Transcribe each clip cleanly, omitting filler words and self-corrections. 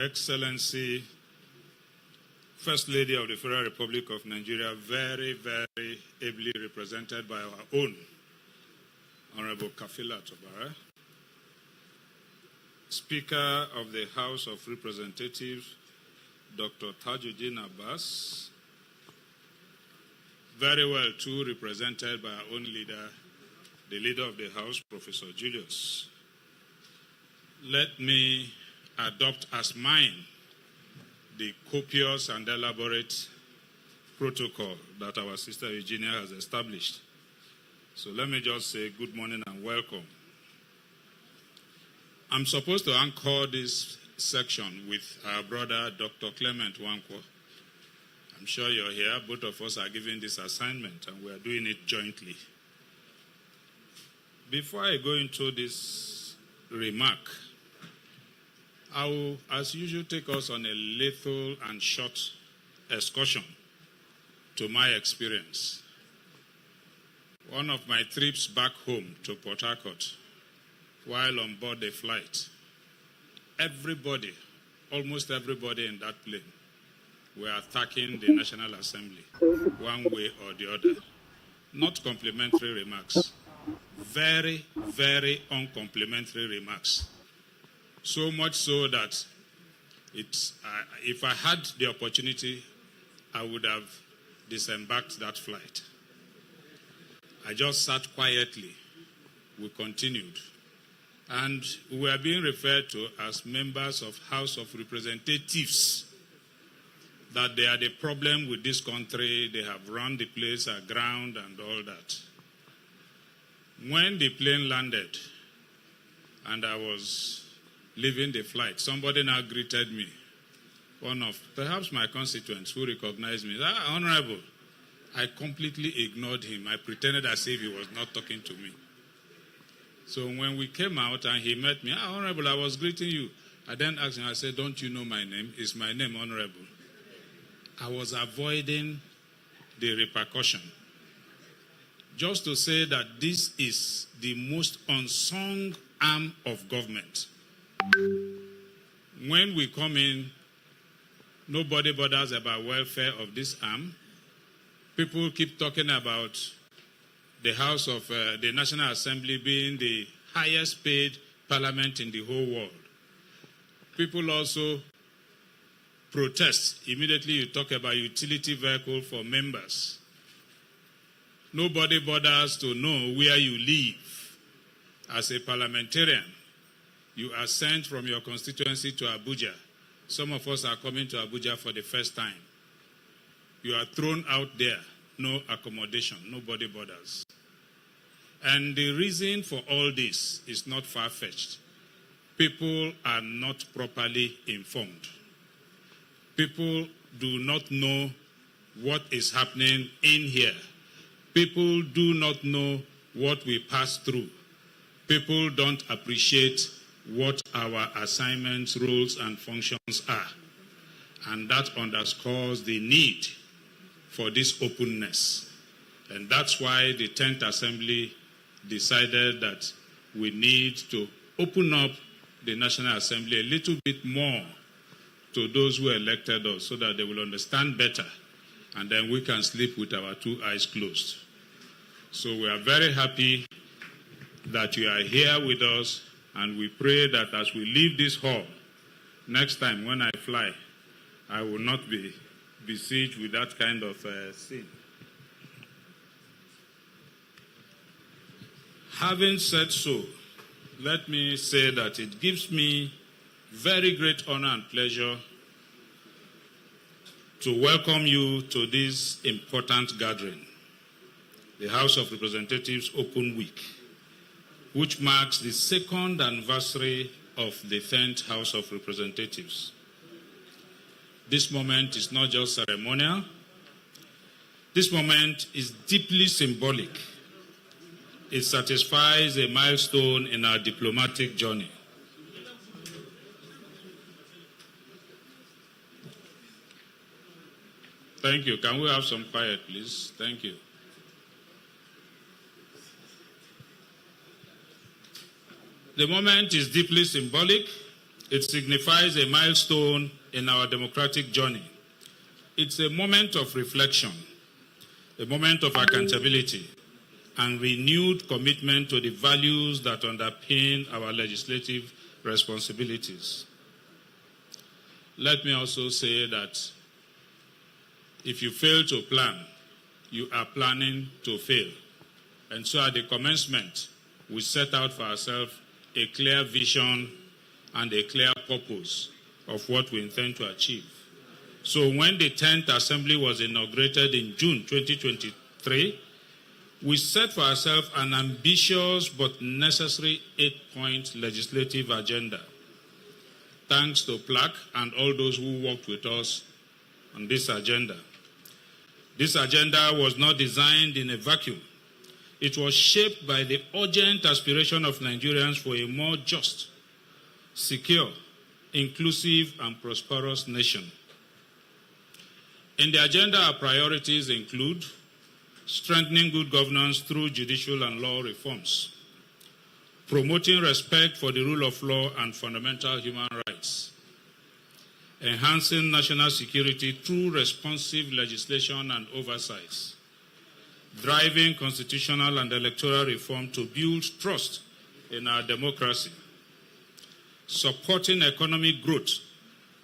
Excellency, First Lady of the Federal Republic of Nigeria, very, very ably represented by our own Honorable Kafilat, Ogbara, Speaker of the House of Representatives, Dr. Tajudeen Abbas, very well too represented by our own leader, the leader of the House, Professor Julius. Let me adopt as mine the copious and elaborate protocol that our sister Eugenia has established. So let me just say good morning and welcome. I'm supposed to anchor this section with our brother, Dr. Clement Wankwo. I'm sure you're here. Both of us are given this assignment and we are doing it jointly. Before I go into this remark, I will, as usual, take us on a little and short excursion to my experience. One of my trips back home to Port Harcourt, while on board the flight, everybody, almost everybody in that plane, were attacking the National Assembly, one way or the other. Not complimentary remarks. Very, very uncomplimentary remarks. So much so that if I had the opportunity, I would have disembarked that flight. I just sat quietly. We continued. And we were being referred to as members of House of Representatives, that they are the problem with this country. They have run the place aground and all that. When the plane landed and I was leaving the flight, somebody now greeted me, one of perhaps my constituents who recognized me. Honorable, I completely ignored him. I pretended as if he was not talking to me. So when we came out and he met me, Honorable, I was greeting you. I then asked him, I said, don't you know my name? Is my name Honorable? I was avoiding the repercussion. Just to say that this is the most unsung arm of government. When we come in, nobody bothers about welfare of this arm. People keep talking about the House of the National Assembly being the highest paid parliament in the whole world. People also protest. Immediately you talk about utility vehicle for members. Nobody bothers to know where you live. As a parliamentarian, you are sent from your constituency to Abuja. Some of us are coming to Abuja for the first time. You are thrown out there, no accommodation, nobody bothers. And the reason for all this is not far-fetched. People are not properly informed. People do not know what is happening in here. People do not know what we pass through. People don't appreciate what our assignments, roles, and functions are. And that underscores the need for this openness. And that's why the 10th Assembly decided that we need to open up the National Assembly a little bit more to those who elected us so that they will understand better. And then we can sleep with our two eyes closed. So we are very happy that you are here with us. And we pray that as we leave this hall, next time when I fly, I will not be besieged with that kind of sin. Having said so, let me say that it gives me very great honor and pleasure to welcome you to this important gathering, the House of Representatives Open Week, which marks the second anniversary of the 10th House of Representatives. This moment is not just ceremonial. This moment is deeply symbolic. It satisfies a milestone in our diplomatic journey. Thank you. Can we have some quiet, please? Thank you. The moment is deeply symbolic. It signifies a milestone in our democratic journey. It's a moment of reflection, a moment of accountability, and renewed commitment to the values that underpin our legislative responsibilities. Let me also say that if you fail to plan, you are planning to fail. And so at the commencement, we set out for ourselves a clear vision and a clear purpose of what we intend to achieve. So when the 10th Assembly was inaugurated in June 2023, we set for ourselves an ambitious but necessary 8-point legislative agenda. Thanks to PLAC and all those who worked with us on this agenda. This agenda was not designed in a vacuum. It was shaped by the urgent aspiration of Nigerians for a more just, secure, inclusive, and prosperous nation. In the agenda, our priorities include strengthening good governance through judicial and law reforms, promoting respect for the rule of law and fundamental human rights, enhancing national security through responsive legislation and oversight, driving constitutional and electoral reform to build trust in our democracy, supporting economic growth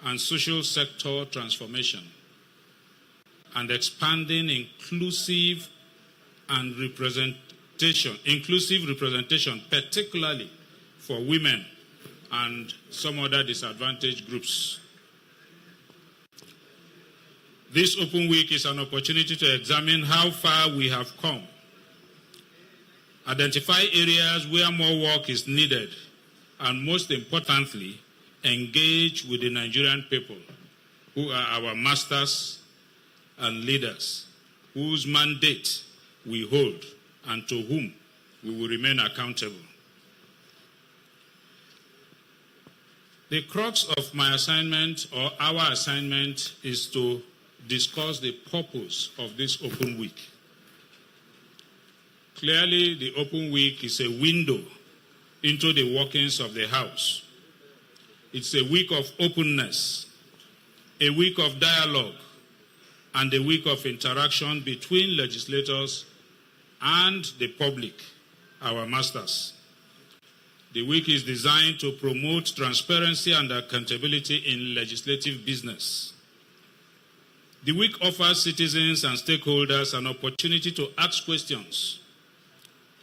and social sector transformation, and expanding inclusive representation, particularly for women and some other disadvantaged groups. This Open Week is an opportunity to examine how far we have come, identify areas where more work is needed, and most importantly, engage with the Nigerian people, who are our masters and leaders, whose mandate we hold and to whom we will remain accountable. The crux of my assignment, or our assignment, is to discuss the purpose of this Open Week. Clearly, the Open Week is a window into the workings of the House. It's a week of openness, a week of dialogue, and a week of interaction between legislators and the public, our masters. The week is designed to promote transparency and accountability in legislative business. The week offers citizens and stakeholders an opportunity to ask questions,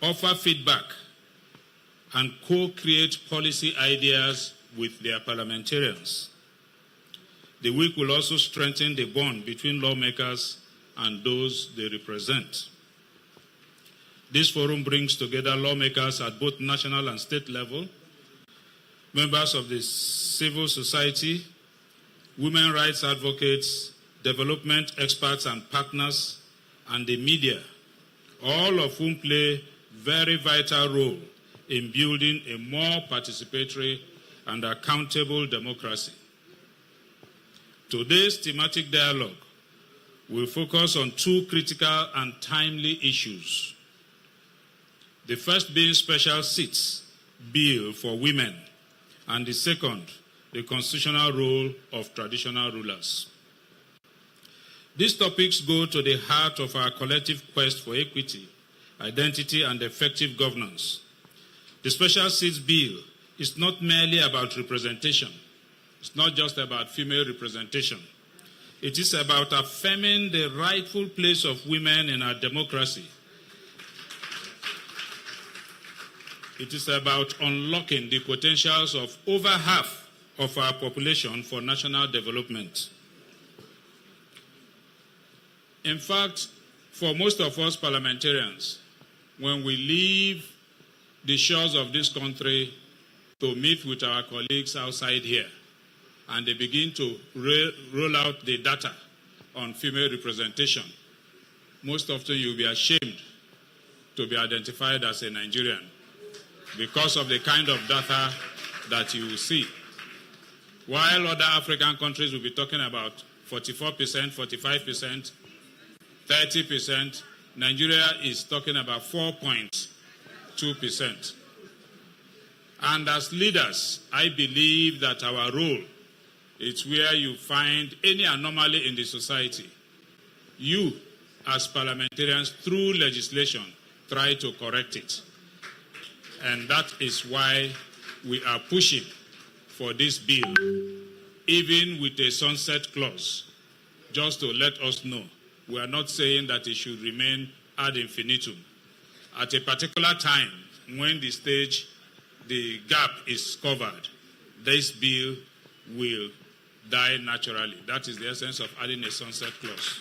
offer feedback, and co-create policy ideas with their parliamentarians. The week will also strengthen the bond between lawmakers and those they represent. This forum brings together lawmakers at both national and state level, members of the civil society, women rights advocates, development experts and partners, and the media, all of whom play a very vital role in building a more participatory and accountable democracy. Today's thematic dialogue will focus on two critical and timely issues. The first being special seats bill for women, and the second, the constitutional role of traditional rulers. These topics go to the heart of our collective quest for equity, identity, and effective governance. The special seats bill is not merely about representation. It's not just about female representation. It is about affirming the rightful place of women in our democracy. It is about unlocking the potentials of over half of our population for national development. In fact, for most of us parliamentarians, when we leave the shores of this country to meet with our colleagues outside here, and they begin to roll out the data on female representation, most often you'll be ashamed to be identified as a Nigerian because of the kind of data that you will see. While other African countries will be talking about 44%, 45%, 30%, Nigeria is talking about 4.2%. And as leaders, I believe that our role is where you find any anomaly in the society. You, as parliamentarians, through legislation, try to correct it. And that is why we are pushing for this bill, even with a sunset clause, just to let us know. We are not saying that it should remain ad infinitum. At a particular time, when the gap is covered, this bill will die naturally. That is the essence of adding a sunset clause.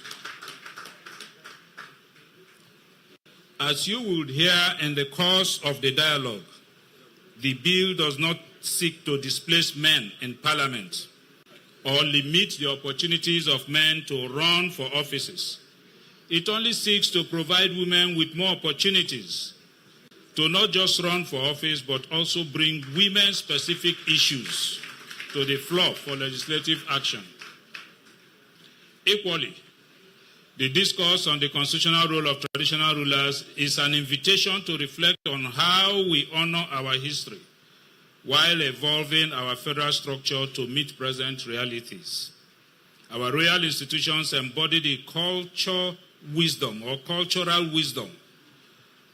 As you would hear in the course of the dialogue, the bill does not seek to displace men in parliament or limit the opportunities of men to run for offices. It only seeks to provide women with more opportunities to not just run for office, but also bring women-specific issues to the floor for legislative action. Equally, the discourse on the constitutional role of traditional rulers is an invitation to reflect on how we honor our history while evolving our federal structure to meet present realities. Our royal institutions embody the cultural wisdom.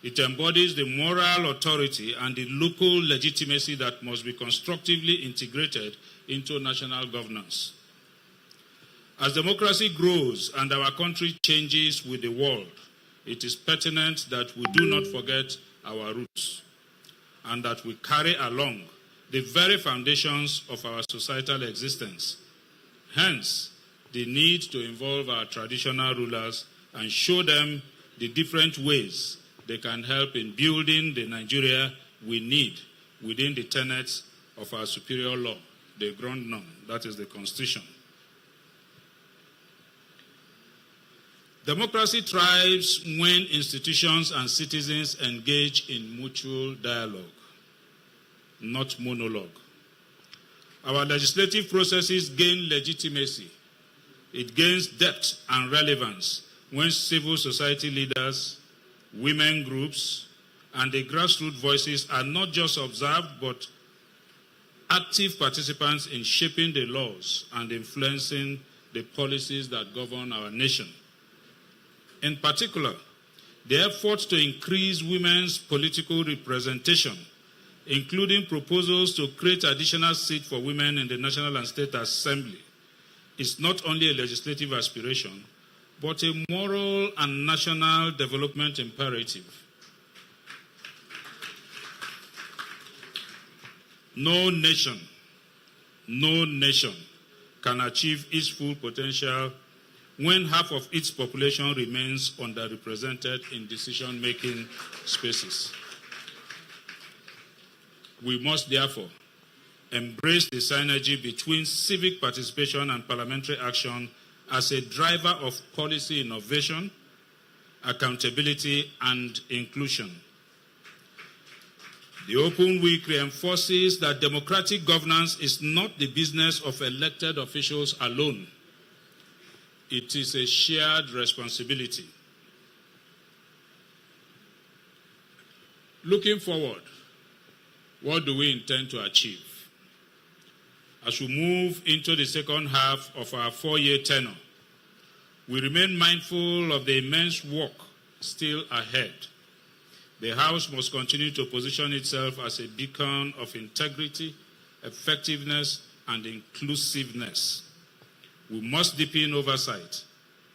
It embodies the moral authority and the local legitimacy that must be constructively integrated into national governance. As democracy grows and our country changes with the world, it is pertinent that we do not forget our roots and that we carry along the very foundations of our societal existence. Hence, the need to involve our traditional rulers and show them the different ways they can help in building the Nigeria we need within the tenets of our superior law, the ground norm, that is the Constitution. Democracy thrives when institutions and citizens engage in mutual dialogue, not monologue. Our legislative processes gain legitimacy. It gains depth and relevance when civil society leaders, women groups, and the grassroots voices are not just observed, but active participants in shaping the laws and influencing the policies that govern our nation. In particular, the efforts to increase women's political representation, including proposals to create additional seats for women in the National and State Assembly, is not only a legislative aspiration, but a moral and national development imperative. No nation can achieve its full potential when half of its population remains underrepresented in decision-making spaces. We must therefore embrace the synergy between civic participation and parliamentary action as a driver of policy innovation, accountability, and inclusion. The Open Week reinforces that democratic governance is not the business of elected officials alone. It is a shared responsibility. Looking forward, what do we intend to achieve? As we move into the second half of our 4-year tenure, we remain mindful of the immense work still ahead. The House must continue to position itself as a beacon of integrity, effectiveness, and inclusiveness. We must deepen oversight,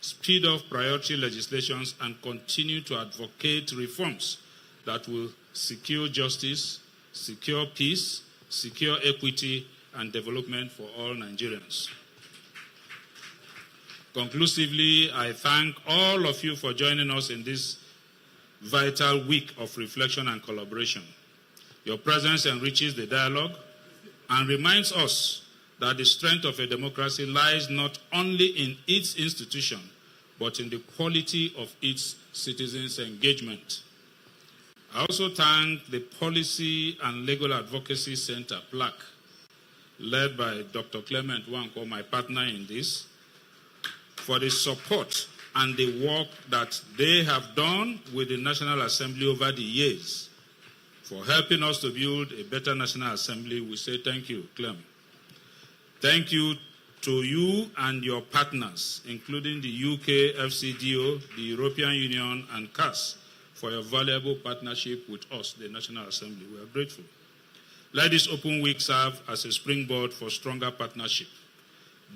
speed up priority legislations, and continue to advocate reforms that will secure justice, secure peace, secure equity, and development for all Nigerians. Conclusively, I thank all of you for joining us in this vital week of reflection and collaboration. Your presence enriches the dialogue and reminds us that the strength of a democracy lies not only in its institution, but in the quality of its citizens' engagement. I also thank the Policy and Legal Advocacy Center, PLAC, led by Dr. Clement Wanko, my partner in this, for the support and the work that they have done with the National Assembly over the years. for helping us to build a better National Assembly. We say thank you, Clem. Thank you to you and your partners, including the UK, FCDO, the European Union, and CAS, for your valuable partnership with us, the National Assembly. We are grateful. Let this open week serve as a springboard for stronger partnership,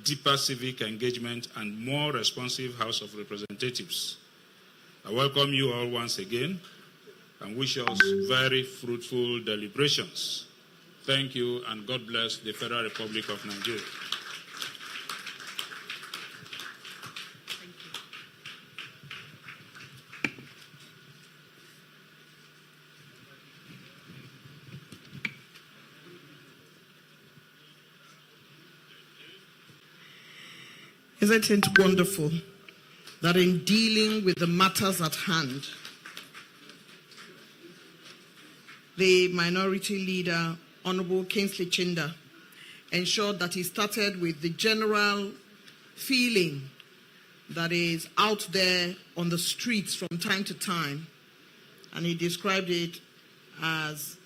deeper civic engagement, and more responsive House of Representatives. I welcome you all once again and wish us very fruitful deliberations. Thank you, and God bless the Federal Republic of Nigeria. Isn't it wonderful that in dealing with the matters at hand, the Minority Leader, Honorable Kingsley Chinda, ensured that he started with the general feeling that is out there on the streets from time to time, and he described it as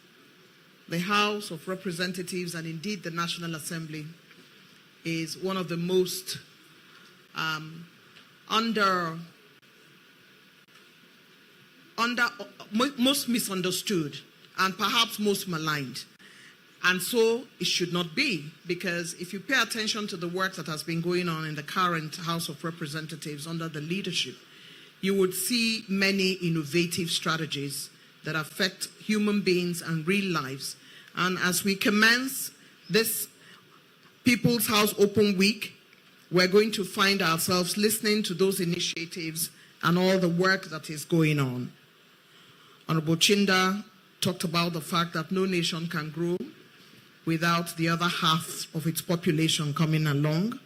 the House of Representatives and indeed the National Assembly is one of the most most misunderstood and perhaps most maligned. And so it should not be, because if you pay attention to the work that has been going on in the current House of Representatives under the leadership, you would see many innovative strategies that affect human beings and real lives. And as we commence this People's House Open Week, we're going to find ourselves listening to those initiatives and all the work that is going on. Honorable Chinda talked about the fact that no nation can grow without the other half of its population coming along.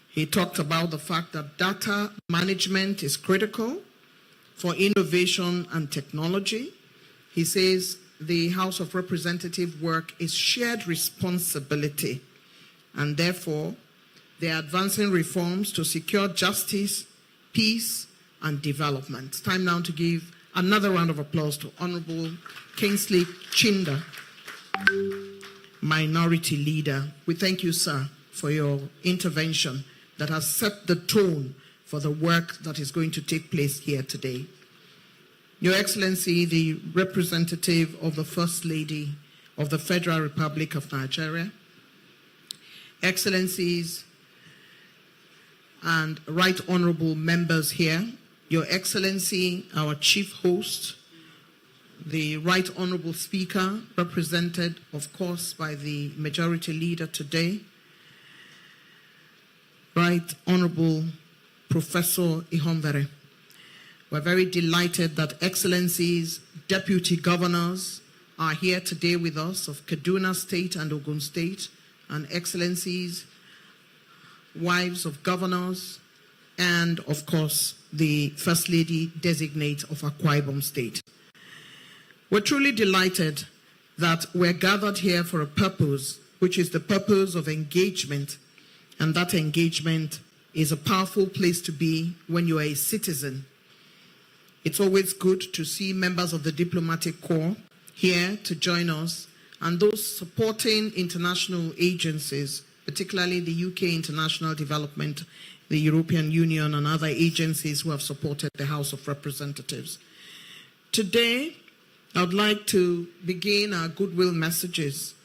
He talked about the fact that data management is critical for innovation and technology. He says the House of Representatives work is shared responsibility, and therefore they are advancing reforms to secure justice, peace, and development. It's time now to give another round of applause to Honorable Kingsley Chinda, Minority Leader. We thank you, sir, for your intervention that has set the tone for the work that is going to take place here today. Your Excellency, the representative of the First Lady of the Federal Republic of Nigeria, Excellencies, and Right Honorable members here, Your Excellency, our Chief Host, the Right Honorable Speaker, represented, of course, by the Majority Leader today, Right Honorable Professor Ihonvere. We're very delighted that Excellencies, Deputy Governors are here today with us of Kaduna State and Ogun State, and Excellencies, wives of governors, and of course the First Lady designate of Akwa Ibom State. We're truly delighted that we're gathered here for a purpose, which is the purpose of engagement, and that engagement is a powerful place to be when you are a citizen. It's always good to see members of the diplomatic corps here to join us, and those supporting international agencies, particularly the UK International Development, the European Union, and other agencies who have supported the House of Representatives. Today, I would like to begin our goodwill messages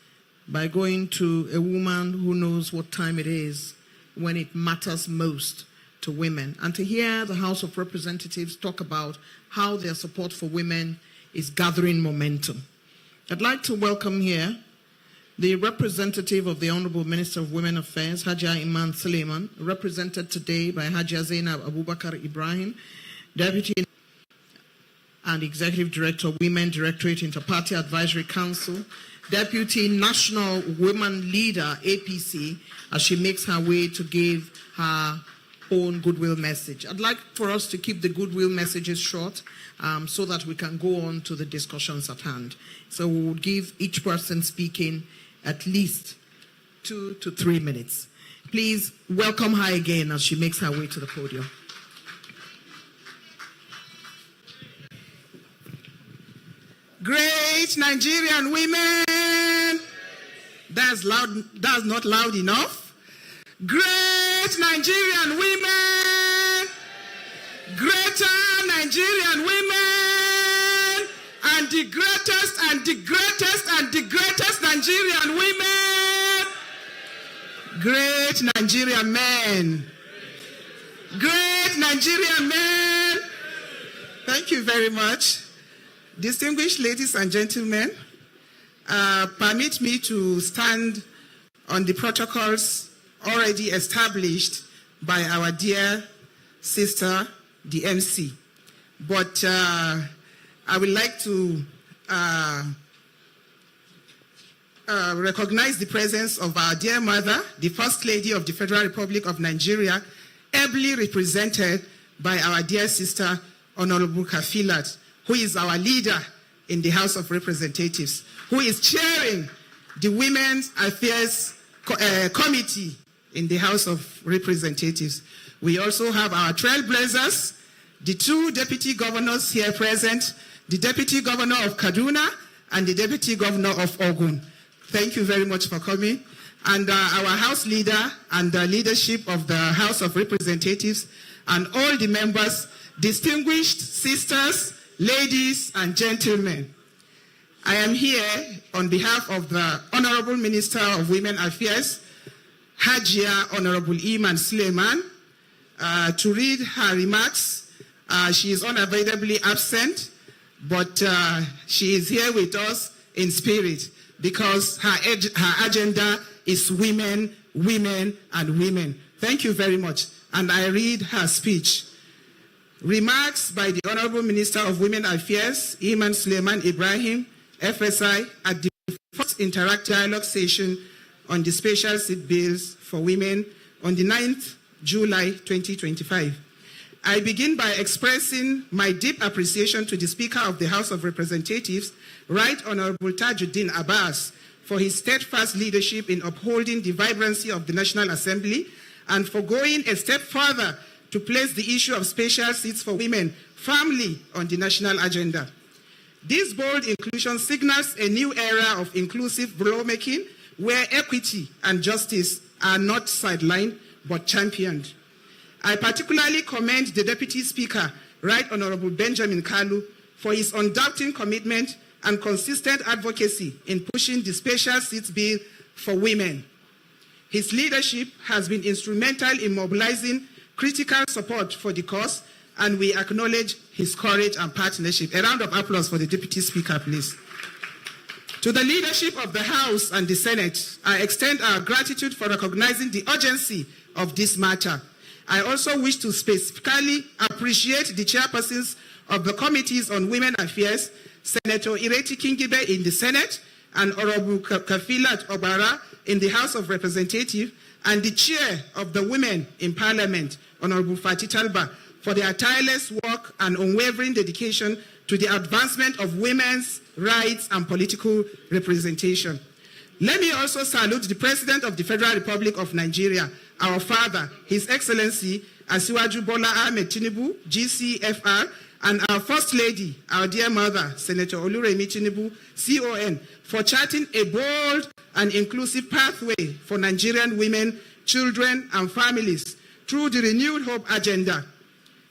by going to a woman who knows what time it is when it matters most to women, and to hear the House of Representatives talk about how their support for women is gathering momentum. I'd like to welcome here the representative of the Honorable Minister of Women Affairs, Hajiya Imaan Sulaiman, represented today by Hajiya Zainab Abubakar Ibrahim, Deputy and Executive Director, Women Directorate Interparty Advisory Council, Deputy National Women Leader, APC, as she makes her way to give her own goodwill message. I'd like for us to keep the goodwill messages short so that we can go on to the discussions at hand. So we will give each person speaking at least 2 to 3 minutes. Please welcome her again as she makes her way to the podium. Great Great Nigerian women. That's loud. That's not loud enough. Great Nigerian women. Greater Nigerian women. And the greatest and the greatest and the greatest Nigerian women. Great Nigerian men. Great Nigerian men. Thank you very much. Distinguished ladies and gentlemen, permit me to stand on the protocols already established by our dear sister, the MC. But I would like to recognize the presence of our dear mother, the First Lady of the Federal Republic of Nigeria, ably represented by our dear sister, Honorable Kafilat, who is our leader in the House of Representatives, who is chairing the Women's Affairs Committee in the House of Representatives. We also have our trailblazers, the two deputy governors here present, the deputy governor of Kaduna and the deputy governor of Ogun. Thank you very much for coming. And our House leader and the leadership of the House of Representatives and all the members, distinguished sisters, ladies, and gentlemen. I am here on behalf of the Honorable Minister of Women Affairs, Hajiya Honorable Imaan Sulaiman, to read her remarks. She is unavoidably absent, but she is here with us in spirit because her agenda is women, women, and women. Thank you very much. And I read her speech. Remarks by the Honorable Minister of Women Affairs, Imaan Sulaiman-Ibrahim, FSI, at the first Interact Dialogue session on the special seat bills for women on the 9th July 2025. I begin by expressing my deep appreciation to the Speaker of the House of Representatives, Right Honorable Tajudeen Abbas, for his steadfast leadership in upholding the vibrancy of the National Assembly and for going a step further to place the issue of special seats for women firmly on the national agenda. This bold inclusion signals a new era of inclusive lawmaking where equity and justice are not sidelined but championed. I particularly commend the Deputy Speaker, Right Honorable Benjamin Kalu, for his undoubting commitment and consistent advocacy in pushing the special seats bill for women. His leadership has been instrumental in mobilizing critical support for the cause, and we acknowledge his courage and partnership. A round of applause for the Deputy Speaker, please. To the leadership of the House and the Senate, I extend our gratitude for recognizing the urgency of this matter. I also wish to specifically appreciate the chairpersons of the Committees on Women Affairs, Senator Ireti Kingibe in the Senate, and Honorable Kafilat Ogbara in the House of Representatives, and the Chair of the Women in Parliament, Honorable Talba, for their tireless work and unwavering dedication to the advancement of women's rights and political representation. Let me also salute the President of the Federal Republic of Nigeria, our father, His Excellency Asiwaju Bola Ahmed Tinubu, GCFR, and our First Lady, our dear mother, Senator Oluremi Tinubu, CON, for charting a bold and inclusive pathway for Nigerian women, children, and families through the Renewed Hope agenda.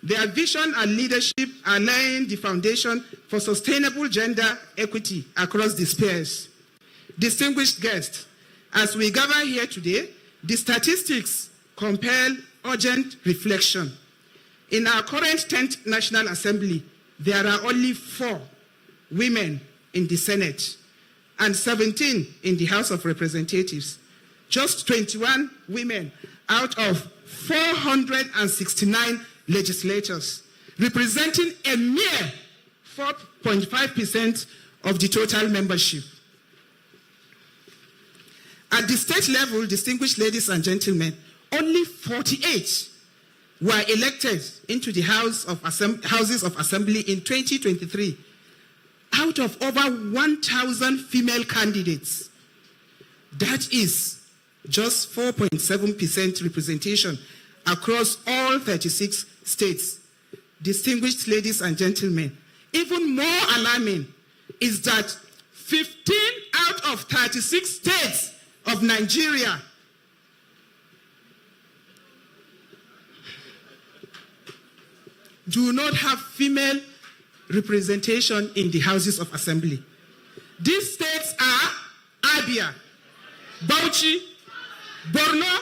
Their vision and leadership are laying the foundation for sustainable gender equity across the spheres. Distinguished guests, as we gather here today, the statistics compel urgent reflection. In our current 10th National Assembly, there are only 4 women in the Senate and 17 in the House of Representatives. Just 21 women out of 469 legislators, representing a mere 4.5% of the total membership. At the state level, distinguished ladies and gentlemen, only 48 were elected into the Houses of Assembly in 2023, out of over 1,000 female candidates. That is just 4.7% representation across all 36 states. Distinguished ladies and gentlemen, even more alarming is that 15 out of 36 states of Nigeria do not have female representation in the houses of assembly. These states are Abia, Bauchi, Borno,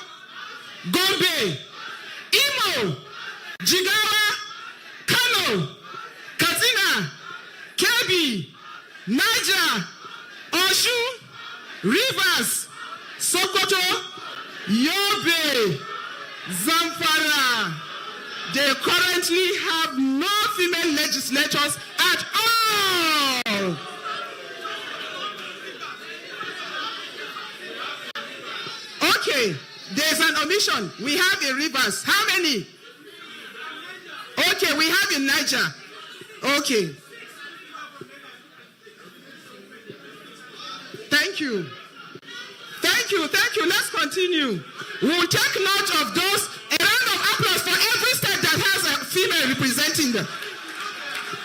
Gombe, Imo, Jigawa, Kano, Katsina, Kebbi, Niger, Osun, Rivers, Sokoto, Yobe, Zamfara. They currently have no female legislators at all. Okay, there's an omission. We have in Rivers. How many? Okay, we have in Niger. Okay. Thank you. Thank you. Thank you. Let's continue. We'll take note of those. A round of applause for every state that has a female representing them.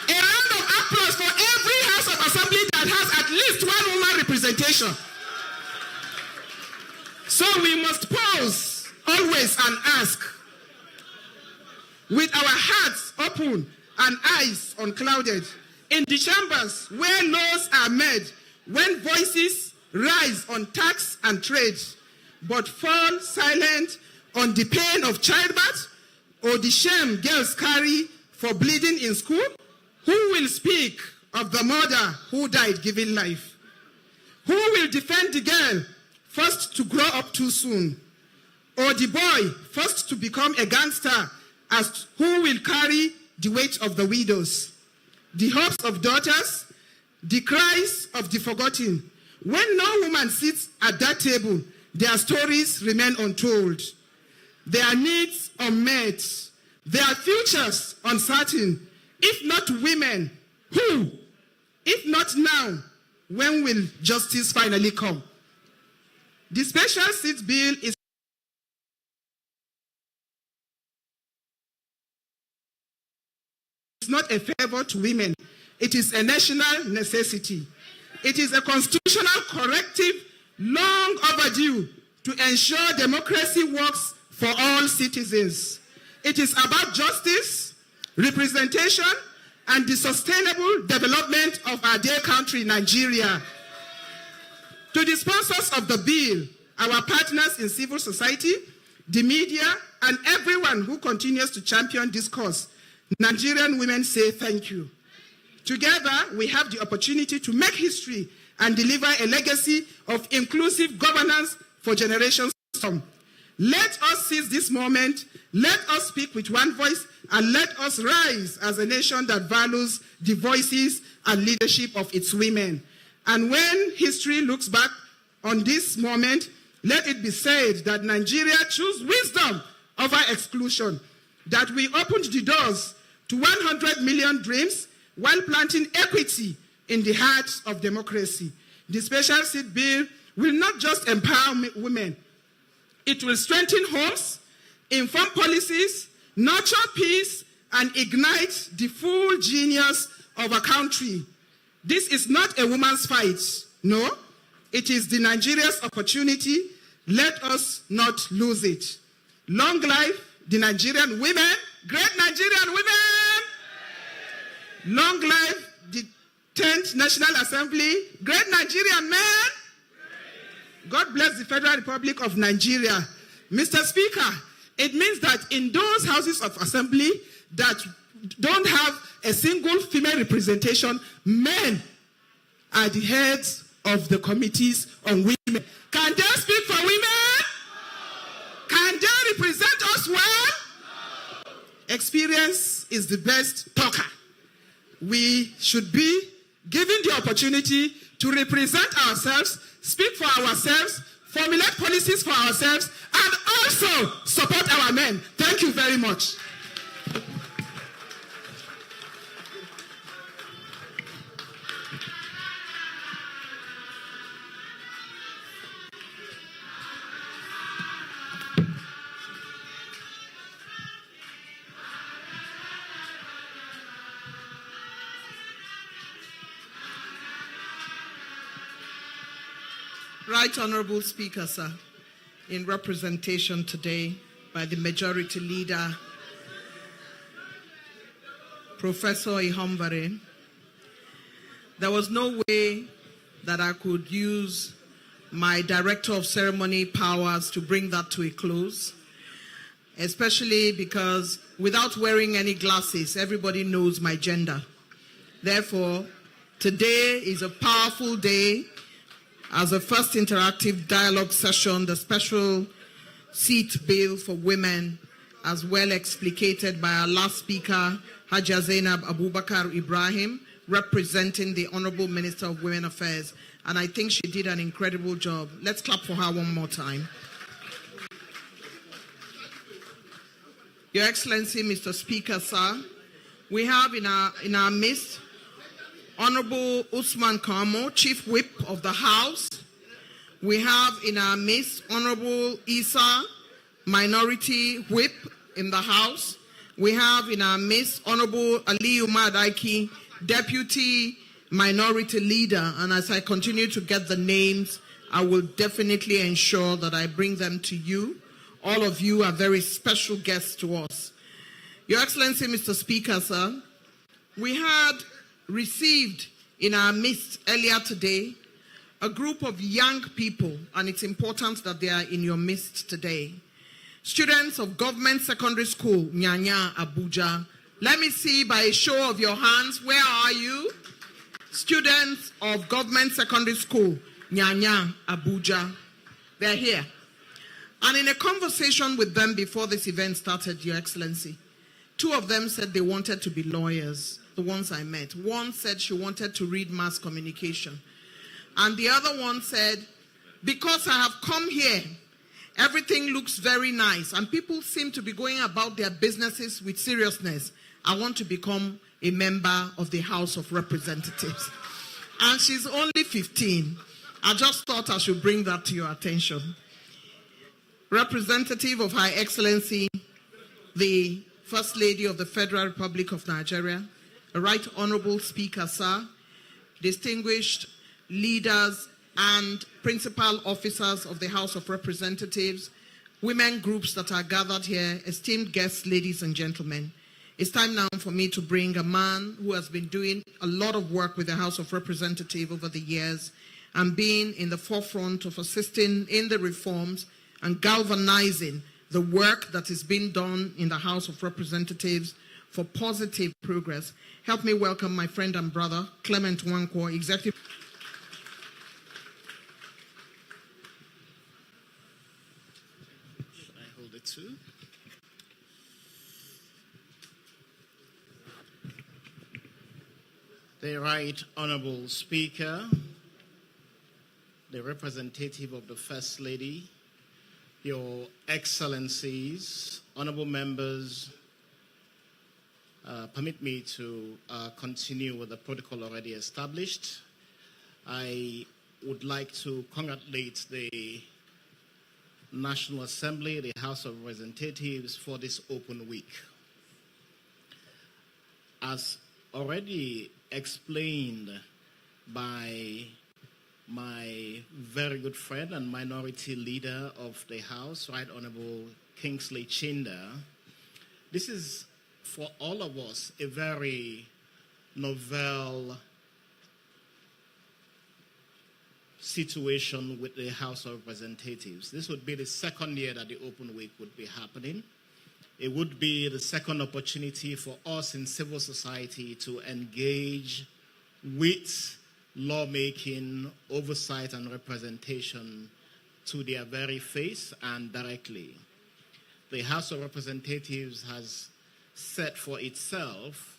A round of applause for every house of assembly that has at least one woman representation. So we must pause always and ask, with our hearts open and eyes unclouded, in the chambers where laws are made, when voices rise on tax and trade, but fall silent on the pain of childbirth or the shame girls carry for bleeding in school, who will speak of the mother who died giving life? Who will defend the girl first to grow up too soon, or the boy first to become a gangster, as who will carry the weight of the widows, the hopes of daughters, the cries of the forgotten? When no woman sits at that table, their stories remain untold, their needs unmet, their futures uncertain. If not women, who? If not now, when will justice finally come? The special seat bill is not a favor to women. It is a national necessity. It is a constitutional corrective long overdue to ensure democracy works for all citizens. It is about justice, representation, and the sustainable development of our dear country, Nigeria. To the sponsors of the bill, our partners in civil society, the media, and everyone who continues to champion this cause, Nigerian women say thank you. Together, we have the opportunity to make history and deliver a legacy of inclusive governance for generations to come. Let us seize this moment, let us speak with one voice, and let us rise as a nation that values the voices and leadership of its women. And when history looks back on this moment, let it be said that Nigeria chose wisdom over exclusion, that we opened the doors to 100 million dreams while planting equity in the heart of democracy. The special seat bill will not just empower women, it will strengthen homes, inform policies, nurture peace, and ignite the full genius of a country. This is not a woman's fight, no. It is the Nigeria's opportunity. Let us not lose it. Long life the Nigerian women, great Nigerian women. Long life the 10th National Assembly, great Nigerian men. God bless the Federal Republic of Nigeria. Mr. Speaker, it means that in those houses of assembly that don't have a single female representation, men are the heads of the committees on women. Can they speak for women? Can they represent us well? Experience is the best talker. We should be given the opportunity to represent ourselves, speak for ourselves, formulate policies for ourselves, and also support our men. Thank you very much. Right Honorable Speaker, sir, in representation today by the Majority Leader, Professor Ihombare, there was no way that I could use my Director of Ceremony powers to bring that to a close, especially because without wearing any glasses, everybody knows my gender. Therefore, today is a powerful day as a first interactive dialogue session, the special seat bill for women, as well explicated by our last speaker, Hajiya Abubakar Ibrahim, representing the Honorable Minister of Women Affairs. And I think she did an incredible job. Let's clap for her one more time. Your Excellency, Mr. Speaker, sir, we have in our midst Honorable Usman Kamo, Chief Whip of the House. We have in our midst Honorable Isa, Minority Whip in the House. We have in our midst Honorable Aliyu Madaiki, Deputy Minority Leader. And as I continue to get the names, I will definitely ensure that I bring them to you. All of you are very special guests to us. Your Excellency, Mr. Speaker, sir, we had received in our midst earlier today a group of young people, and it's important that they are in your midst today. Students of Government Secondary School, Nyanya, Abuja. Let me see by a show of your hands, where are you? Students of Government Secondary School, Nyanya, Abuja. They're here. And in a conversation with them before this event started, Your Excellency, two of them said they wanted to be lawyers, the ones I met. One said she wanted to read mass communication. And the other one said, because I have come here, everything looks very nice, and people seem to be going about their businesses with seriousness. I want to become a member of the House of Representatives. And she's only 15. I just thought I should bring that to your attention. Representative of Her Excellency, the First Lady of the Federal Republic of Nigeria, a Right Honorable Speaker, sir, distinguished leaders and principal officers of the House of Representatives, women groups that are gathered here, esteemed guests, ladies and gentlemen. It's time now for me to bring a man who has been doing a lot of work with the House of Representatives over the years and being in the forefront of assisting in the reforms and galvanizing the work that is being done in the House of Representatives for positive progress. Help me welcome my friend and brother, Clement Nwankwo, Executive. Should I hold it too? The Right Honorable Speaker, the representative of the First Lady, Your Excellencies, honorable members, permit me to continue with the protocol already established. I would like to congratulate the National Assembly, the House of Representatives, for this open week. As already explained by my very good friend and minority leader of the House, Right Honorable Kingsley Chinda, this is for all of us a very novel situation with the House of Representatives. This would be the second year that the open week would be happening. It would be the second opportunity for us in civil society to engage with lawmaking, oversight, and representation to their very face and directly. The House of Representatives has set for itself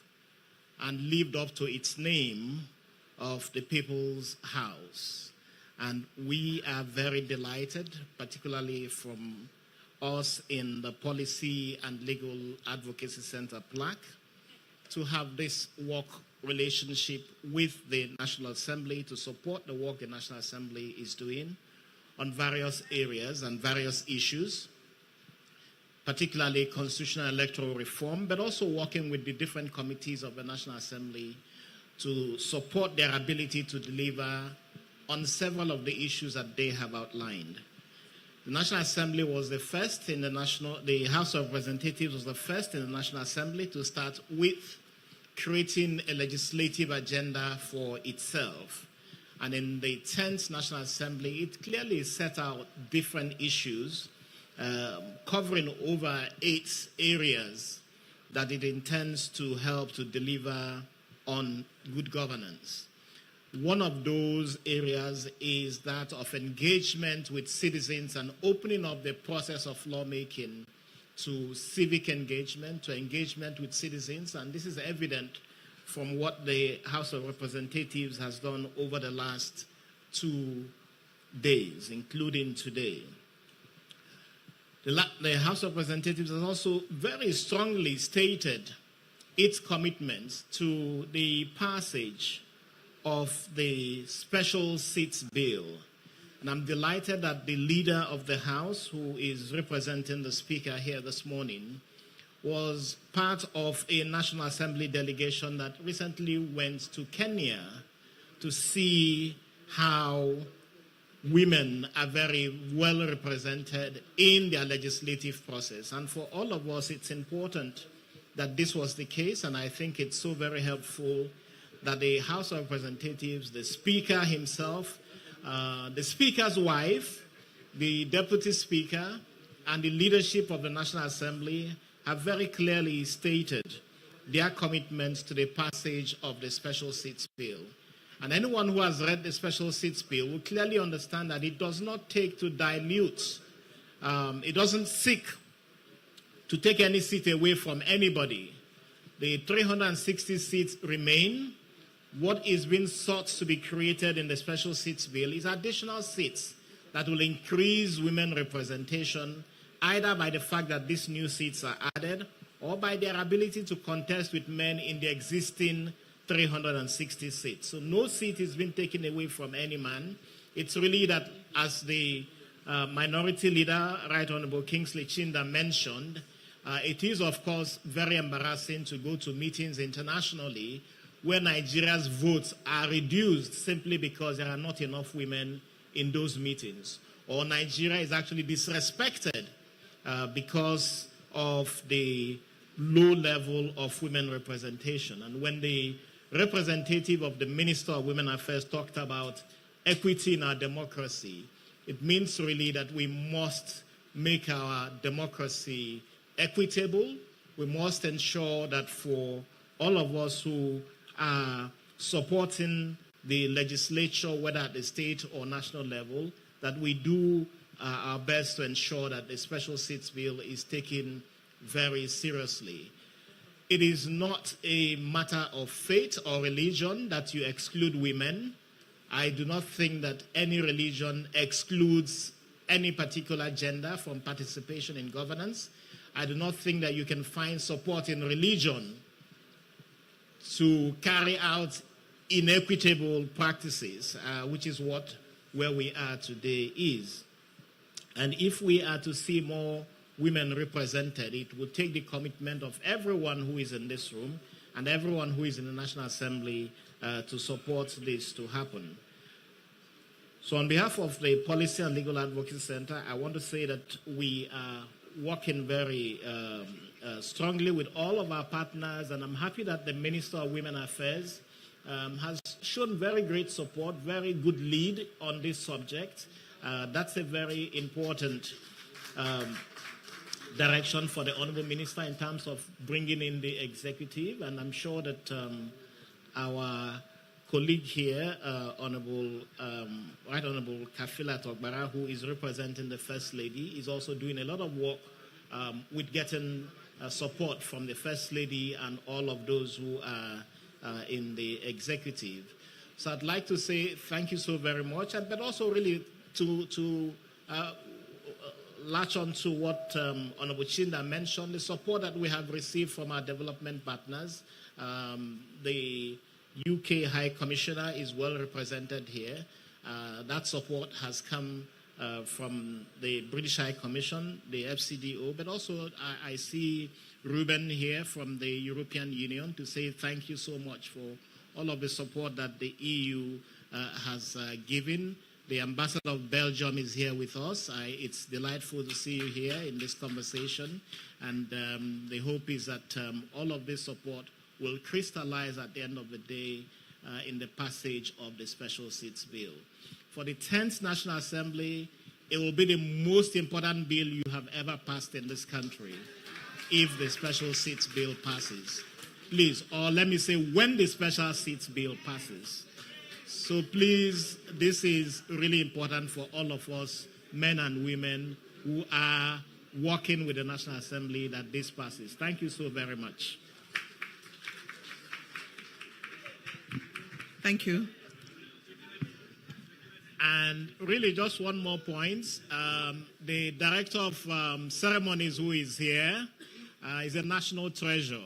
and lived up to its name of the People's House. And we are very delighted, particularly from us in the Policy and Legal Advocacy Center PLAC, to have this work relationship with the National Assembly to support the work the National Assembly is doing on various areas and various issues, particularly constitutional electoral reform, but also working with the different committees of the National Assembly to support their ability to deliver on several of the issues that they have outlined. The National Assembly was the first in the House of Representatives was the first in the National Assembly to start with creating a legislative agenda for itself. And in the 10th National Assembly, it clearly set out different issues covering over 8 areas that it intends to help to deliver on good governance. One of those areas is that of engagement with citizens and opening up the process of lawmaking to civic engagement, to engagement with citizens. And this is evident from what the House of Representatives has done over the last 2 days, including today. The House of Representatives has also very strongly stated its commitment to the passage of the Special Seats Bill. And I'm delighted that the leader of the House, who is representing the Speaker here this morning, was part of a National Assembly delegation that recently went to Kenya to see how women are very well represented in their legislative process. And for all of us, it's important that this was the case, and I think it's so very helpful that the House of Representatives, the Speaker himself, the Speaker's wife, the Deputy Speaker, and the leadership of the National Assembly have very clearly stated their commitments to the passage of the Special Seats Bill. And anyone who has read the Special Seats Bill will clearly understand that it does not take to dilute, it doesn't seek to take any seat away from anybody. The 360 seats remain. What is being sought to be created in the Special Seats Bill is additional seats that will increase women representation, either by the fact that these new seats are added or by their ability to contest with men in the existing 360 seats. So no seat is being taken away from any man. It's really that, as the Minority Leader, Right Honorable Kingsley Chinda, mentioned, it is, of course, very embarrassing to go to meetings internationally where Nigeria's votes are reduced simply because there are not enough women in those meetings. Or Nigeria is actually disrespected because of the low level of women representation. And when the representative of the Minister of Women Affairs talked about equity in our democracy, it means really that we must make our democracy equitable. We must ensure that for all of us who are supporting the legislature, whether at the state or national level, that we do our best to ensure that the Special Seats Bill is taken very seriously. It is not a matter of faith or religion that you exclude women. I do not think that any religion excludes any particular gender from participation in governance. I do not think that you can find support in religion to carry out inequitable practices, which is where we are today is. And if we are to see more women represented, it would take the commitment of everyone who is in this room and everyone who is in the National Assembly to support this to happen. So on behalf of the Policy and Legal Advocacy Center, I want to say that we are working very strongly with all of our partners, and I'm happy that the Minister of Women Affairs has shown very great support, very good lead on this subject. That's a very important direction for the Honorable Minister in terms of bringing in the executive, and I'm sure that our colleague here, Right Honorable Kafilat Ogbara, who is representing the First Lady, is also doing a lot of work with getting support from the First Lady and all of those who are in the executive. So I'd like to say thank you so very much, but also really to latch on to what Honorable Chinda mentioned, the support that we have received from our development partners. The UK High Commissioner is well represented here. That support has come from the British High Commission, the FCDO, but also I see Ruben here from the European Union to say thank you so much for all of the support that the EU has given. The ambassador of Belgium is here with us. It's delightful to see you here in this conversation. And the hope is that all of this support will crystallize at the end of the day in the passage of the Special Seats Bill. For the 10th National Assembly, it will be the most important bill you have ever passed in this country if the Special Seats Bill passes. Please, or let me say when the Special Seats Bill passes. So please, this is really important for all of us, men and women, who are working with the National Assembly, that this passes. Thank you so very much. Thank you. And really just one more point. The Director of Ceremonies who is here is a national treasure.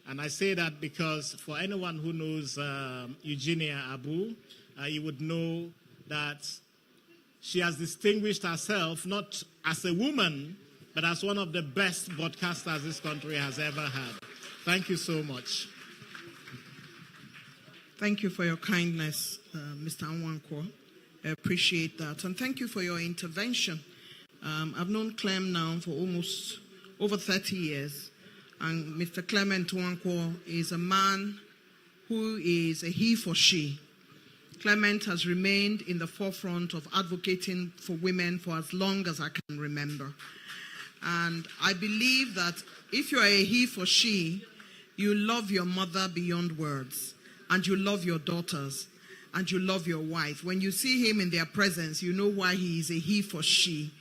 And I say that because for anyone who knows Eugenia Abu, you would know that she has distinguished herself not as a woman, but as one of the best broadcasters this country has ever had. Thank you so much. Thank you for your kindness, Mr. Nwankwo. I appreciate that. And thank you for your intervention. I've known Clem now for almost over 30 years. And Mr. Clement Nwankwo is a man who is a he for she. Clement has remained in the forefront of advocating for women for as long as I can remember. And I believe that if you're a he for she, you love your mother beyond words. And you love your daughters, and you love your wife. When you see him in their presence, you know why he is a he for she.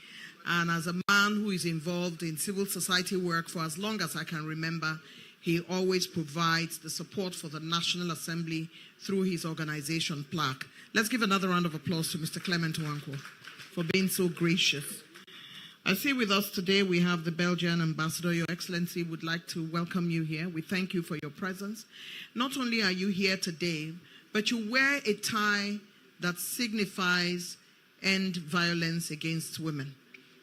And as a man who is involved in civil society work for as long as I can remember, he always provides the support for the National Assembly through his organization, Plaque. Let's give another round of applause to Mr. Clement Nwankwo for being so gracious. I see with us today we have the Belgian ambassador. Your Excellency would like to welcome you here. We thank you for your presence. Not only are you here today, but you wear a tie that signifies end violence against women.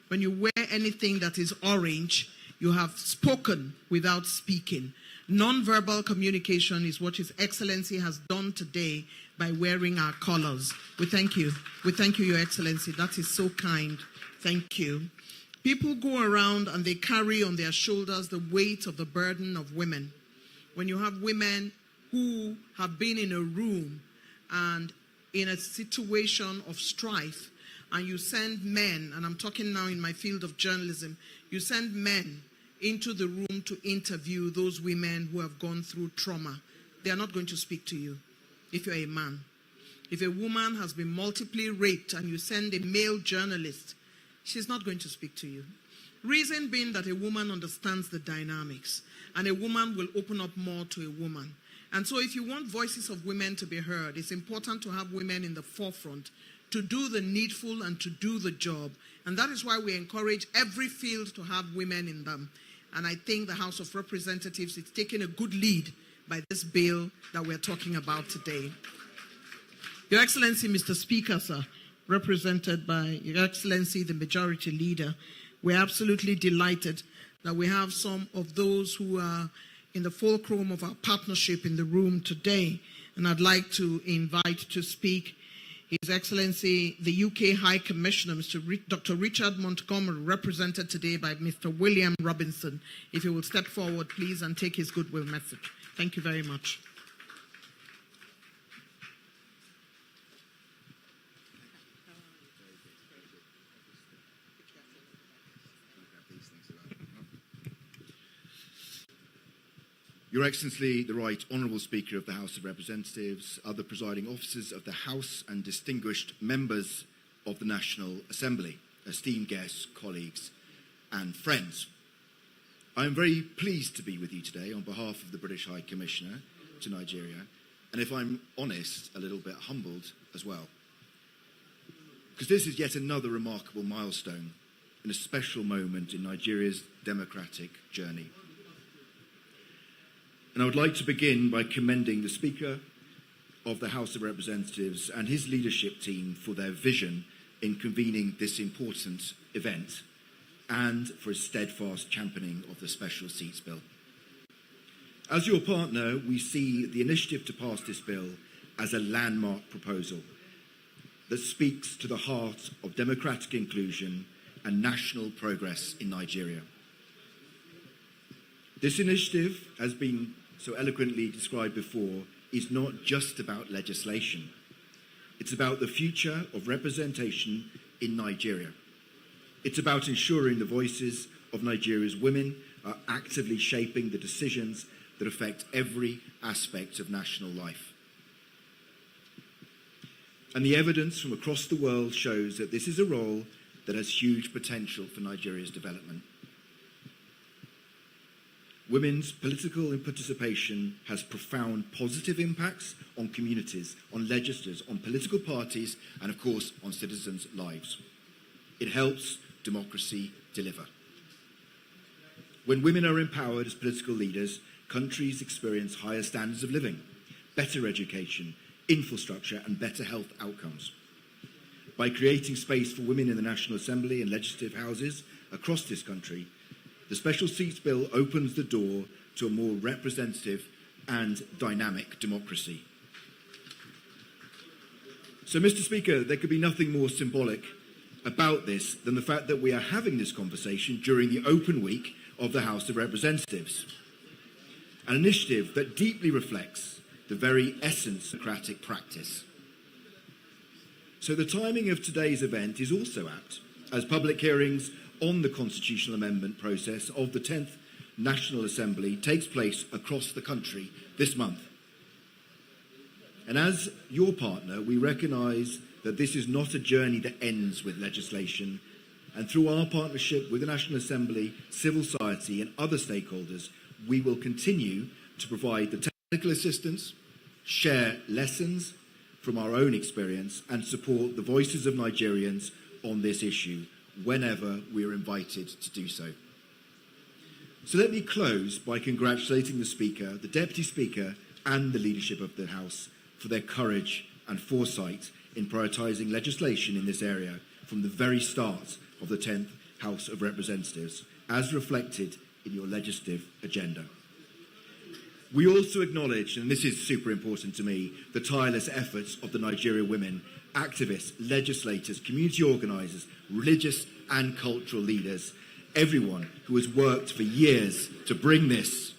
When you wear anything that is orange, you have spoken without speaking. Non-verbal communication is what His Excellency has done today by wearing our colors. We thank you. We thank you, Your Excellency. That is so kind. Thank you. People go around and they carry on their shoulders the weight of the burden of women. When you have women who have been in a room and in a situation of strife, and you send men, and I'm talking now in my field of journalism, you send men into the room to interview those women who have gone through trauma, they are not going to speak to you if you're a man. If a woman has been multiply raped and you send a male journalist, she's not going to speak to you. Reason being that a woman understands the dynamics, and a woman will open up more to a woman. And so if you want voices of women to be heard, it's important to have women in the forefront to do the needful and to do the job. And that is why we encourage every field to have women in them. And I think the House of Representatives is taking a good lead by this bill that we're talking about today. Your Excellency, Mr. Speaker, sir, represented by Your Excellency, the Majority Leader, we're absolutely delighted that we have some of those who are in the fulcrum of our partnership in the room today. And I'd like to invite to speak His Excellency, the UK High Commissioner, Dr. Richard Montgomery, represented today by Mr. William Robinson. If he will step forward, please, and take his goodwill message. Thank you very much. Your Excellency, the Right Honourable Speaker of the House of Representatives, other presiding officers of the House and distinguished members of the National Assembly, esteemed guests, colleagues and friends. I am very pleased to be with you today on behalf of the British High Commissioner to Nigeria, and if I'm honest, a little bit humbled as well. Because this is yet another remarkable milestone and a special moment in Nigeria's democratic journey. And I would like to begin by commending the Speaker of the House of Representatives and his leadership team for their vision in convening this important event and for his steadfast championing of the Special Seats Bill. As your partner, we see the initiative to pass this bill as a landmark proposal that speaks to the heart of democratic inclusion and national progress in Nigeria. This initiative, has been so eloquently described before, is not just about legislation. It's about the future of representation in Nigeria. It's about ensuring the voices of Nigeria's women are actively shaping the decisions that affect every aspect of national life. And the evidence from across the world shows that this is a role that has huge potential for Nigeria's development. Women's political participation has profound positive impacts on communities, on legislators, on political parties, and of course on citizens' lives. It helps democracy deliver. When women are empowered as political leaders, countries experience higher standards of living, better education, infrastructure, and better health outcomes. By creating space for women in the National Assembly and legislative houses across this country, the Special Seats Bill opens the door to a more representative and dynamic democracy. So, Mr. Speaker, there could be nothing more symbolic about this than the fact that we are having this conversation during the open week of the House of Representatives, an initiative that deeply reflects the very essence of democratic practice. So the timing of today's event is also apt, as public hearings on the constitutional amendment process of the 10th National Assembly takes place across the country this month. And as your partner, we recognise that this is not a journey that ends with legislation, and through our partnership with the National Assembly, civil society and other stakeholders, we will continue to provide the technical assistance, share lessons from our own experience, and support the voices of Nigerians on this issue whenever we are invited to do so. So let me close by congratulating the Speaker, the Deputy Speaker, and the leadership of the House for their courage and foresight in prioritising legislation in this area from the very start of the 10th House of Representatives, as reflected in your legislative agenda. We also acknowledge, and this is super important to me, the tireless efforts of the Nigerian women, activists, legislators, community organisers, religious and cultural leaders, everyone who has worked for years to bring this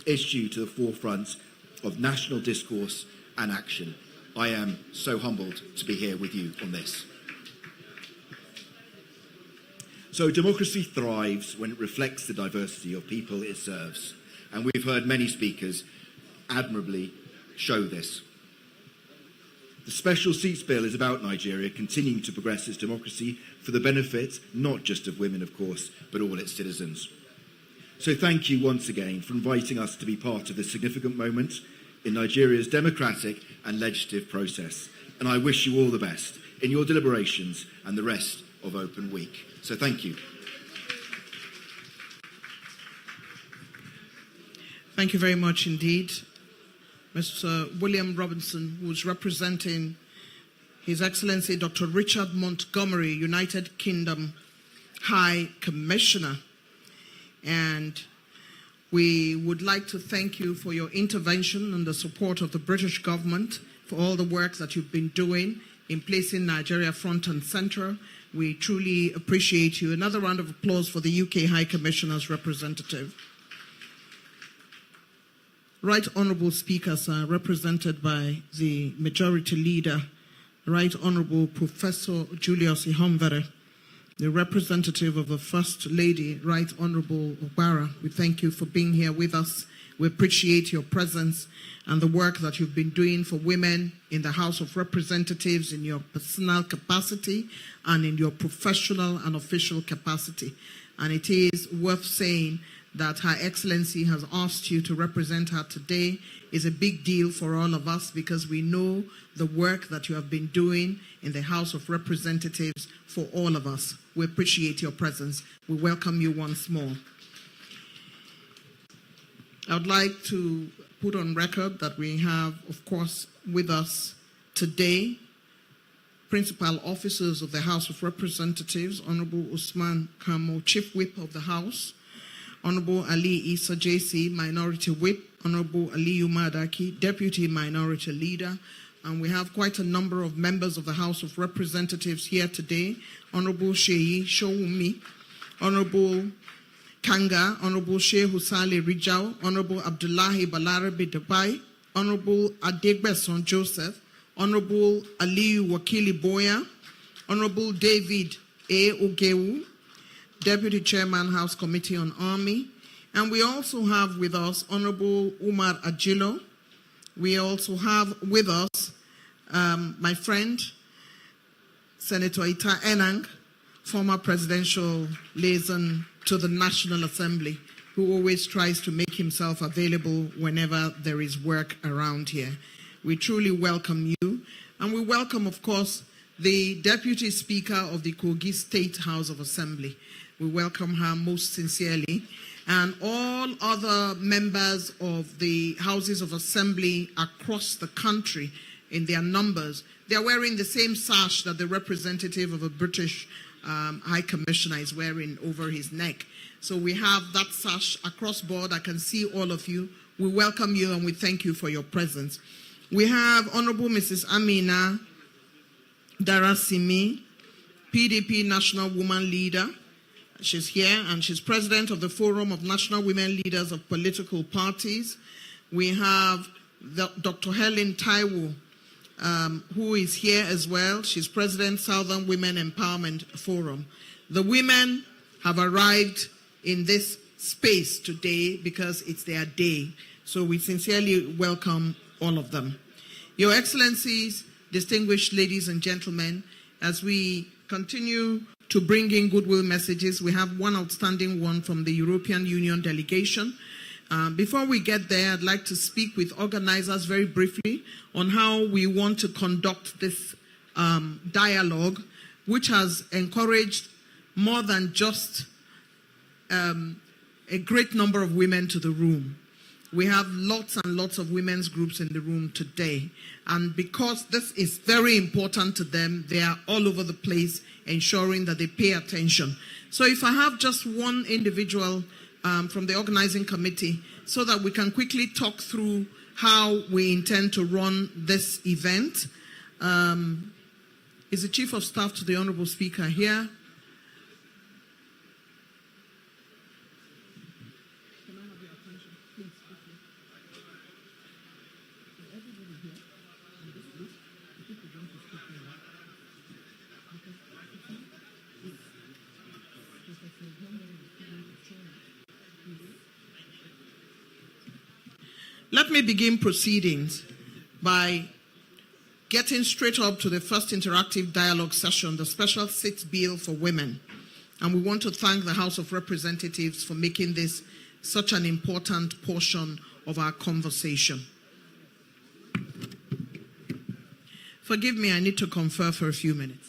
issue to the forefront of national discourse and action. I am so humbled to be here with you on this. So democracy thrives when it reflects the diversity of people it serves. And we've heard many speakers admirably show this. The Special Seats Bill is about Nigeria continuing to progress its democracy for the benefit not just of women, of course, but all its citizens. So thank you once again for inviting us to be part of this significant moment in Nigeria's democratic and legislative process. And I wish you all the best in your deliberations and the rest of Open Week. So thank you. Thank you very much indeed. Mr. William Robinson, who is representing His Excellency Dr. Richard Montgomery, United Kingdom High Commissioner. And we would like to thank you for your intervention and the support of the British government for all the work that you've been doing in placing Nigeria front and centre. We truly appreciate you. Another round of applause for the UK High Commissioner's representative. Right Honourable Speakers are represented by the Majority Leader, Right Honourable Professor Julius Ihonvere, the representative of the First Lady, Right Honourable Ogbara. We thank you for being here with us. We appreciate your presence and the work that you've been doing for women in the House of Representatives in your personal capacity and in your professional and official capacity. And it is worth saying that Her Excellency has asked you to represent her today is a big deal for all of us, because we know the work that you have been doing in the House of Representatives for all of us. We appreciate your presence. We welcome you once more. I would like to put on record that we have, of course, with us today principal officers of the House of Representatives, Honorable Usman Kamo, Chief Whip of the House, Honorable Ali Issa JC, Minority Whip, Honorable Aliyu Madaki, Deputy Minority Leader, and we have quite a number of members of the House of Representatives here today. Honorable Sheyi Showumi, Honorable Kanga, Honorable Sheikh Husale Rijau, Honorable Abdullahi Balarabe Dubai, Honorable Adegbeson Joseph, Honorable Aliyu Wakili Boya, Honorable David A. Ogewu, Deputy Chairman, House Committee on Army. And we also have with us Honorable Umar Ajilo. We also have with us my friend, Senator Ita Enang, former presidential liaison to the National Assembly, who always tries to make himself available whenever there is work around here. We truly welcome you. And we welcome, of course, the Deputy Speaker of the Kogi State House of Assembly. We welcome her most sincerely. And all other members of the Houses of Assembly across the country in their numbers. They are wearing the same sash that the representative of a British High Commissioner is wearing over his neck. So we have that sash across board. I can see all of you. We welcome you and we thank you for your presence. We have Honorable Mrs. Amina Darasimi, PDP National Woman Leader. She's here and she's president of the Forum of National Women Leaders of Political Parties. We have Dr. Helen Taiwo, who is here as well. She's president, Southern Women Empowerment Forum. The women have arrived in this space today because it's their day. So we sincerely welcome all of them. Your Excellencies, distinguished ladies and gentlemen, as we continue to bring in goodwill messages, we have one outstanding one from the European Union delegation. Before we get there, I'd like to speak with organizers very briefly on how we want to conduct this dialogue, which has encouraged more than just a great number of women to the room. We have lots and lots of women's groups in the room today. And because this is very important to them, they are all over the place ensuring that they pay attention. So if I have just one individual from the organizing committee so that we can quickly talk through how we intend to run this event. Is the Chief of Staff to the Honorable Speaker here? Let me begin proceedings by getting straight up to the first interactive dialogue session, the Special Seats Bill for Women. And we want to thank the House of Representatives for making this such an important portion of our conversation. Forgive me, I need to confer for a few minutes.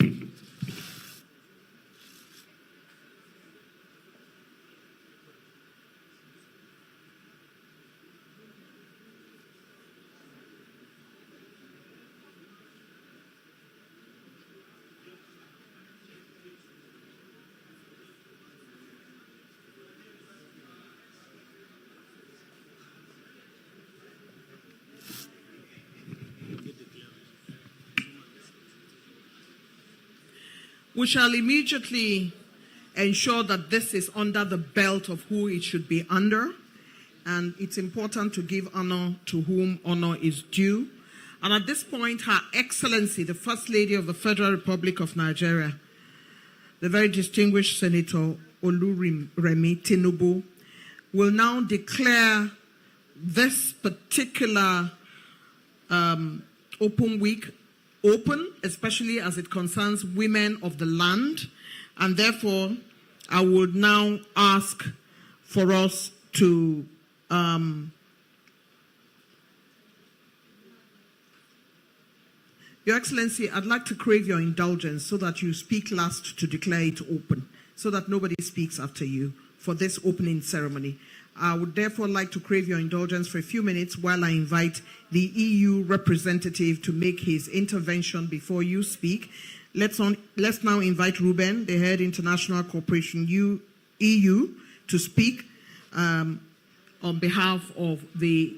We shall immediately ensure that this is under the belt of who it should be under. And it's important to give honor to whom honor is due. And at this point, Her Excellency, the First Lady of the Federal Republic of Nigeria, the very distinguished Senator Oluremi Tinubu, will now declare this particular open week open, especially as it concerns women of the land. And therefore, I would now ask for us to Your Excellency, I'd like to crave your indulgence so that you speak last to declare it open, so that nobody speaks after you for this opening ceremony. I would therefore like to crave your indulgence for a few minutes while I invite the EU representative to make his intervention before you speak. Let's now invite Ruben, the head International Cooperation EU, to speak on behalf of the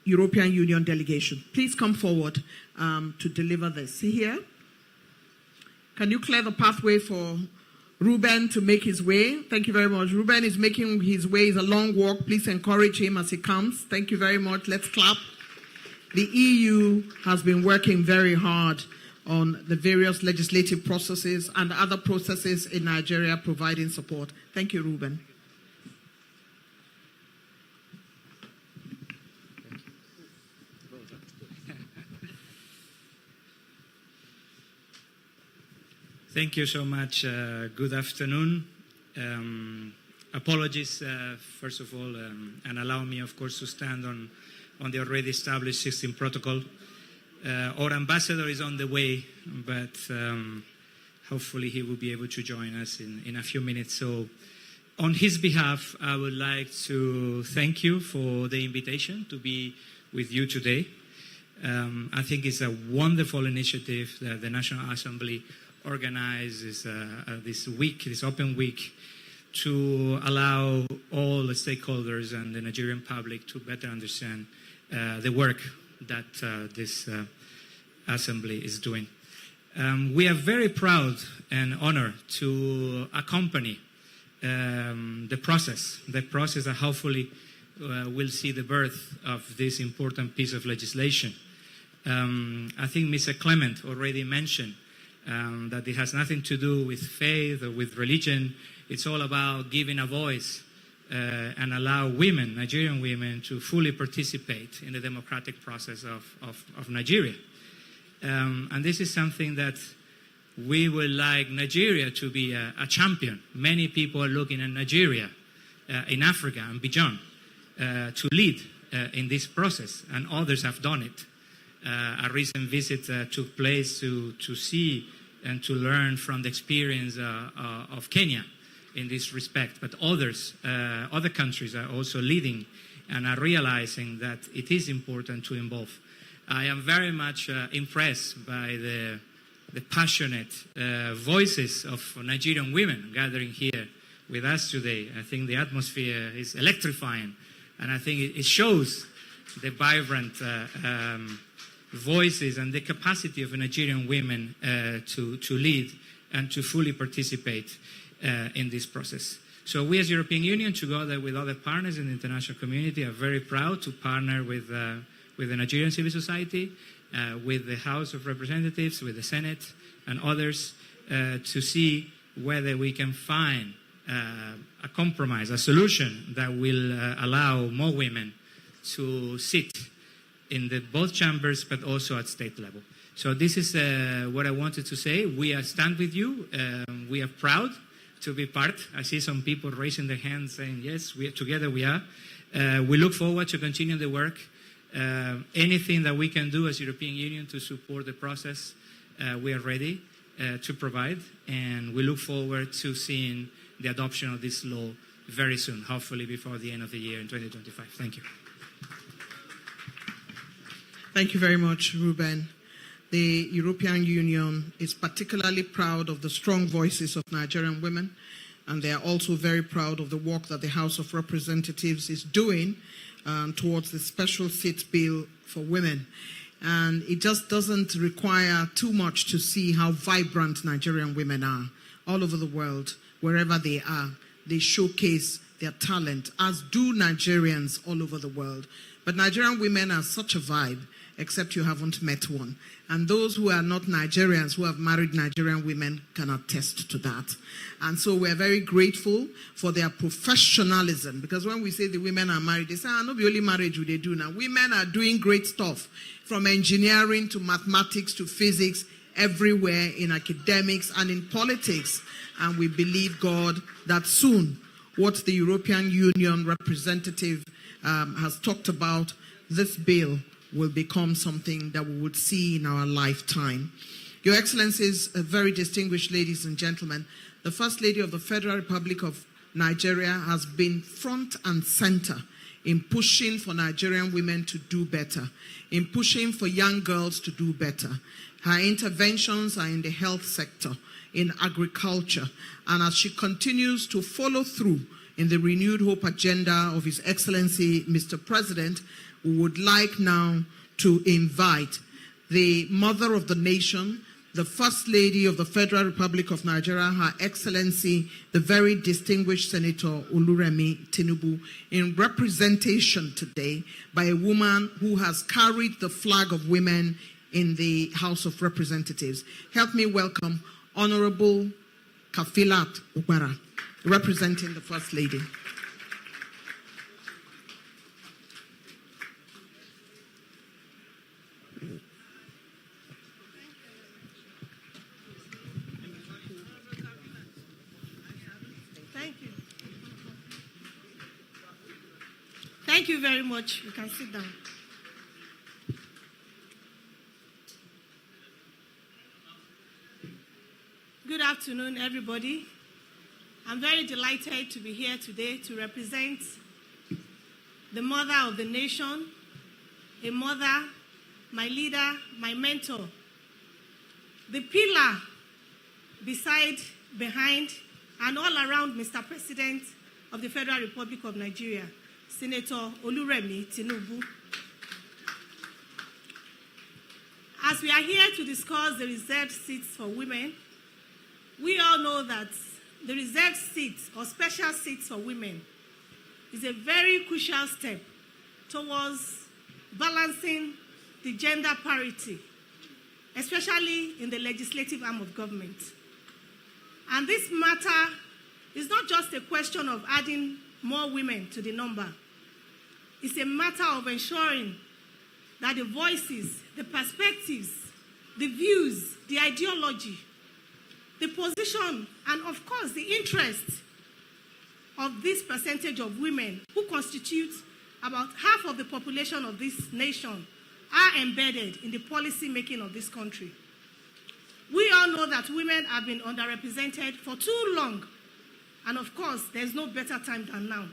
European Union delegation. Please come forward to deliver this. See here. Can you clear the pathway for Ruben to make his way? Thank you very much. Ruben is making his way. It's a long walk. Please encourage him as he comes. Thank you very much. Let's clap. The EU has been working very hard on the various legislative processes and other processes in Nigeria providing support. Thank you, Ruben. Thank you so much. Good afternoon. Apologies, first of all, and allow me, of course, to stand on the already established 16 protocol. Our ambassador is on the way, but hopefully he will be able to join us in a few minutes. So on his behalf, I would like to thank you for the invitation to be with you today. I think it's a wonderful initiative that the National Assembly organizes this week, this open week, to allow all the stakeholders and the Nigerian public to better understand the work that this assembly is doing. We are very proud and honored to accompany the process that hopefully will see the birth of this important piece of legislation. I think Mr. Clement already mentioned that it has nothing to do with faith or with religion. It's all about giving a voice and allow women, Nigerian women, to fully participate in the democratic process of Nigeria. And this is something that we would like Nigeria to be a champion. Many people are looking at Nigeria in Africa and beyond to lead in this process, and others have done it. A recent visit took place to see and to learn from the experience of Kenya in this respect. But other countries are also leading and are realizing that it is important to involve. I am very much impressed by the passionate voices of Nigerian women gathering here with us today. I think the atmosphere is electrifying, and I think it shows the vibrant voices and the capacity of Nigerian women to lead and to fully participate in this process. So we as European Union, together with other partners in the international community, are very proud to partner with the Nigerian civil society, with the House of Representatives, with the Senate and others, to see whether we can find a compromise, a solution that will allow more women to sit in both chambers, but also at state level. So this is what I wanted to say. We stand with you. We are proud to be part. I see some people raising their hands saying, yes, together we are. We look forward to continuing the work. Anything that we can do as European Union to support the process, we are ready to provide. And we look forward to seeing the adoption of this law very soon, hopefully before the end of the year in 2025. Thank you. Thank you very much, Ruben. The European Union is particularly proud of the strong voices of Nigerian women, and they are also very proud of the work that the House of Representatives is doing towards the special seat bill for women. And it just doesn't require too much to see how vibrant Nigerian women are all over the world, wherever they are. They showcase their talent, as do Nigerians all over the world. But Nigerian women are such a vibe, except you haven't met one. And those who are not Nigerians, who have married Nigerian women, can attest to that. And so we're very grateful for their professionalism, because when we say the women are married, they say, not the only marriage they do now. Women are doing great stuff, from engineering to mathematics to physics, everywhere in academics and in politics. And we believe, God, that soon what the European Union representative has talked about, this bill will become something that we would see in our lifetime. Your Excellencies, very distinguished ladies and gentlemen, the First Lady of the Federal Republic of Nigeria has been front and center in pushing for Nigerian women to do better, in pushing for young girls to do better. Her interventions are in the health sector, in agriculture, and as she continues to follow through in the renewed hope agenda of His Excellency, Mr. President, we would like now to invite the mother of the nation, the First Lady of the Federal Republic of Nigeria, Her Excellency, the very distinguished Senator Oluremi Tinubu, in representation today by a woman who has carried the flag of women in the House of Representatives. Help me welcome Honorable Kafilat Ogbara, representing the First Lady. Thank you very much. You can sit down. Good afternoon, everybody. I'm very delighted to be here today to represent the mother of the nation, a mother, my leader, my mentor, the pillar beside, behind, and all around Mr. President of the Federal Republic of Nigeria, Senator Oluremi Tinubu. As we are here to discuss the reserved seats for women, we all know that the reserved seats or special seats for women is a very crucial step towards balancing the gender parity, especially in the legislative arm of government. And this matter is not just a question of adding more women to the number. It's a matter of ensuring that the voices, the perspectives, the views, the ideology, the position, and of course the interest of this percentage of women who constitute about half of the population of this nation are embedded in the policy making of this country. We all know that women have been underrepresented for too long, and of course there's no better time than now.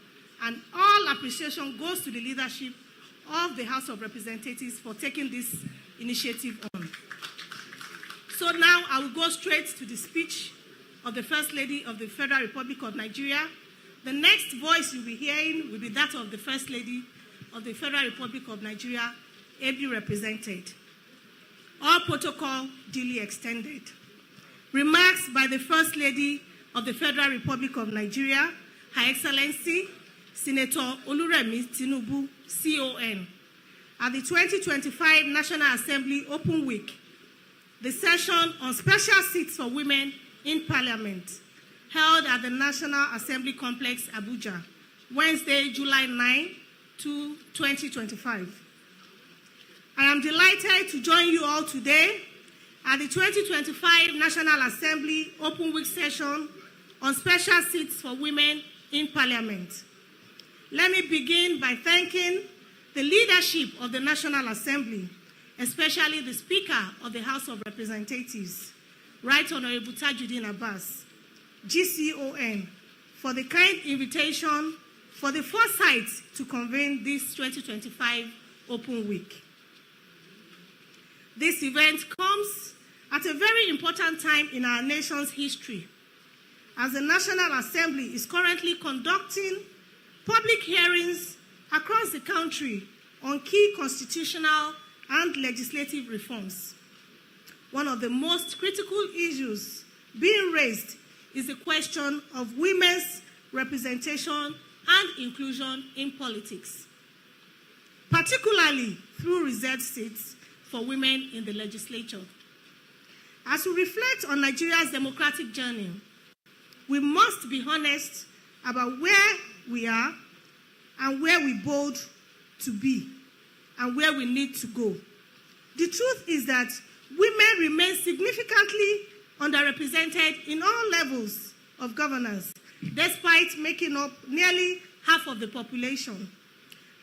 And all appreciation goes to the leadership of the House of Representatives for taking this initiative on. So now I will go straight to the speech of the First Lady of the Federal Republic of Nigeria. The next voice you'll be hearing will be that of the First Lady of the Federal Republic of Nigeria, ably represented. All protocol duly extended. Remarks by the First Lady of the Federal Republic of Nigeria, Her Excellency, Senator Oluremi Tinubu, CON, at the 2025 National Assembly Open Week, the session on special seats for women in Parliament, held at the National Assembly Complex, Abuja, Wednesday, July 9, 2025. I am delighted to join you all today at the 2025 National Assembly Open Week session on special seats for women in Parliament. Let me begin by thanking the leadership of the National Assembly, especially the Speaker of the House of Representatives, Right Honorable Tajudeen Abbas, GCON, for the kind invitation, for the foresight to convene this 2025 Open Week. This event comes at a very important time in our nation's history, as the National Assembly is currently conducting public hearings across the country on key constitutional and legislative reforms. One of the most critical issues being raised is the question of women's representation and inclusion in politics, particularly through reserved seats for women in the legislature. As we reflect on Nigeria's democratic journey, we must be honest about where we are and where we bold to be and where we need to go. The truth is that women remain significantly underrepresented in all levels of governance, despite making up nearly half of the population.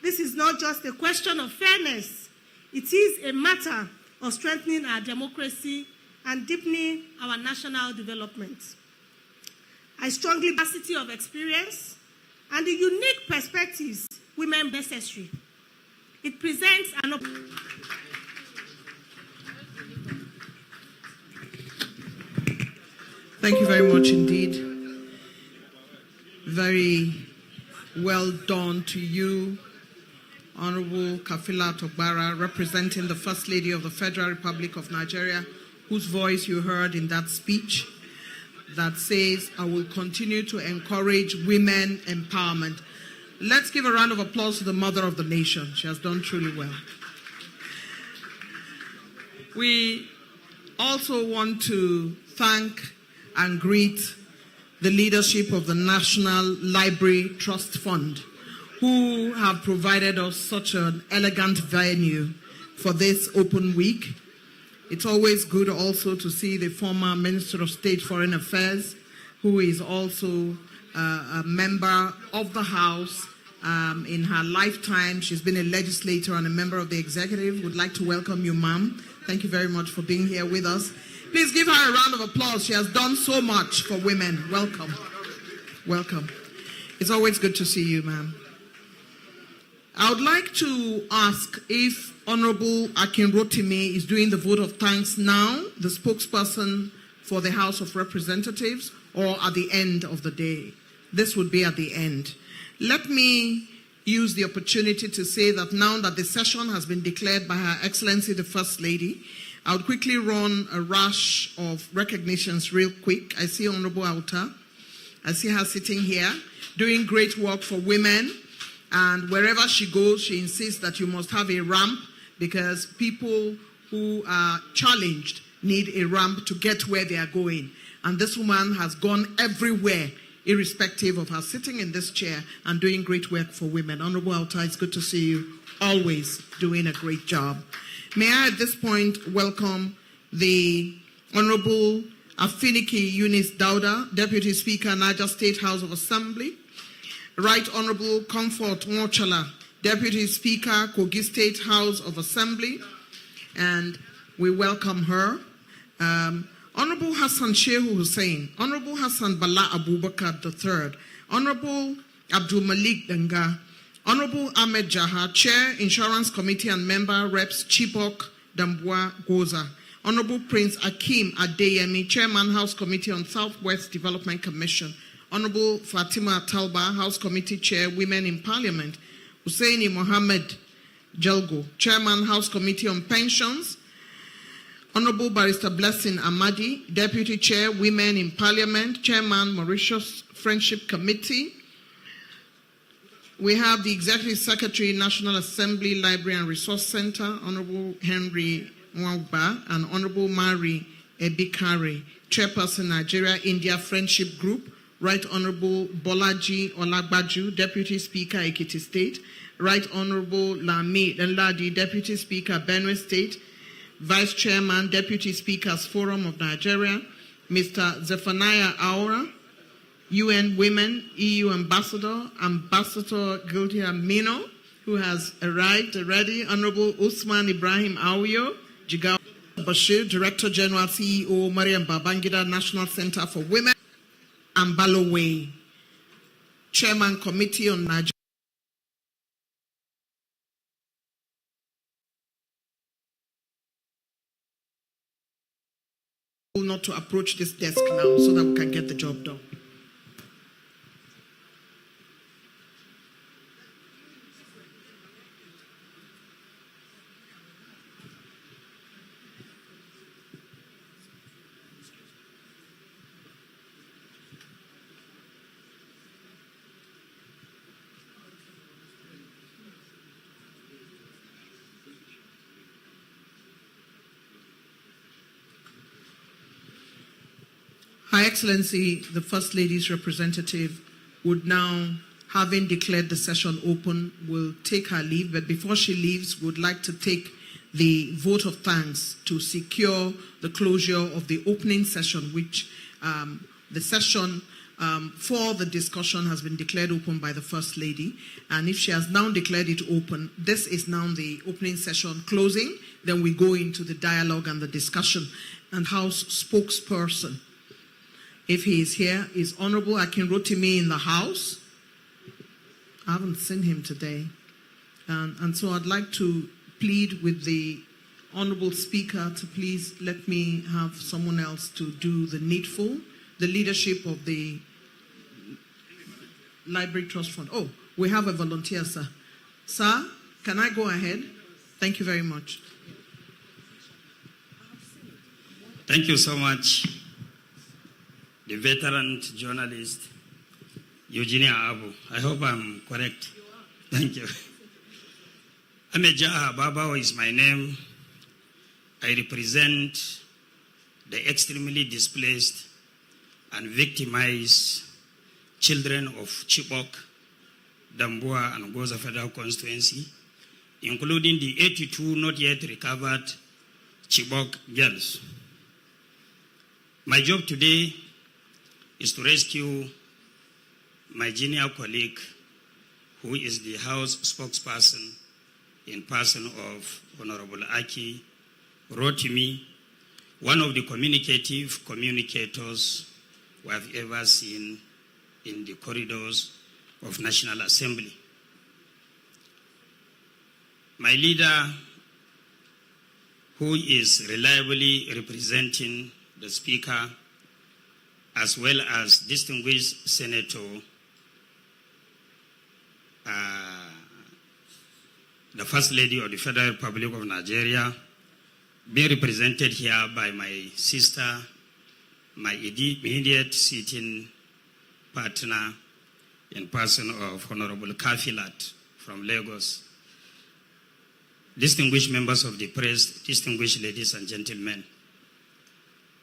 This is not just a question of fairness, it is a matter of strengthening our democracy and deepening our national development. I strongly believe the diversity of experience and the unique perspectives women necessary. It presents an opportunity. Thank you very much indeed. Very Well done to you, Honorable Kafilat Ogbara, representing the First Lady of the Federal Republic of Nigeria, whose voice you heard in that speech that says, I will continue to encourage women empowerment. Let's give a round of applause to the mother of the nation. She has done truly well. We also want to thank and greet the leadership of the National Library Trust Fund, who have provided us such an elegant venue for this open week. It's always good also to see the former Minister of State Foreign Affairs, who is also a member of the House. In her lifetime, she's been a legislator and a member of the executive. Would like to welcome you, ma'am. Thank you very much for being here with us. Please give her a round of applause. She has done so much for women. Welcome. Welcome. It's always good to see you, ma'am. I would like to ask if Honorable Akinrotimi is doing the vote of thanks now, the spokesperson for the House of Representatives, or at the end of the day. This would be at the end. Let me use the opportunity to say that now that the session has been declared by Her Excellency the First Lady, I would quickly run a rush of recognitions real quick. I see Honorable Auta. I see her sitting here, doing great work for women. And wherever she goes, she insists that you must have a ramp because people who are challenged need a ramp to get where they are going. And this woman has gone everywhere, irrespective of her sitting in this chair and doing great work for women. Honorable Auta, it's good to see you, always doing a great job. May I at this point welcome the Honorable Afiniki Eunice Dauda, Deputy Speaker, Niger State House of Assembly. Right Honorable Comfort Mwochala, Deputy Speaker, Kogi State House of Assembly. And we welcome her. Honorable Hassan Shehu Hussein, Honorable Hassan Bala Abubakar III, Honorable Abdul Malik Danga, Honorable Ahmed Jaha, Chair, Insurance Committee and Member, Reps Chibok, Dambwa, Goza, Honorable Prince Akim Adeyemi, Chairman, House Committee on Southwest Development Commission, Honorable Fatima Talba, House Committee Chair, Women in Parliament, Husseini Mohammed Jalgo, Chairman, House Committee on Pensions, Honorable Barrister Blessing Amadi, Deputy Chair, Women in Parliament, Chairman, Mauritius Friendship Committee. We have the Executive Secretary, National Assembly Library and Resource Center, Honorable Henry Mwauba, and Honorable Mari Ebikari, Chairperson, Nigeria-India Friendship Group. Right Honorable Bolaji Olagbaju, Deputy Speaker, Ekiti State. Right Honorable Lami Nladi, Deputy Speaker, Benue State. Vice Chairman, Deputy Speakers Forum of Nigeria, Mr. Zephaniah Aura, UN Women, EU Ambassador, Ambassador Gildia Mino, who has arrived already, Honorable Sulaiman-Ibrahim Awiyo, Jigawa Bashir, Director General, CEO, Mariam Babangida National Center for Women, Ambalowe, Chairman Committee on Nigeria. Not to approach this desk now so that we can get the job done. Her Excellency, the First Lady's representative, would now, having declared the session open, will take her leave. But before she leaves, would like to take the vote of thanks to secure the closure of the opening session, which the session for the discussion has been declared open by the First Lady. And if she has now declared it open, this is now the opening session closing. Then we go into the dialogue and the discussion. And House spokesperson, if he is here, is Honorable Akinrotimi in the House. I haven't seen him today. And so I'd like to plead with the Honorable Speaker to please let me have someone else to do the needful. The leadership of the Library Trust Fund. Oh, We have a volunteer, sir. Sir, can I go ahead? Thank you very much. Thank you so much. The veteran journalist, Eugenia Abu. I hope I'm correct. Thank you. Ameja Babao is my name. I represent the extremely displaced and victimized children of Chibok, Damboa, and Goza Federal Constituency, including the 82 not yet recovered Chibok girls. My job today is to rescue my junior colleague, who is the House spokesperson in person of Honorable Aki Rotimi, one of the communicative communicators we have ever seen in the corridors of National Assembly. My leader, who is reliably representing the Speaker, as well as distinguished Senator, the First Lady of the Federal Republic of Nigeria, being represented here by my sister, my immediate sitting partner in person of Honorable Kafilat from Lagos, distinguished members of the press, distinguished ladies and gentlemen.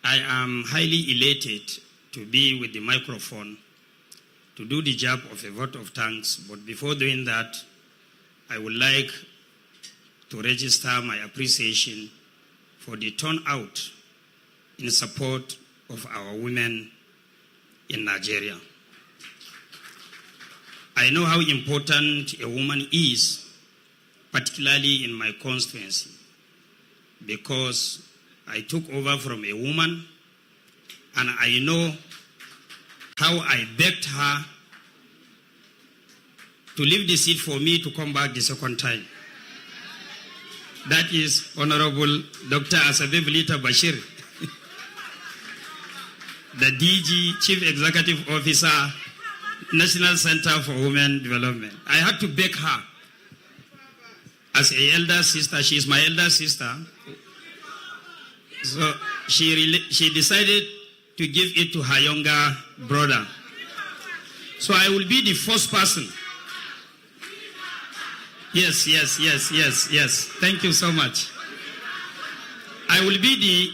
I am highly elated to be with the microphone to do the job of a vote of thanks, but before doing that, I would like to register my appreciation for the turnout in support of our women in Nigeria. I know how important a woman is, particularly in my constituency, because I took over from a woman, and I know how I begged her to leave the seat for me to come back the second time. That is Honorable Dr. Asabe Velita Bashir, the DG, Chief Executive Officer, National Center for Women Development. I had to beg her as an elder sister. She is my elder sister. So she decided to give it to her younger brother. So I will be the first person. Yes. Thank you so much. I will be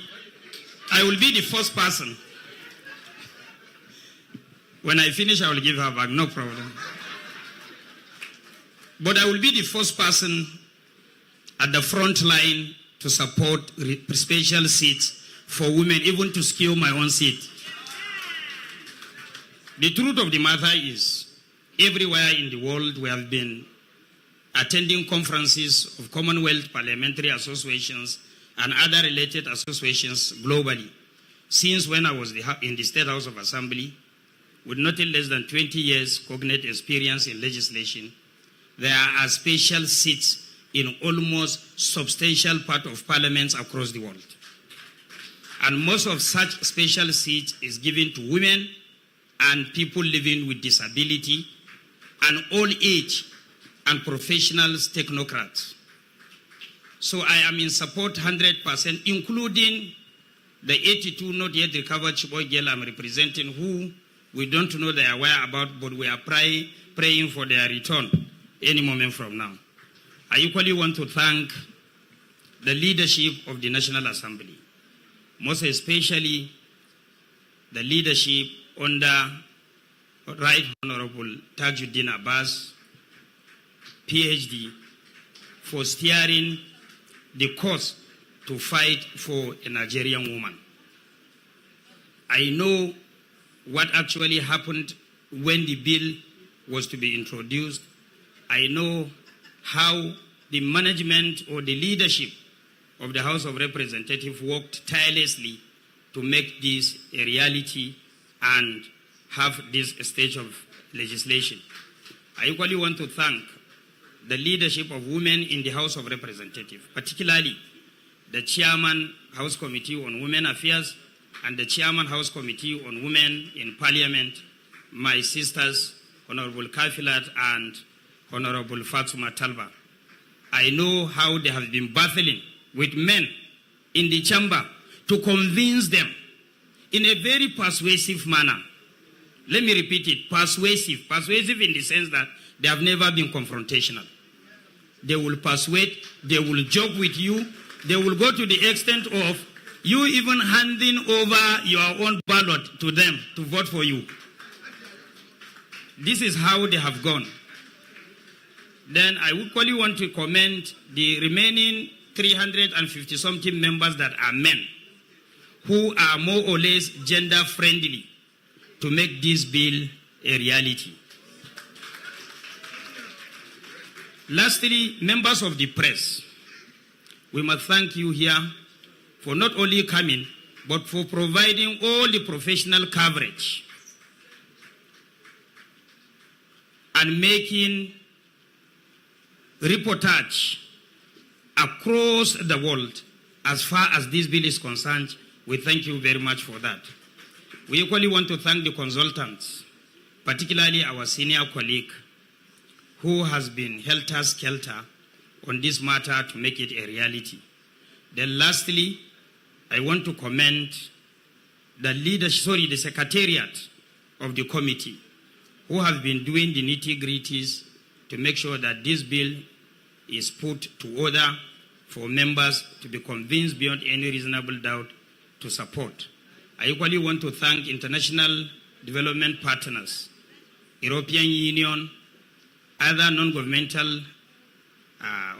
the first person. When I finish, I will give her back, no problem. But I will be the first person at the front line to support special seats for women, even to secure my own seat. The truth of the matter is, everywhere in the world we have been attending conferences of Commonwealth Parliamentary Associations and other related associations globally. Since when I was in the State House of Assembly, with nothing less than 20 years cognate experience in legislation, there are special seats in almost substantial part of parliaments across the world. And most of such special seats is given to women and people living with disability and old age and professionals, technocrats. So I am in support 100%, including the 82 not yet recovered Chibok girl I'm representing, who we don't know their whereabouts, but we are praying for their return any moment from now. I equally want to thank the leadership of the National Assembly, most especially the leadership under Right Honorable Tajudeen Abbas, PhD, for steering the course to fight for a Nigerian woman. I know what actually happened when the bill was to be introduced. I know how the management or the leadership of the House of Representatives worked tirelessly to make this a reality and have this stage of legislation. I equally want to thank the leadership of women in the House of Representatives, particularly the Chairman House Committee on Women Affairs and the Chairman House Committee on Women in Parliament, my sisters, Honorable Kafilat and Honorable Fatima Talba. I know how they have been battling with men in the chamber to convince them in a very persuasive manner. Let me repeat it, persuasive. Persuasive in the sense that they have never been confrontational. They will persuade, they will joke with you, they will go to the extent of you even handing over your own ballot to them to vote for you. This is how they have gone. Then I equally want to commend the remaining 350-something members that are men, who are more or less gender-friendly to make this bill a reality. Lastly, members of the press, we must thank you here for not only coming, but for providing all the professional coverage and making reportage across the world as far as this bill is concerned. We thank you very much for that. We equally want to thank the consultants, particularly our senior colleague, who has been helter-skelter on this matter to make it a reality. Then lastly, I want to commend the secretariat of the committee, who have been doing the nitty-gritties to make sure that this bill is put to order for members to be convinced beyond any reasonable doubt to support. I equally want to thank international development partners, European Union, other non-governmental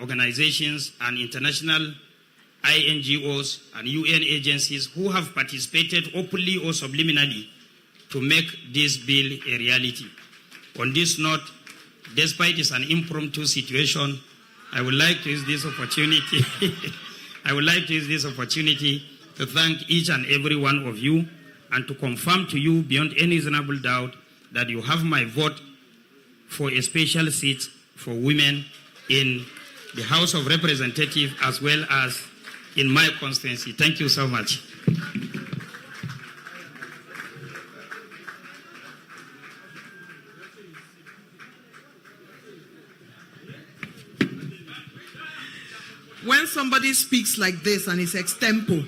organizations and international INGOs and UN agencies who have participated openly or subliminally to make this bill a reality. On this note, despite it's an impromptu situation, I would like to use this opportunity to thank each and every one of you and to confirm to you beyond any reasonable doubt that you have my vote for a special seat for women in the House of Representatives as well as in my constituency. Thank you so much. When somebody speaks like this and it's extempo,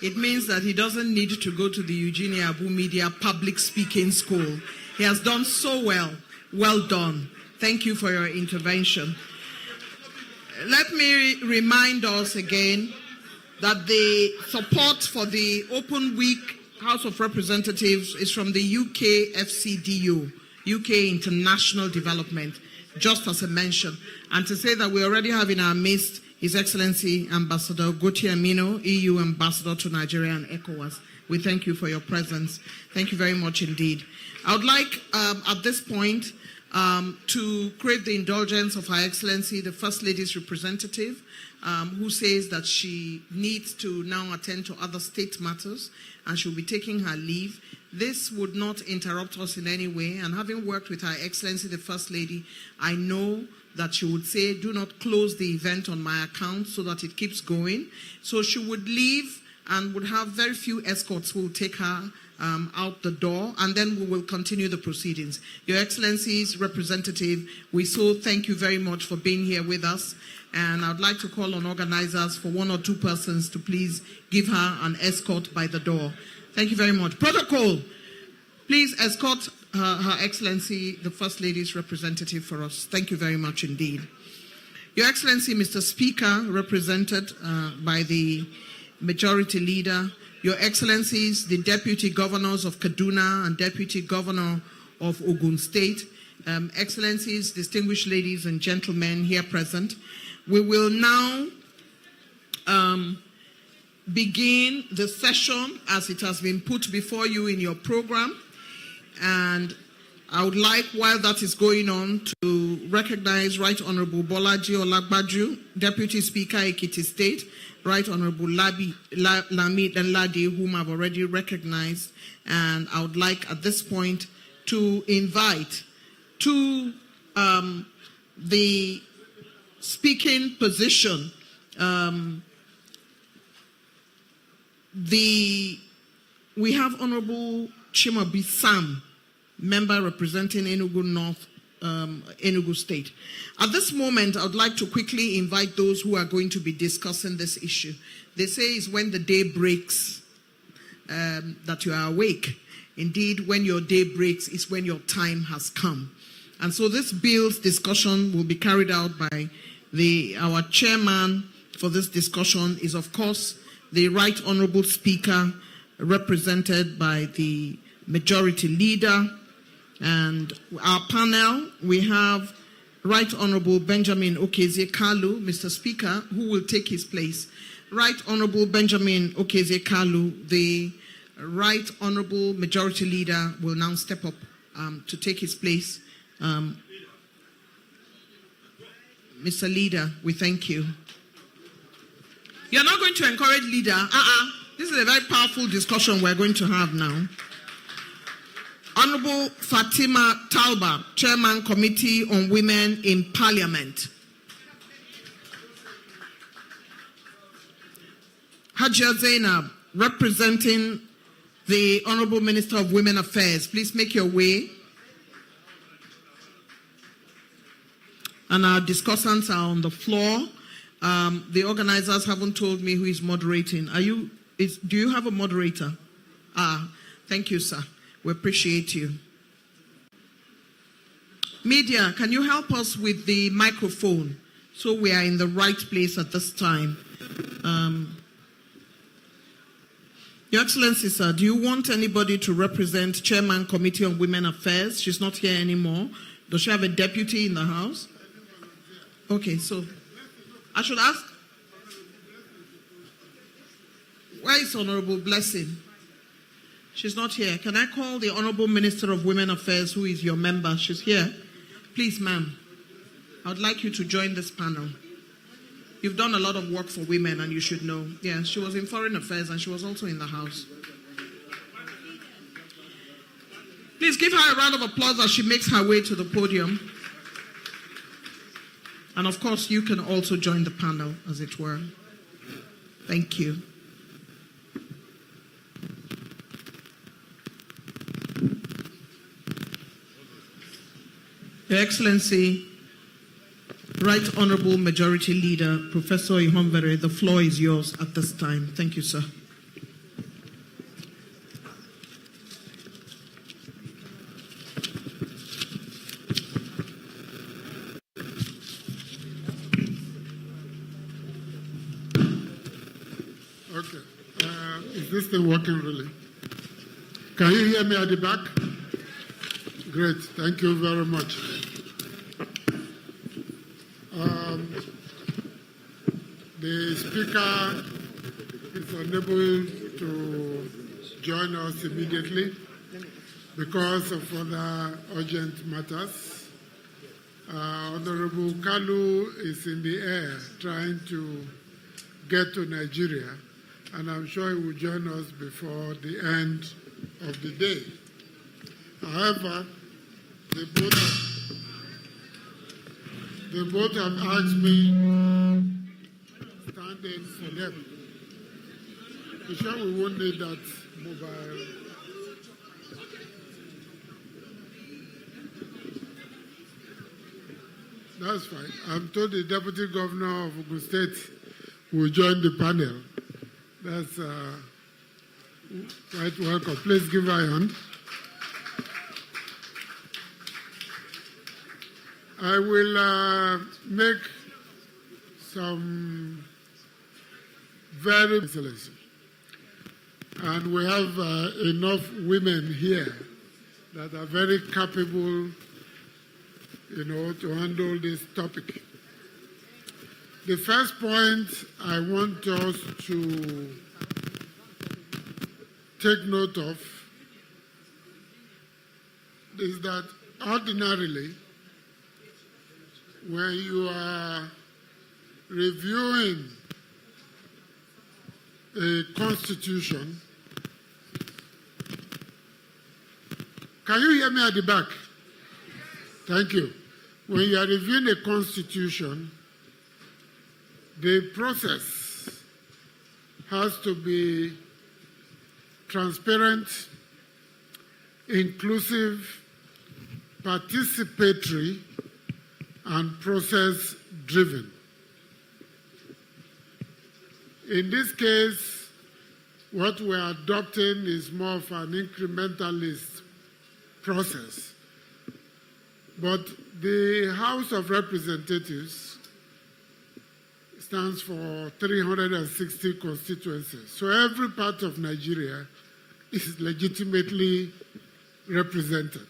it means that he doesn't need to go to the Eugenia Abu Media Public Speaking School. He has done so well. Well done. Thank you for your intervention. Let me remind us again that the support for the Open Week House of Representatives is from the UK FCDU, UK International Development, just as I mentioned. And to say that we already have in our midst His Excellency Ambassador Gotia Amino, EU Ambassador to Nigeria and ECOWAS. We thank you for your presence. Thank you very much indeed. I would like at this point to crave the indulgence of Her Excellency, the First Lady's representative, who says that she needs to now attend to other state matters and she'll be taking her leave. This would not interrupt us in any way, and having worked with Her Excellency, the First Lady, I know that she would say, do not close the event on my account so that it keeps going. So she would leave and would have very few escorts who will take her out the door, and then we will continue the proceedings. Your Excellency's representative, we so thank you very much for being here with us, and I'd like to call on organizers for one or two persons to please give her an escort by the door. Thank you very much. Protocol, please escort Her Excellency, the First Lady's representative for us. Thank you very much indeed. Your Excellency, Mr. Speaker, represented by the Majority Leader, Your Excellencies, the Deputy Governors of Kaduna and Deputy Governor of Ogun State, Excellencies, distinguished ladies and gentlemen here present, we will now begin the session as it has been put before you in your program. And I would like, while that is going on, to recognize Right Honorable Bolaji Olagbaju, Deputy Speaker, Ekiti State, Right Honorable Lamid Ladi, whom I've already recognized. And I would like at this point to invite to the speaking position we have Honorable Chimabi Sam, member representing Enugu North Enugu State. At this moment, I would like to quickly invite those who are going to be discussing this issue. They say it's when the day breaks that you are awake. Indeed, when your day breaks is when your time has come. And so this bill's discussion will be carried out by our chairman for this discussion is, of course, the Right Honorable Speaker, represented by the Majority Leader. And our panel, we have Right Honorable Benjamin Okezie Kalu, Mr. Speaker, who will take his place. Right Honorable Benjamin Okezie Kalu, the Right Honorable Majority Leader, will now step up to take his place. Mr. Leader, we thank you. You're not going to encourage leader. This is a very powerful discussion we're going to have now. Honorable Fatima Talba, Chairman Committee on Women in Parliament. Hajiya Zainab, representing the Honorable Minister of Women Affairs. Please make your way. And our discussants are on the floor. The organizers haven't told me who is moderating. Do you have a moderator? Thank you, sir. We appreciate you. Media, can you help us with the microphone so we are in the right place at this time? Your Excellency, sir, do you want anybody to represent Chairman Committee on Women Affairs? She's not here anymore. Does she have a deputy in the House? Okay, so I should ask, where is Honorable Blessing? She's not here. Can I call the Honorable Minister of Women Affairs, who is your member? She's here. Please, ma'am, I would like you to join this panel. You've done a lot of work for women, and you should know. Yeah, she was in Foreign Affairs, and she was also in the House. Please give her a round of applause as she makes her way to the podium. And of course, you can also join the panel, as it were. Thank you. Your Excellency, Right Honorable Majority Leader, Professor Ihonvere, the floor is yours at this time. Thank you, sir. Is this thing working really? Can you hear me at the back? Great, thank you very much. The Speaker is unable to join us immediately because of other urgent matters. Honorable Kalu is in the air trying to get to Nigeria, and I'm sure he will join us before the end of the day. However, they both have asked me to stand in for them. I'm sure we won't need that mobile. That's fine. I'm told the Deputy Governor of Ogun State will join the panel. That's quite welcome. Please give her a hand. I will make some very excellency. And we have enough women here that are very capable, to handle this topic. The first point I want us to take note of is that ordinarily, when you are reviewing a constitution, can you hear me at the back? Thank you. When you are reviewing a constitution, the process has to be transparent, inclusive, participatory, and process-driven. In this case, what we're adopting is more of an incrementalist process. But the House of Representatives stands for 360 constituencies. So every part of Nigeria is legitimately represented.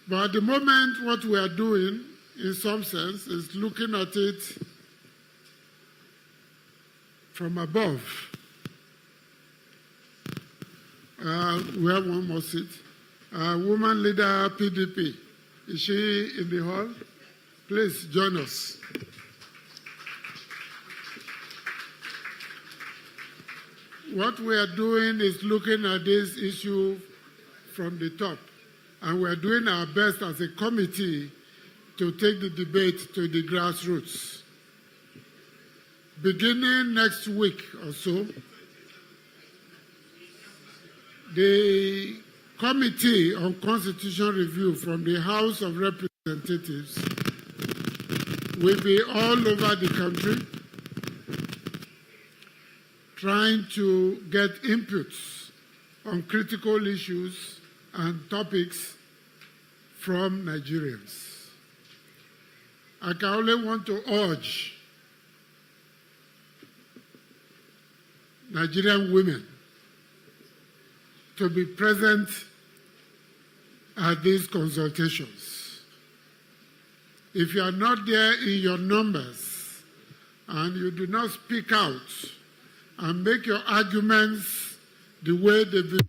But at the moment, what we are doing, in some sense, is looking at it from above. We have one more seat. Woman leader, PDP. Is she in the hall? Please join us. What we are doing is looking at this issue from the top, and we are doing our best as a committee to take the debate to the grassroots. Beginning next week or so, the Committee on Constitutional Review from the House of Representatives will be all over the country trying to get inputs on critical issues and topics from Nigerians. I can only want to urge Nigerian women to be present at these consultations. If you are not there in your numbers and you do not speak out and make your arguments the way they've been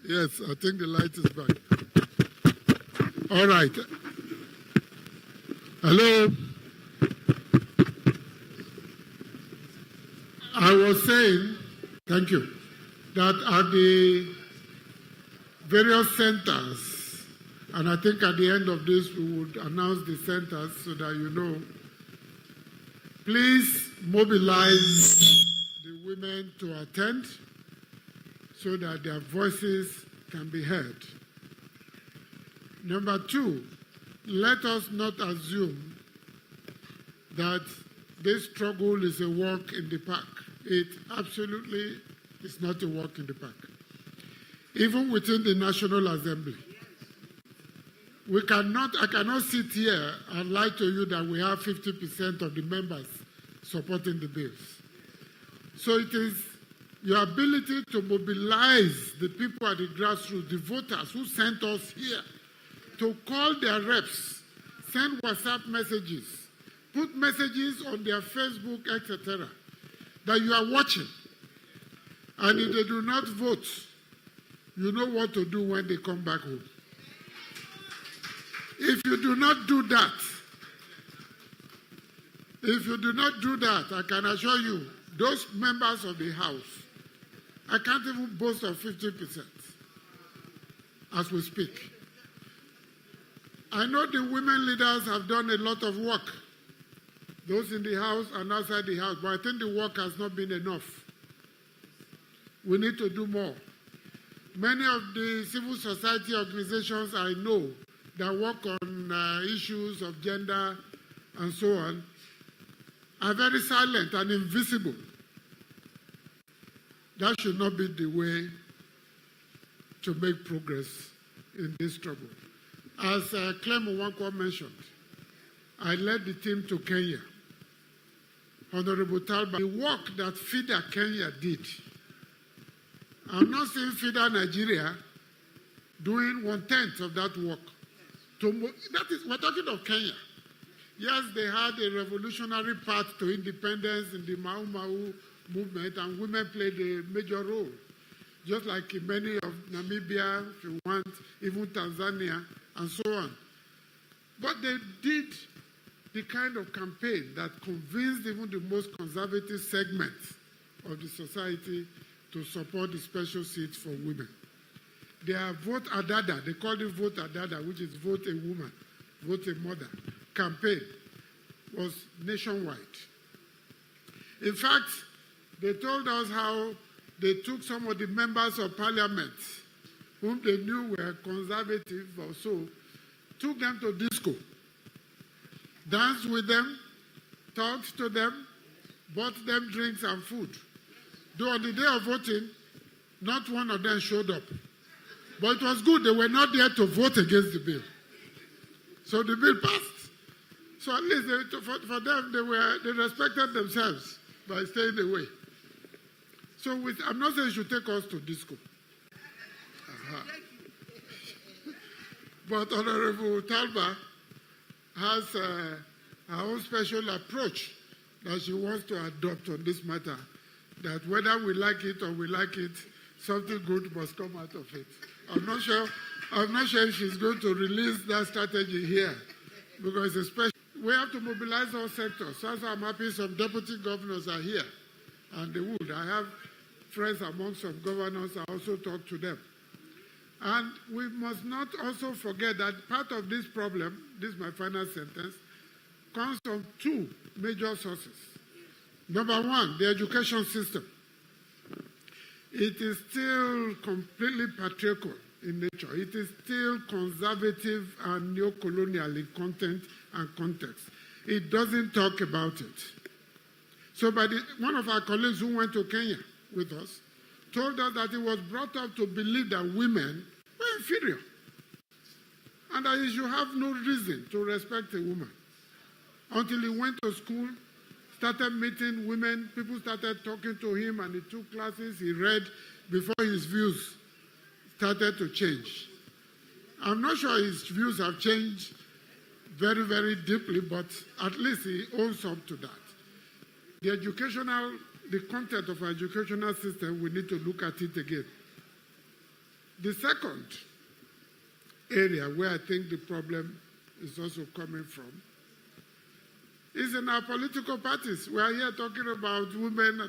Yes, I think the light is back. All right. Hello. I was saying, thank you, that at the various centers, and I think at the end of this we would announce the centers so that you know, please mobilize the women to attend so that their voices can be heard. Number two, let us not assume that this struggle is a walk in the park. It absolutely is not a walk in the park. Even within the National Assembly, I cannot sit here and lie to you that we have 50% of the members supporting the bills. So it is your ability to mobilize the people at the grassroots, the voters who sent us here, to call their reps, send WhatsApp messages, put messages on their Facebook, etc., that you are watching. And if they do not vote, you know what to do when they come back home. If you do not do that, I can assure you, those members of the House, I can't even boast of 50% as we speak. I know the women leaders have done a lot of work, those in the House and outside the House, but I think the work has not been enough. We need to do more. Many of the civil society organizations I know that work on issues of gender and so on are very silent and invisible. That should not be the way to make progress in this struggle. As Clem Owankwo mentioned, I led the team to Kenya. Honorable Talba, the work that FIDA Kenya did, I'm not saying FIDA Nigeria doing 1/10 of that work. We're talking of Kenya. Yes, they had a revolutionary path to independence in the Mau Mau movement, and women played a major role, just like in many of Namibia, if you want, even Tanzania, and so on. But they did the kind of campaign that convinced even the most conservative segments of the society to support the special seats for women. Their Vote Adada, they called it Vote Adada, which is Vote a Woman, Vote a Mother, campaign was nationwide. In fact, they told us how they took some of the members of parliament whom they knew were conservative or so, took them to disco, danced with them, talked to them, bought them drinks and food. Though on the day of voting, not one of them showed up. But it was good, they were not there to vote against the bill. So the bill passed. So at least for them, they respected themselves by staying away. So I'm not saying you should take us to disco. But Honorable Talba has her own special approach that she wants to adopt on this matter, that whether we like it or we like it, something good must come out of it. I'm not sure if she's going to release that strategy here, because we have to mobilize all sectors. So I'm happy some deputy governors are here, and they would. I have friends among some governors. I also talk to them. And we must not also forget that part of this problem, this is my final sentence, comes from two major sources. Number one, the education system. It is still completely patriarchal in nature. It is still conservative and neo-colonial in content and context. It doesn't talk about it. So one of our colleagues who went to Kenya with us told us that he was brought up to believe that women were inferior and that he should have no reason to respect a woman. Until he went to school, started meeting women, people started talking to him, and he took classes, he read before his views started to change. I'm not sure his views have changed very, very deeply, but at least he owns up to that. The content of our educational system, we need to look at it again. The second area where I think the problem is also coming from is in our political parties. We are here talking about women.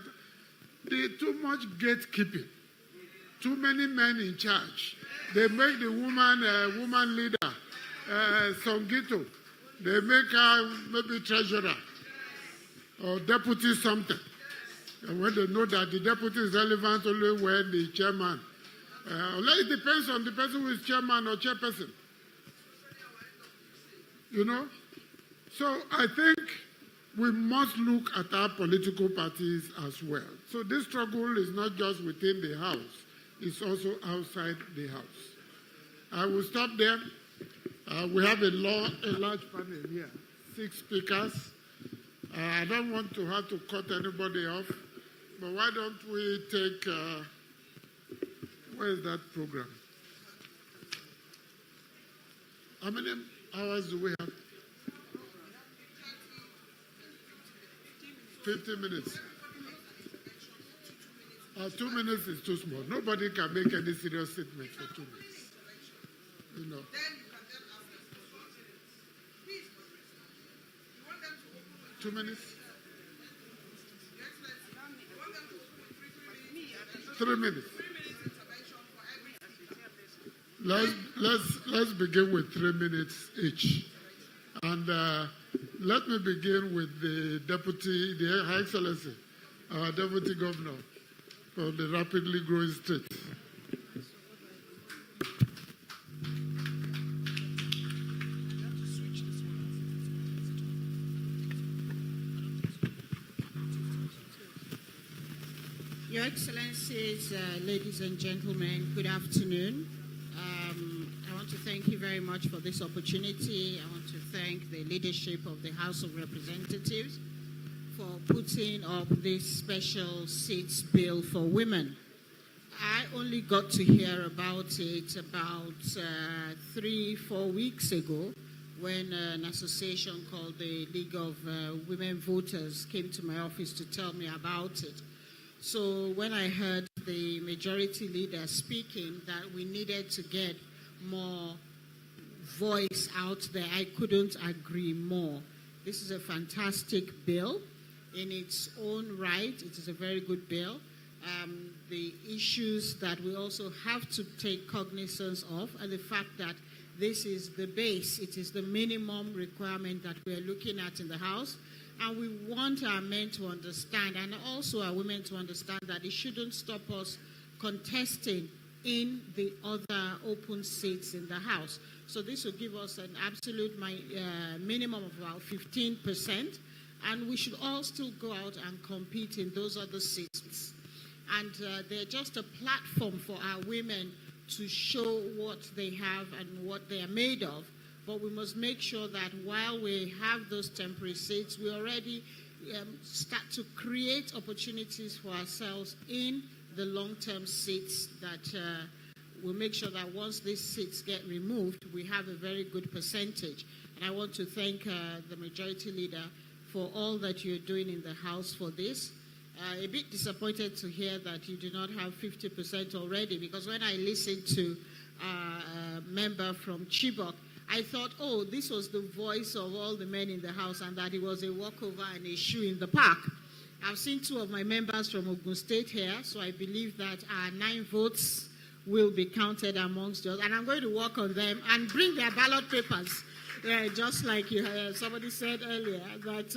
There's too much gatekeeping. Too many men in charge. They make the woman a woman leader, Songito. They make her maybe treasurer or deputy something. And when they know that the deputy is relevant only when the chairman. It depends on the person who is chairman or chairperson. You know? So I think we must look at our political parties as well. So this struggle is not just within the House, it's also outside the House. I will stop there. We have a large panel here, 6 speakers. I don't want to have to cut anybody off, but why don't we take, where is that program? How many hours do we have? 15 minutes. 2 minutes is too small. Nobody can make any serious statement for 2 minutes. You know. 2 minutes? 3 minutes. Let's begin with 3 minutes each. And let me begin with the Her Excellency, our Deputy Governor of the rapidly growing state. Your Excellencies, ladies and gentlemen, good afternoon. I want to thank you very much for this opportunity. I want to thank the leadership of the House of Representatives for putting up this special seats bill for women. I only got to hear about it about 3-4 weeks ago when an association called the League of Women Voters came to my office to tell me about it. So when I heard the majority leader speaking that we needed to get more voice out there, I couldn't agree more. This is a fantastic bill in its own right. It is a very good bill. The issues that we also have to take cognizance of are the fact that this is the base. It is the minimum requirement that we are looking at in the House. And we want our men to understand, and also our women to understand, that it shouldn't stop us contesting in the other open seats in the House. So this will give us an absolute minimum of about 15%, and we should all still go out and compete in those other seats. And they're just a platform for our women to show what they have and what they are made of. But we must make sure that while we have those temporary seats, we already start to create opportunities for ourselves in the long-term seats that will make sure that once these seats get removed, we have a very good percentage. And I want to thank the majority leader for all that you're doing in the House for this. A bit disappointed to hear that you do not have 50% already, because when I listened to a member from Chibok, I thought, oh, this was the voice of all the men in the House and that it was a walkover and a shoe in the park. I've seen two of my members from Ogun State here, so I believe that our 9 votes will be counted amongst us. And I'm going to work on them and bring their ballot papers. Just like somebody said earlier, that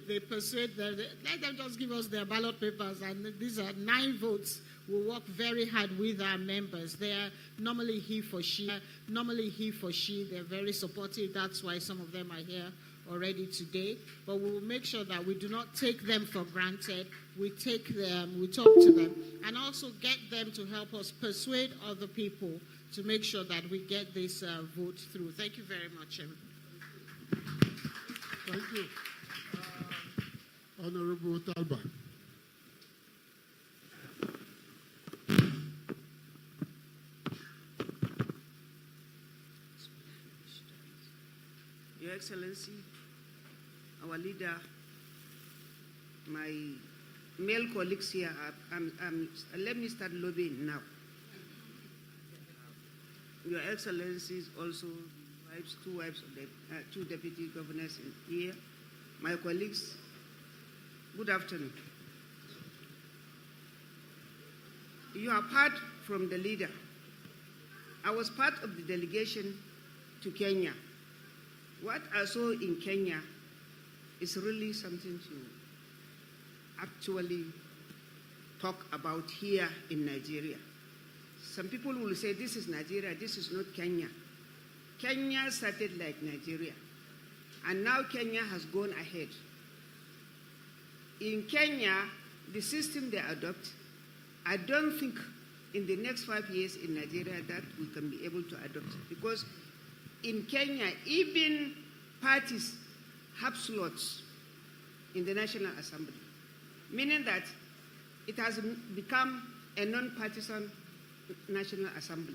they persuade them, let them just give us their ballot papers, and these are 9 votes. We'll work very hard with our members. They are normally he for she. They're very supportive. That's why some of them are here already today. But we will make sure that we do not take them for granted. We take them, we talk to them, and also get them to help us persuade other people to make sure that we get this vote through. Thank you very much, everybody. Thank you. Honorable Talba. Your Excellency, our leader, my male colleagues here, let me start lobbying now. Your Excellencies, also two wives of the 2 deputy governors in here, my colleagues, good afternoon. You are part from the leader. I was part of the delegation to Kenya. What I saw in Kenya is really something to actually talk about here in Nigeria. Some people will say, this is Nigeria, this is not Kenya. Kenya started like Nigeria, and now Kenya has gone ahead. In Kenya, the system they adopt, I don't think in the next 5 years in Nigeria that we can be able to adopt it, because in Kenya, even parties have slots in the National Assembly, meaning that it has become a non-partisan National Assembly,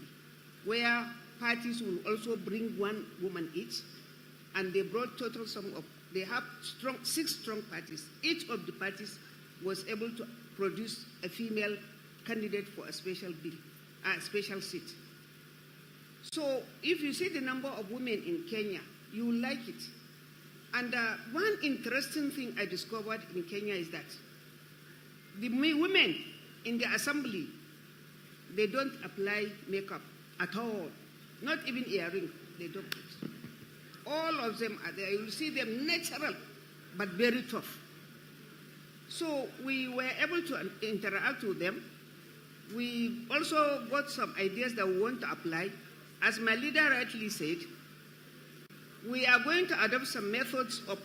where parties will also bring 1 woman each, and they brought total sum of, they have 6 strong parties. Each of the parties was able to produce a female candidate for a special bill, a special seat. So if you see the number of women in Kenya, you will like it. And one interesting thing I discovered in Kenya is that the women in the assembly, they don't apply makeup at all. Not even earring, they don't put. All of them are there. You will see them natural, but very tough. So we were able to interact with them. We also got some ideas that we want to apply. As my leader rightly said, we are going to adopt some methods of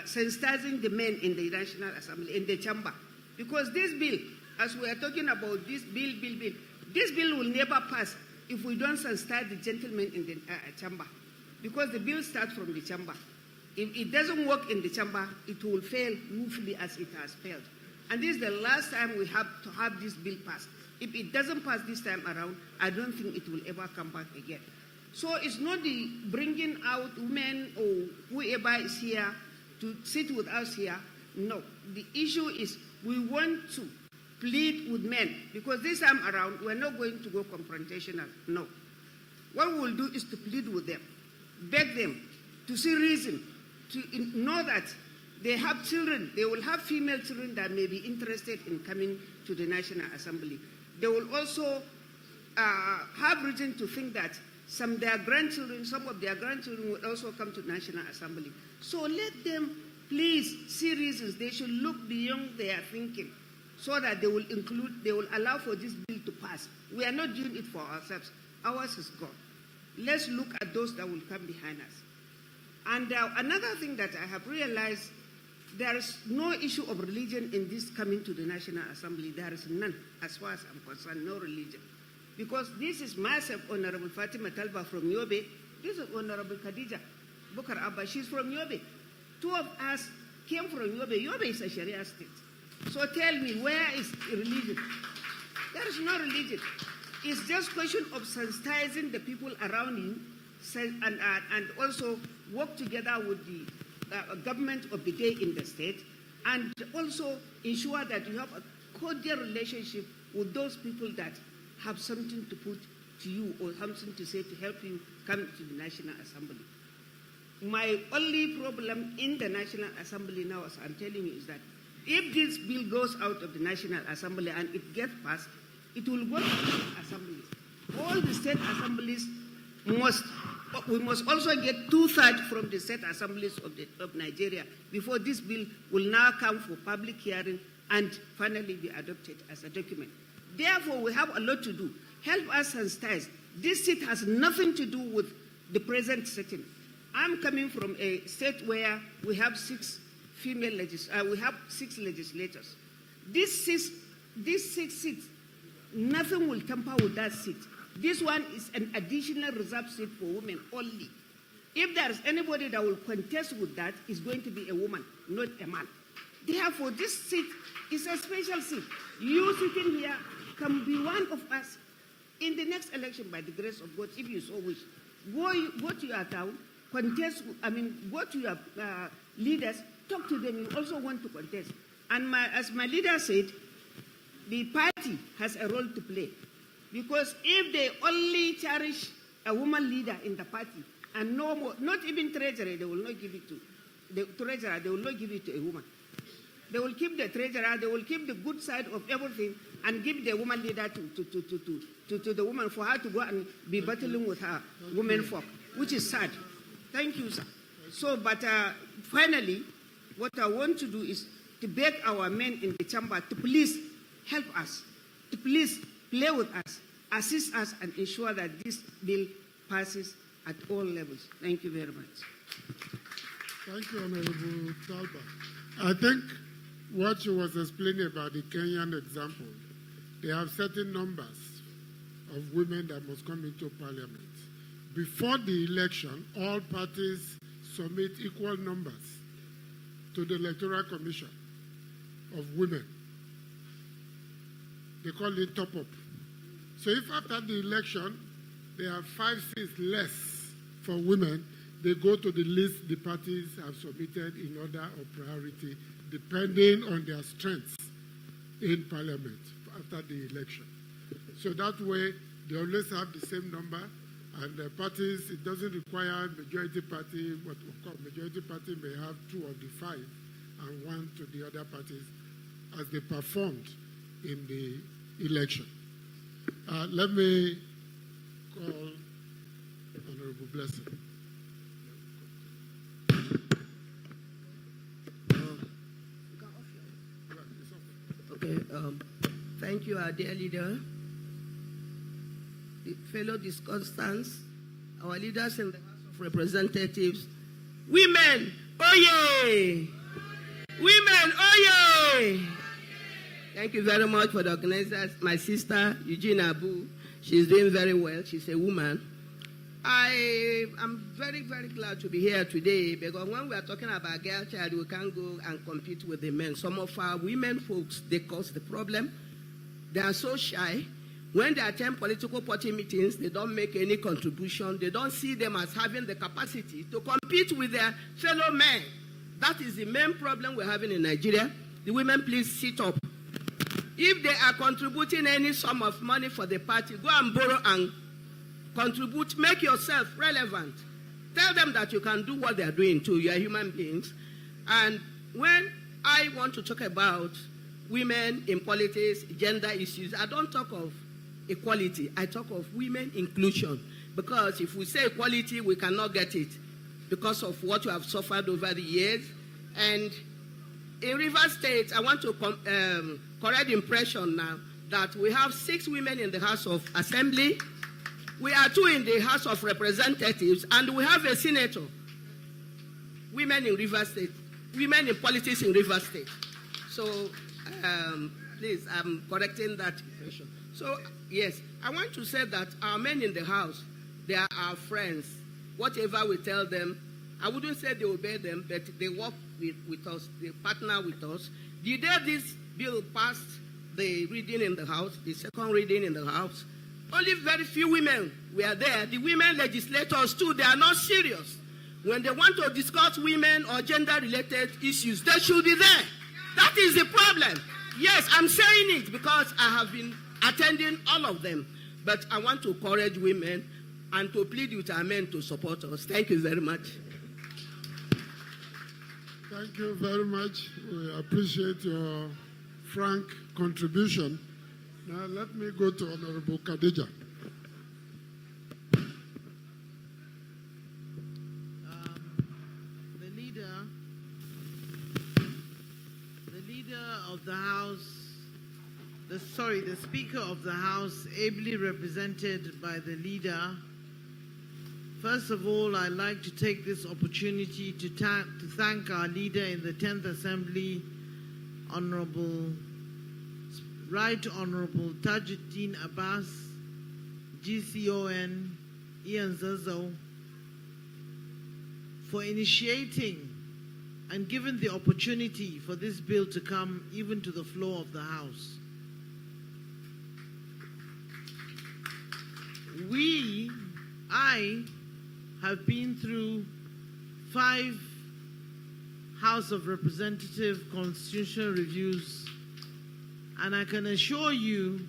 sensitizing the men in the National Assembly, in the chamber. Because this bill, as we are talking about this bill, this bill will never pass if we don't sensitize the gentlemen in the chamber. Because the bill starts from the chamber. If it doesn't work in the chamber, it will fail woefully as it has failed. And this is the last time we have to have this bill passed. If it doesn't pass this time around, I don't think it will ever come back again. So it's not the bringing out women or whoever is here to sit with us here. No, the issue is we want to plead with men, because this time around we're not going to go confrontational. No. What we will do is to plead with them, beg them to see reason, to know that they have children, they will have female children that may be interested in coming to the National Assembly. They will also have reason to think that some of their grandchildren will also come to the National Assembly. So let them please see reasons. They should look beyond their thinking so that they will allow for this bill to pass. We are not doing it for ourselves. Ours is gone. Let's look at those that will come behind us. And another thing that I have realized, there is no issue of religion in this coming to the National Assembly. There is none, as far as I'm concerned, no religion. Because this is myself, Honorable Fatima Talba from Yobe. This is Honorable Khadija Bukar Abbas. She's from Yobe. Two of us came from Yobe. Yobe is a Sharia state. So tell me, where is religion? There is no religion. It's just a question of sensitizing the people around you and also work together with the government of the day in the state, and also ensure that you have a cordial relationship with those people that have something to put to you or something to say to help you come to the National Assembly. My only problem in the National Assembly now, as I'm telling you, is that if this bill goes out of the National Assembly and it gets passed, it will go to the assemblies. All the state assemblies we must also get 2/3 from the state assemblies of Nigeria before this bill will now come for public hearing and finally be adopted as a document. Therefore, we have a lot to do. Help us sensitize. This seat has nothing to do with the present setting. I'm coming from a state where we have six legislators. These six seats, nothing will tamper with that seat. This one is an additional reserved seat for women only. If there is anybody that will contest with that, it's going to be a woman, not a man. Therefore, this seat is a special seat. You sitting here can be one of us in the next election by the grace of God, if you so wish. Go to your town, go to your leaders, talk to them. You also want to contest. And as my leader said, the party has a role to play. Because if they only cherish a woman leader in the party and no more, not even treasurer, they will not give it to the treasurer, they will not give it to a woman. They will keep the treasurer, they will keep the good side of everything and give the woman leader to the woman for her to go and be battling with her women folk, which is sad. Thank you, sir. So, but finally, what I want to do is to beg our men in the chamber to please help us, to please play with us, assist us, and ensure that this bill passes at all levels. Thank you very much. Thank you, Honorable Talba. I think what she was explaining about the Kenyan example, they have certain numbers of women that must come into parliament. Before the election, all parties submit equal numbers to the Electoral Commission of women. They call it top-up. So if after the election, they have 5 seats less for women, they go to the list the parties have submitted in order of priority, depending on their strengths in parliament after the election. So that way, they always have the same number, and the parties, it doesn't require majority party, but of course, majority party may have 2 of the 5 and 1 to the other parties as they performed in the election. Let me call Honorable Blessing. Okay, thank you, our dear leader, the fellow discussants, our leaders in the House of Representatives. Women, oye! Women, oye! Thank you very much for the organizers. My sister, Eugene Abu, she's doing very well. She's a woman. I am very, very glad to be here today because when we are talking about girl child, we can't go and compete with the men. Some of our women folks, they cause the problem. They are so shy. When they attend political party meetings, they don't make any contribution. They don't see them as having the capacity to compete with their fellow men. That is the main problem we're having in Nigeria. The women, please sit up. If they are contributing any sum of money for the party, go and borrow and contribute. Make yourself relevant. Tell them that you can do what they are doing too. You are human beings. And when I want to talk about women in politics, gender issues, I don't talk of equality. I talk of women inclusion. Because if we say equality, we cannot get it because of what you have suffered over the years. And in Rivers State, I want to correct the impression now that we have 6 women in the House of Assembly. We are 2 in the House of Representatives, and we have a senator. Women in Rivers State, women in politics in Rivers State. So, please, I'm correcting that impression. So, yes, I want to say that our men in the House, they are our friends. Whatever we tell them, I wouldn't say they obey them, but they work with us, they partner with us. The day this bill passed the reading in the House, the second reading in the House, only very few women were there. The women legislators too, they are not serious. When they want to discuss women or gender-related issues, they should be there. That is the problem. Yes, I'm saying it because I have been attending all of them. But I want to encourage women and to plead with our men to support us. Thank you very much. Thank you very much. We appreciate your frank contribution. Now let me go to Honorable Khadija. The leader of the House, the Speaker of the House, ably represented by the leader. First of all, I'd like to take this opportunity to thank our leader in the 10th Assembly, Right Honorable Tajudeen Abbas, GCON, Ian Zazo, for initiating and giving the opportunity for this bill to come even to the floor of the House. I have been through 5 House of Representative constitutional reviews, and I can assure you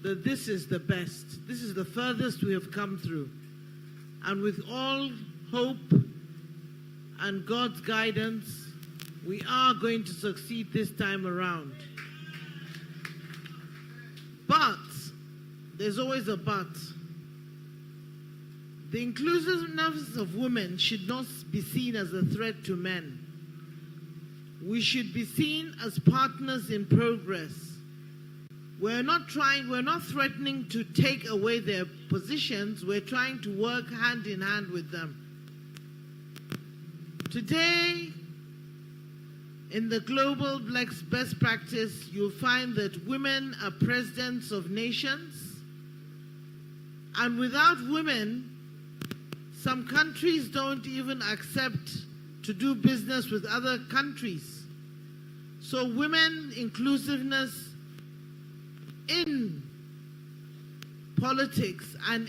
that this is the best. This is the furthest we have come through. And with all hope and God's guidance, we are going to succeed this time around. But, there's always a but. The inclusiveness of women should not be seen as a threat to men. We should be seen as partners in progress. We're not threatening to take away their positions. We're trying to work hand in hand with them. Today, in the global best practice, you'll find that women are presidents of nations. And without women, some countries don't even accept to do business with other countries. So women inclusiveness in politics and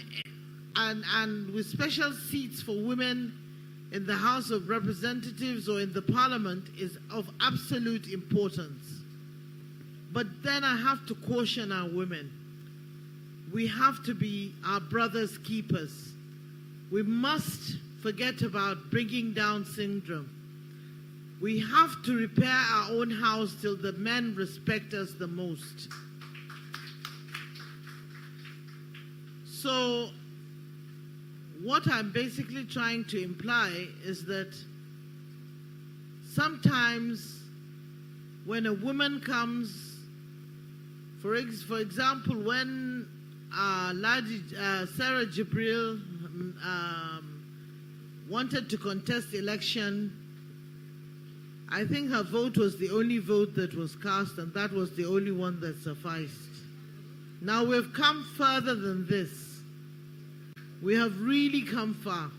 with special seats for women in the House of Representatives or in the Parliament is of absolute importance. But then I have to caution our women. We have to be our brothers' keepers. We must forget about bringing down syndrome. We have to repair our own house till the men respect us the most. So, what I'm basically trying to imply is that sometimes when a woman comes, for example, when Sarah Jibril wanted to contest the election, I think her vote was the only vote that was cast, and that was the only one that sufficed. Now we've come further than this. We have really come far.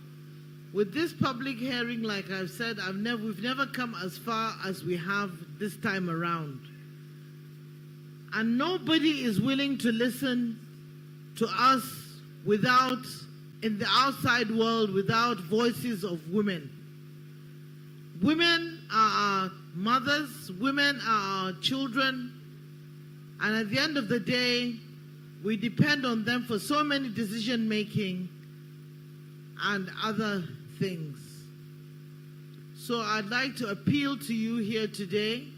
With this public hearing, like I've said, we've never come as far as we have this time around. And nobody is willing to listen to us without, in the outside world, without voices of women. Women are our mothers, women are our children, and at the end of the day, we depend on them for so many decision making and other things. So I'd like to appeal to you here today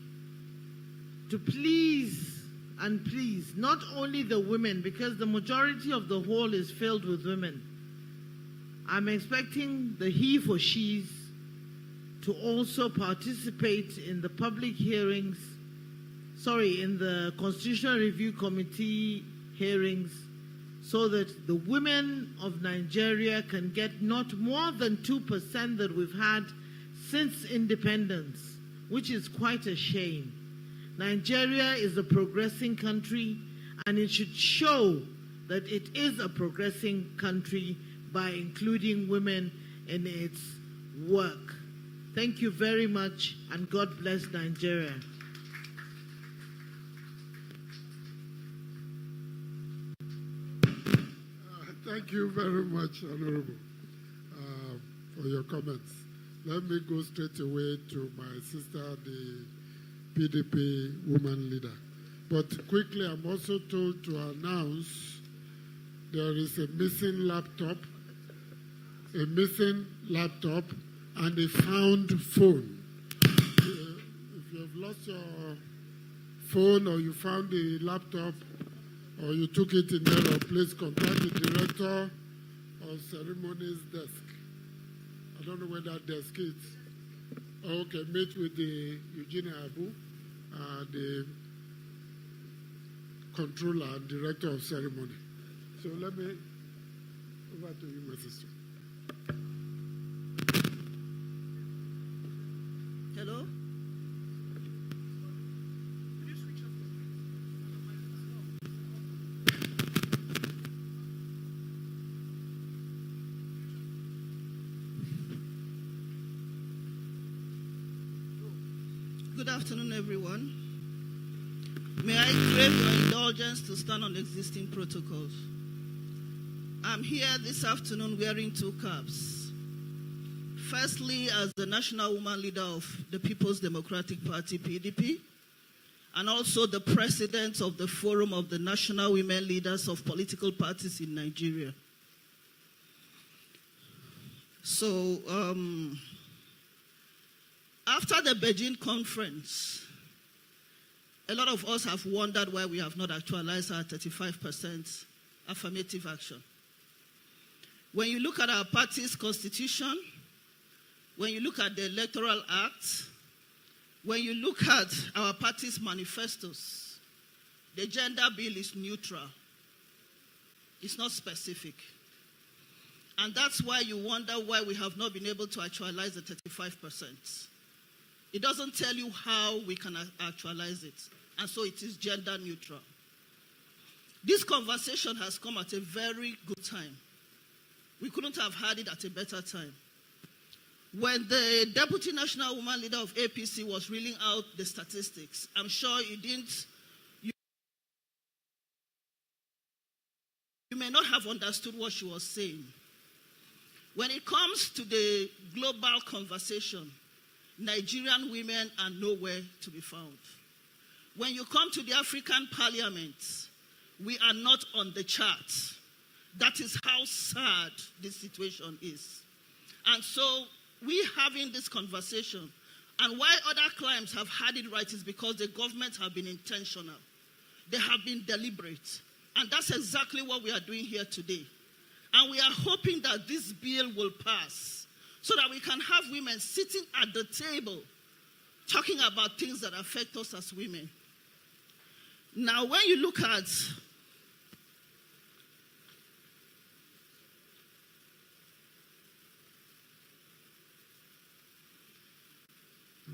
to please, and please, not only the women, because the majority of the hall is filled with women. I'm expecting the he for she's to also participate in the public hearings, in the Constitutional Review Committee hearings, so that the women of Nigeria can get not more than 2% that we've had since independence, which is quite a shame. Nigeria is a progressing country, and it should show that it is a progressing country by including women in its work. Thank you very much, and God bless Nigeria. Thank you very much, Honorable, for your comments. Let me go straight away to my sister, the PDP woman leader. But quickly, I'm also told to announce there is a missing laptop, and a found phone. If you have lost your phone, or you found a laptop, or you took it in error, please contact the director of ceremonies desk. I don't know where that desk is. Okay, meet with the Eugene Abu, the controller and director of ceremony. So let me, over to you, my sister. Hello? Good afternoon, everyone. May I crave your indulgence to stand on existing protocols. I'm here this afternoon wearing two caps. Firstly, as the national woman leader of the People's Democratic Party, PDP, and also the president of the Forum of the National Women Leaders of Political Parties in Nigeria. So, after the Beijing conference, a lot of us have wondered why we have not actualized our 35% affirmative action. When you look at our party's constitution, when you look at the Electoral Act, when you look at our party's manifestos, the gender bill is neutral. It's not specific. And that's why you wonder why we have not been able to actualize the 35%. It doesn't tell you how we can actualize it. And so it is gender neutral. This conversation has come at a very good time. We couldn't have had it at a better time. When the Deputy National Woman Leader of APC was reeling out the statistics, I'm sure you may not have understood what she was saying. When it comes to the global conversation, Nigerian women are nowhere to be found. When you come to the African Parliament, we are not on the chart. That is how sad this situation is. And so we having this conversation, and why other climes have had it right is because the government have been intentional. They have been deliberate. And that's exactly what we are doing here today. And we are hoping that this bill will pass so that we can have women sitting at the table talking about things that affect us as women. Now, when you look at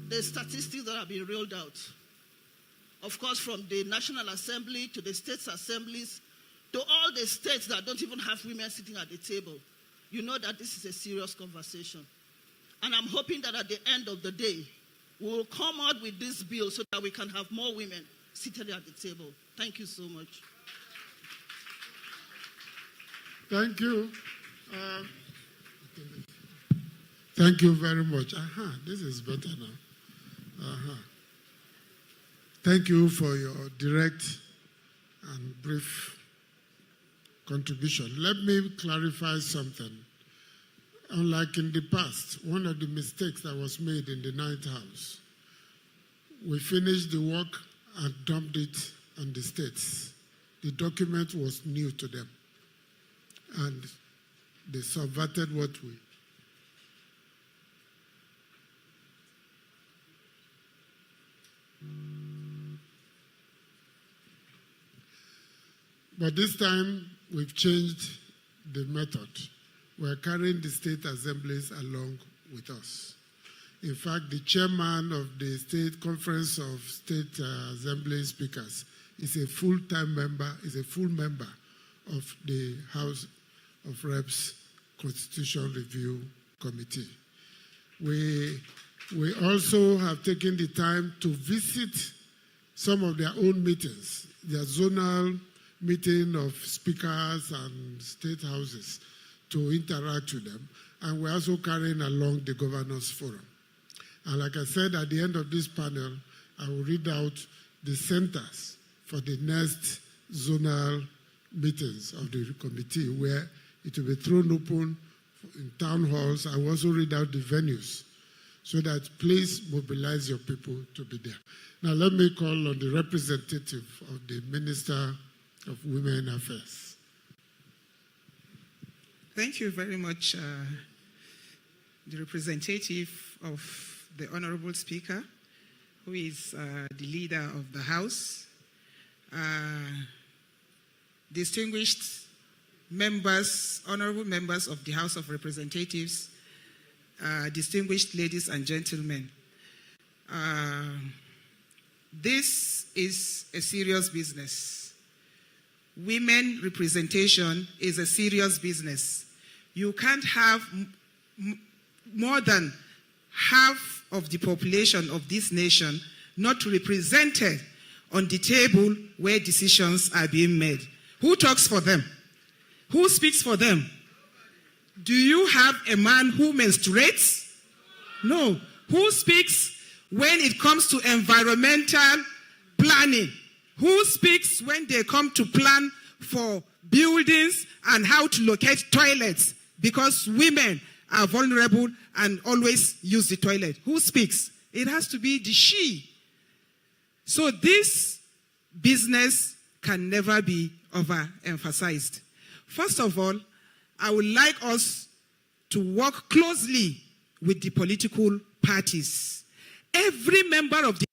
the statistics that have been rolled out, of course, from the National Assembly to the states' assemblies, to all the states that don't even have women sitting at the table, you know that this is a serious conversation. And I'm hoping that at the end of the day, we will come out with this bill so that we can have more women seated at the table. Thank you so much. Thank you. Thank you very much. This is better now. Thank you for your direct and brief contribution. Let me clarify something. Unlike in the past, one of the mistakes that was made in the Ninth House, we finished the work and dumped it on the states. The document was new to them, and they subverted what we. But this time, we've changed the method. We're carrying the state assemblies along with us. In fact, the chairman of the State Conference of State Assembly Speakers is a full-time member, is a full member of the House of Reps Constitution Review Committee. We also have taken the time to visit some of their own meetings, their zonal meeting of speakers and state houses, to interact with them. And we're also carrying along the Governors Forum. And like I said, at the end of this panel, I will read out the centers for the next zonal meetings of the committee, where it will be thrown open in town halls. I will also read out the venues, so that please mobilize your people to be there. Now let me call on the representative of the Minister of Women Affairs. Thank you very much, the representative of the Honorable Speaker, who is the leader of the House, distinguished members, honorable members of the House of Representatives, distinguished ladies and gentlemen. This is a serious business. Women representation is a serious business. You can't have more than half of the population of this nation not represented on the table where decisions are being made. Who talks for them? Who speaks for them? Do you have a man who menstruates? No. Who speaks when it comes to environmental planning? Who speaks when they come to plan for buildings and how to locate toilets? Because women are vulnerable and always use the toilet. Who speaks? It has to be the she. So this business can never be overemphasized. First of all, I would like us to work closely with the political parties. Every member of the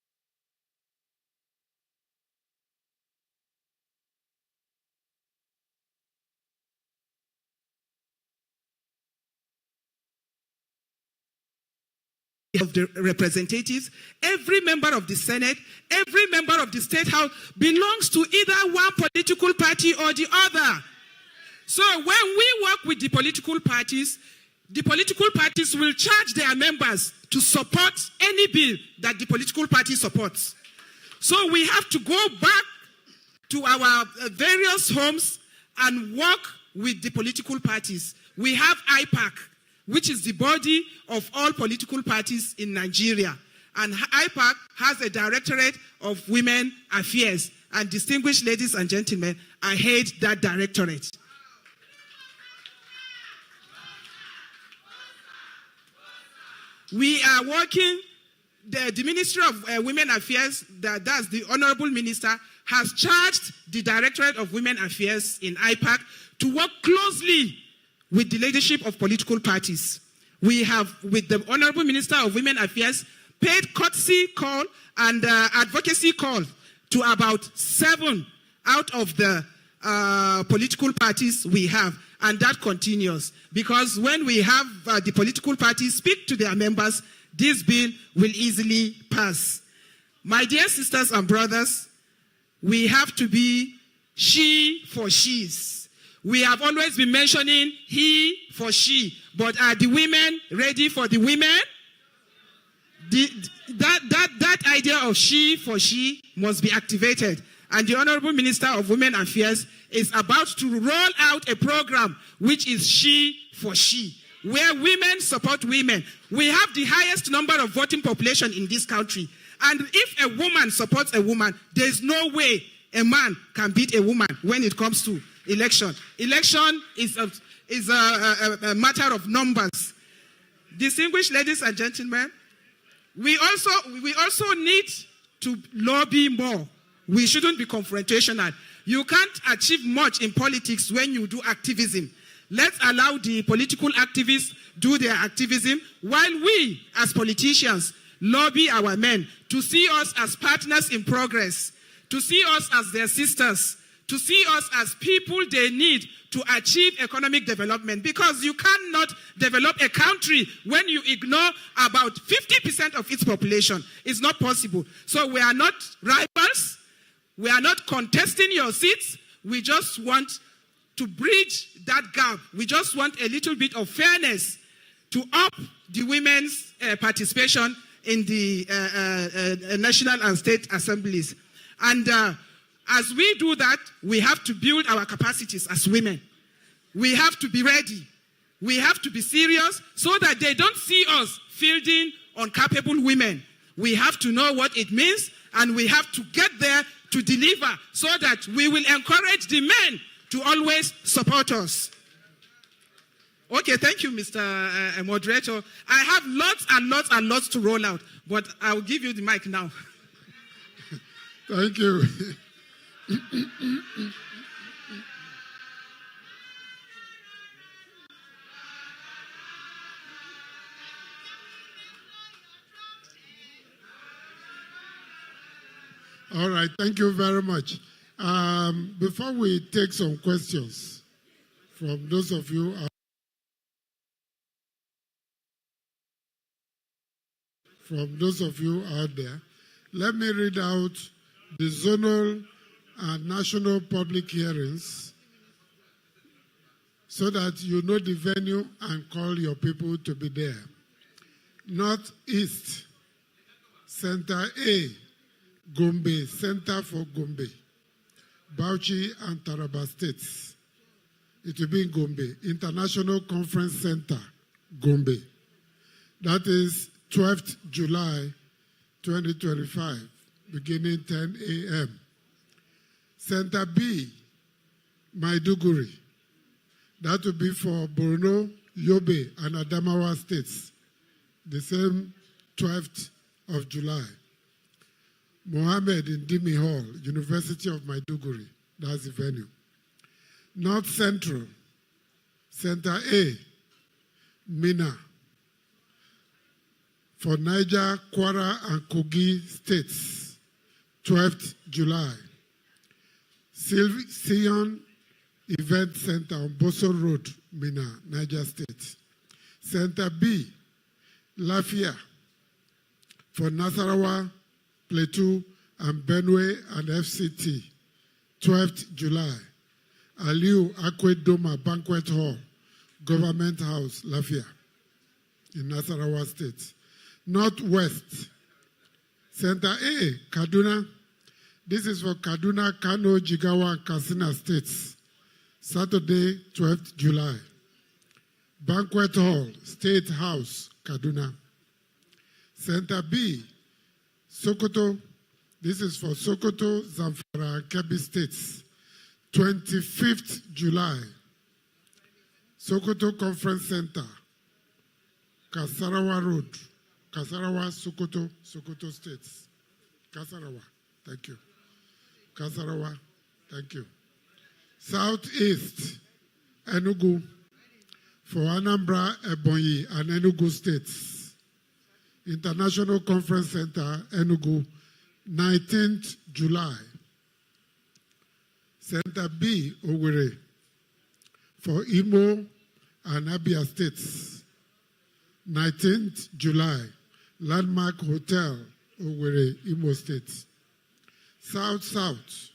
representatives, every member of the Senate, every member of the State House belongs to either one political party or the other. So when we work with the political parties will charge their members to support any bill that the political party supports. So we have to go back to our various homes and work with the political parties. We have IPAC, which is the body of all political parties in Nigeria. And IPAC has a Directorate of Women Affairs. And distinguished ladies and gentlemen, I head that directorate. We are working, the Ministry of Women Affairs, that's the Honorable Minister, has charged the Directorate of Women Affairs in IPAC to work closely with the leadership of political parties. We have, with the Honorable Minister of Women Affairs, paid courtesy call and advocacy call to about 7 out of the political parties we have. And that continues. Because when we have the political parties speak to their members, this bill will easily pass. My dear sisters and brothers, we have to be she for she's. We have always been mentioning he for she, but are the women ready for the women? That idea of she for she must be activated. And the Honorable Minister of Women Affairs is about to roll out a program which is She for She, where women support women. We have the highest number of voting population in this country. And if a woman supports a woman, there's no way a man can beat a woman when it comes to election. Election is a matter of numbers. Distinguished ladies and gentlemen, we also need to lobby more. We shouldn't be confrontational. You can't achieve much in politics when you do activism. Let's allow the political activists do their activism while we, as politicians, lobby our men to see us as partners in progress, to see us as their sisters, to see us as people they need to achieve economic development. Because you cannot develop a country when you ignore about 50% of its population. It's not possible. So we are not rivals. We are not contesting your seats. We just want to bridge that gap. We just want a little bit of fairness to up the women's participation in the national and state assemblies. And as we do that, we have to build our capacities as women. We have to be ready. We have to be serious so that they don't see us fielding incapable women. We have to know what it means, and we have to get there to deliver so that we will encourage the men to always support us. Okay, thank you, Mr. Moderator. I have lots and lots and lots to roll out, but I'll give you the mic now. Thank you. All right, thank you very much. Before we take some questions from those of you out there, let me read out the zonal and national public hearings so that you know the venue and call your people to be there. Northeast, Center A, Gombe, Center for Gombe, Bauchi and Taraba states. It will be in Gombe. International Conference Center, Gombe. That is 12th July 2025, beginning 10 a.m. Center B, Maiduguri. That will be for Borno, Yobe, and Adamawa states. The same 12th of July. Mohammed in Dimi Hall, University of Maiduguri. That's the venue. North Central, Center A, Mina. For Niger, Kwara, and Kogi states, 12th July. Sion Event Center on Boso Road, Mina, Niger State. Center B, Lafia. For Nasarawa, Plateau, and Benue and FCT, 12th July. Aliu Akwe Doma Banquet Hall, Government House, Lafia, in Nasarawa State. Northwest, Center A, Kaduna. This is for Kaduna, Kano, Jigawa, and Katsina states. Saturday, 12th July. Banquet Hall, State House, Kaduna. Center B, Sokoto. This is for Sokoto, Zamfara, and Kebbi states. 25th July. Sokoto Conference Center, Kasarawa Road. Kasarawa, Sokoto, Sokoto states. Kasarawa, thank you. Kasarawa, thank you. Southeast, Enugu, for Anambra, Ebonyi, and Enugu states. International Conference Center, Enugu, 19th July. Center B, Owerri, for Imo and Abia states. 19th July. Landmark Hotel, Owerri, Imo State. South-South,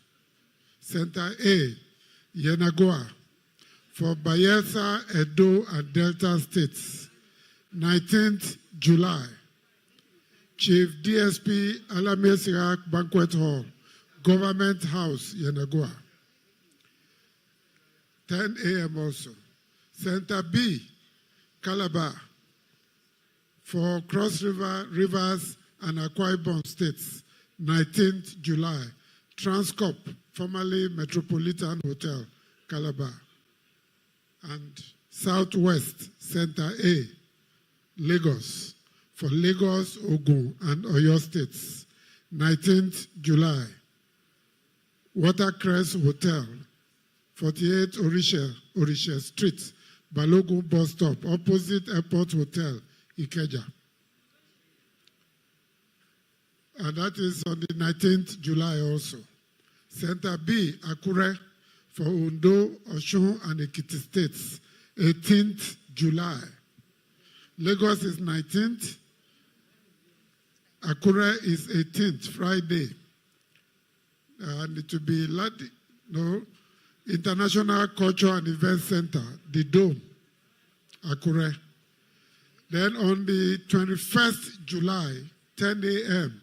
Center A, Yenagoa, for Bayelsa, Edo, and Delta States. 19th July. Chief DSP Alamesiak Banquet Hall, Government House, Yenagoa. 10 a.m. also. Center B, Calabar, for Cross River, Rivers, and Akwa Ibom states, 19th July. Transcorp, formerly Metropolitan Hotel, Calabar. And Southwest, Center A, Lagos, for Lagos, Ogun, and Oyo states, 19th July. Watercress Hotel, 48 Orisha Street, Balogun bus stop, opposite Airport Hotel, Ikeja. And that is on the 19th July also. Center B, Akure, for Ondo, Osun, and Ekiti states, 18th July. Lagos is 19th. Akure is 18th, Friday. And it will be International Culture and Event Center, the Dome, Akure. Then on the 21st July, 10 a.m.,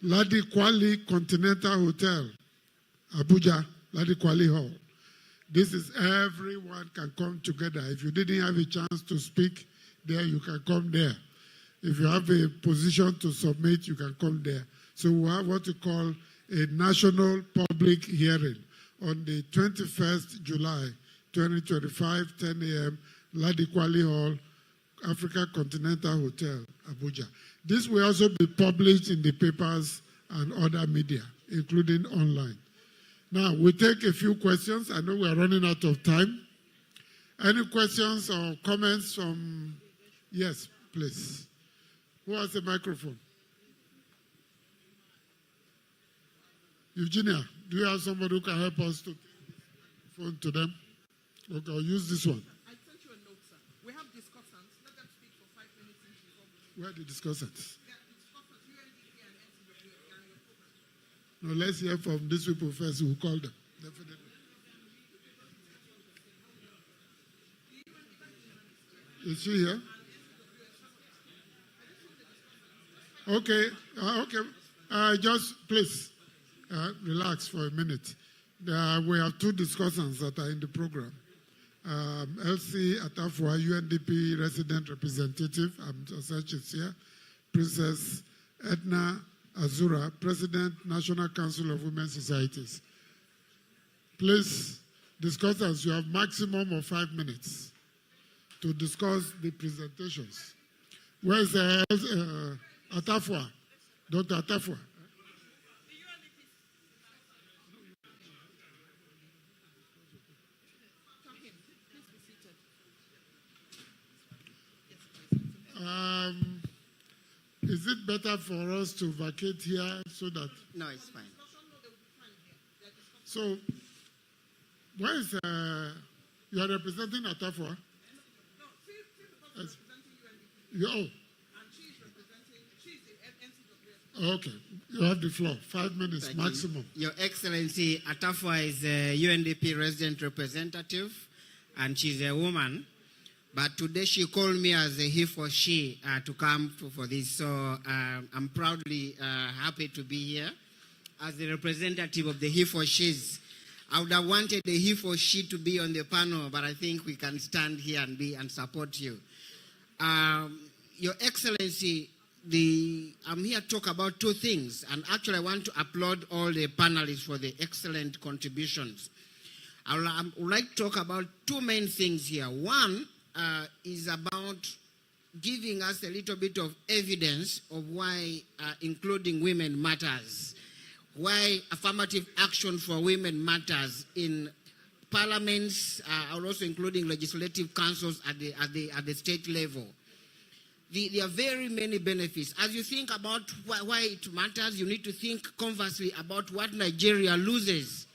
Ladi Kwali Continental Hotel, Abuja, Ladi Kwali Hall. This is everyone can come together. If you didn't have a chance to speak there, you can come there. If you have a position to submit, you can come there. So we have what we call a national public hearing on the 21st July, 2025, 10 a.m., Ladi Kwali Hall, Africa Continental Hotel, Abuja. This will also be published in the papers and other media, including online. Now, we'll take a few questions. I know we are running out of time. Any questions or comments from... Yes, please. Who has a microphone? Eugenia, do you have somebody who can help us to phone to them? Okay, I'll use this one. I sent you a note, sir. We have discussants. Let them speak for 5 minutes. Where are the discussants? Yeah, discussants, UNDP and NCW. No, let's hear from these people first. We'll call them. Definitely. Is she here? Okay. Just please relax for a minute. We have two discussants that are in the program. Elsie, Attafuah, UNDP resident representative, such is here. Princess Edna, Azura, President, National Council of Women Societies. Please, discussants, you have maximum of 5 minutes to discuss the presentations. Where's Attafuah? Dr. Attafuah. Is it better for us to vacate here so that... No, it's fine. So, where is... you are representing Attafuah? Oh. Okay, you have the floor. 5 minutes Thank maximum. You. Your Excellency, Attafuah is a UNDP resident representative, and she's a woman. But today she called me as a he for she to come for this. So I'm proudly happy to be here as the representative of the he for she's. I would have wanted the he for she to be on the panel, but I think we can stand here and support you. Your Excellency, I'm here to talk about two things, and actually I want to applaud all the panelists for the excellent contributions. I would like to talk about two main things here. One is about giving us a little bit of evidence of why including women matters, why affirmative action for women matters in parliaments, and also including legislative councils at the state level. There are very many benefits. As you think about why it matters, you need to think conversely about what Nigeria loses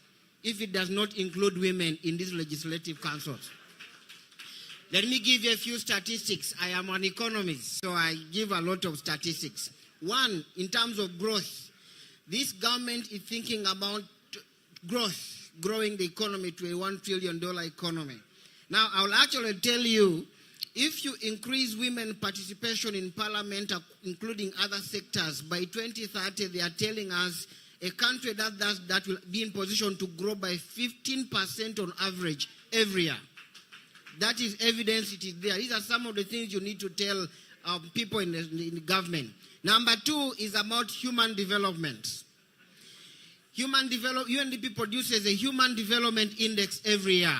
if it does not include women in these legislative councils. Let me give you a few statistics. I am an economist, so I give a lot of statistics. One, in terms of growth, this government is thinking about growth, growing the economy to a $1 trillion economy. Now, I will actually tell you, if you increase women participation in parliament, including other sectors, by 2030, they are telling us a country that will be in position to grow by 15% on average every year. That is evidence, it is there. These are some of the things you need to tell people in the government. Number 2 is about human development. UNDP produces a human development index every year.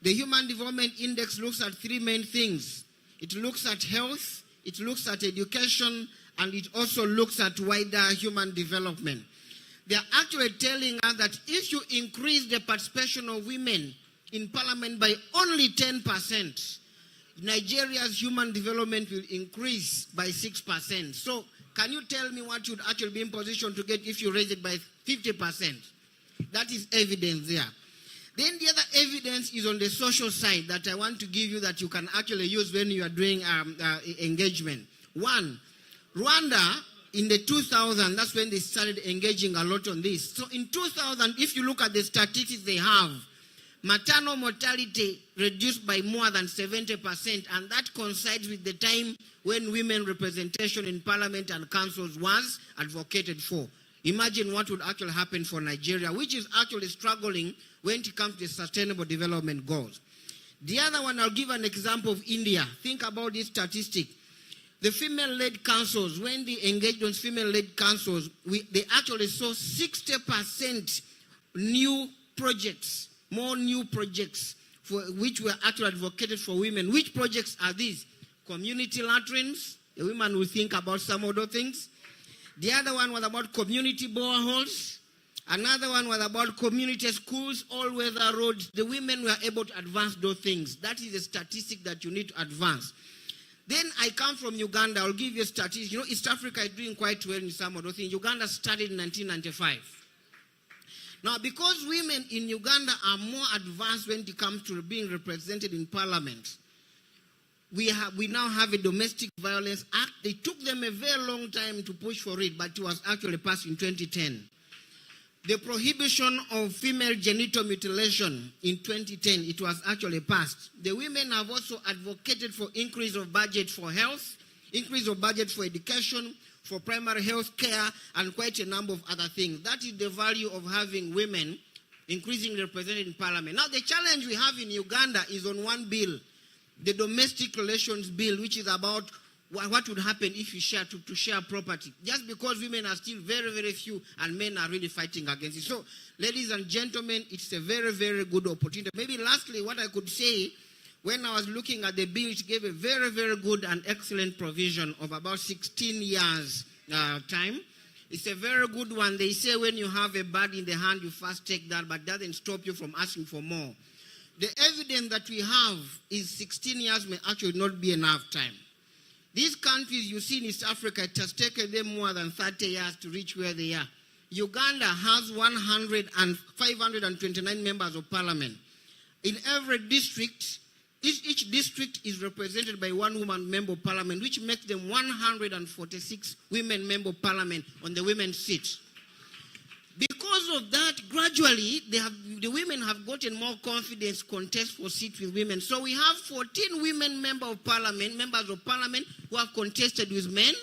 The human development index looks at 3 main things. It looks at health, it looks at education, and it also looks at wider human development. They are actually telling us that if you increase the participation of women in parliament by only 10%, Nigeria's human development will increase by 6%. So can you tell me what you'd actually be in position to get if you raise it by 50%? That is evidence there. Then the other evidence is on the social side that I want to give you that you can actually use when you are doing engagement. 1, Rwanda, in the 2000, that's when they started engaging a lot on this. So in 2000, if you look at the statistics they have, maternal mortality reduced by more than 70%, and that coincides with the time when women representation in parliament and councils was advocated for. Imagine what would actually happen for Nigeria, which is actually struggling when it comes to sustainable development goals. The other one, I'll give an example of India. Think about this statistic. The female-led councils, when they engaged on female-led councils, they actually saw 60% new projects, more new projects, for which were actually advocated for women. Which projects are these? Community latrines. The women will think about some other things. The other one was about community boreholes. Another one was about community schools, all-weather roads. The women were able to advance those things. That is a statistic that you need to advance. Then I come from Uganda. I'll give you a statistic. You know, East Africa is doing quite well in some of those things. Uganda started in 1995. Now, because women in Uganda are more advanced when it comes to being represented in parliament, we now have a domestic violence act. They took them a very long time to push for it, but it was actually passed in 2010. The prohibition of female genital mutilation in 2010, it was actually passed. The women have also advocated for increase of budget for health, increase of budget for education, for primary health care, and quite a number of other things. That is the value of having women increasingly represented in parliament. Now, the challenge we have in Uganda is on one bill, the Domestic Relations Bill, which is about what would happen if you share to share property. Just because women are still very, very few and men are really fighting against it. So, ladies and gentlemen, it's a very, very good opportunity. Maybe lastly, what I could say, when I was looking at the bill, it gave a very, very good and excellent provision of about 16 years time. It's a very good one. They say when you have a bird in the hand, you first take that, but that doesn't stop you from asking for more. The evidence that we have is 16 years may actually not be enough time. These countries you see in East Africa, it has taken them more than 30 years to reach where they are. Uganda has 529 members of parliament. In every district, each district is represented by one woman member of parliament, which makes them 146 women member of parliament on the women's seats. Because of that, gradually, the women have gotten more confidence to contest for seats with women. So we have 14 women members of parliament who have contested with men.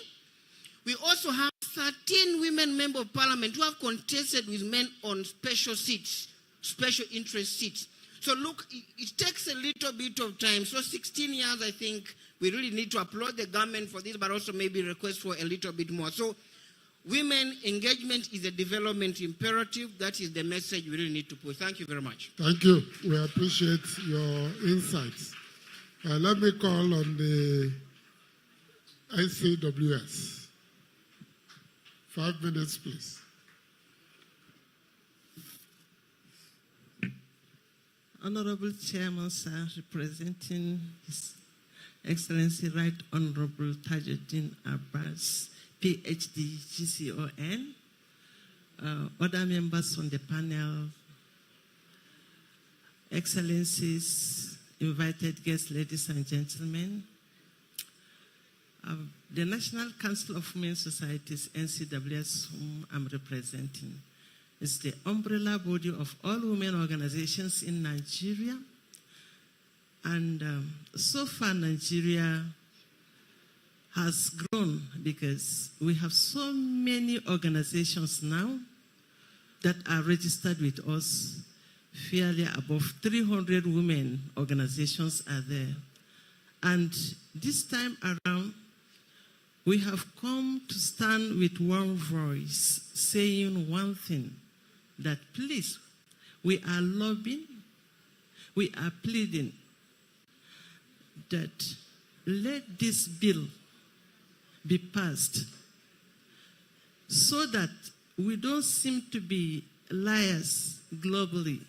We also have 13 women members of parliament who have contested with men on special seats, special interest seats. So look, it takes a little bit of time. So 16 years, I think, we really need to applaud the government for this, but also maybe request for a little bit more. So women engagement is a development imperative. That is the message we really need to put. Thank you very much. Thank you. We appreciate your insights. Let me call on the NCWS. 5 minutes, please. Honorable Chairman, sir, representing His Excellency Right Honorable Tajudeen Abbas, PhD, GCON, other members on the panel, Excellencies, invited guests, ladies and gentlemen, the National Council of Women Societies, NCWS, whom I'm representing, is the umbrella body of all women organizations in Nigeria. And so far, Nigeria has grown because we have so many organizations now that are registered with us. fairly above 300 women organizations are there. And this time around, we have come to stand with one voice, saying one thing, that please, we are lobbying, we are pleading that let this bill be passed so that we don't seem to be liars globally.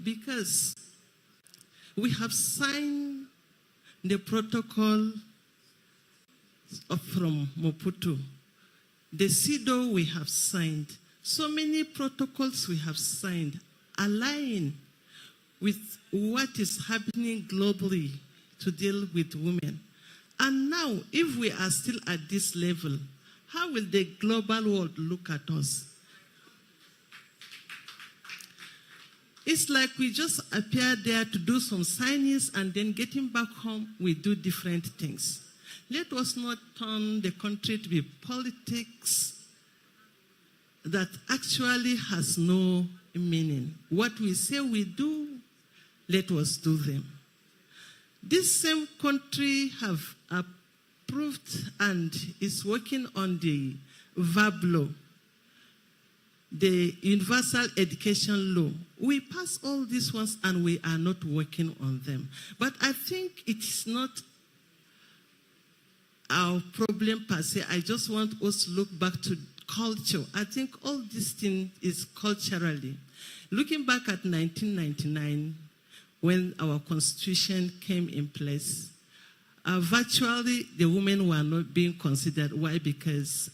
Because we have signed the protocol from Maputo, the CEDAW we have signed, so many protocols we have signed align with what is happening globally to deal with women. And now, if we are still at this level, how will the global world look at us? It's like we just appear there to do some signings and then getting back home, we do different things. Let us not turn the country to be politics that actually has no meaning. What we say we do, let us do them. This same country have approved and is working on the VAB law, the Universal Education Law. We pass all these ones and we are not working on them. But I think it is not our problem per se. I just want us to look back to culture. I think all this thing is culturally. Looking back at 1999, when our constitution came in place, virtually the women were not being considered. Why? Because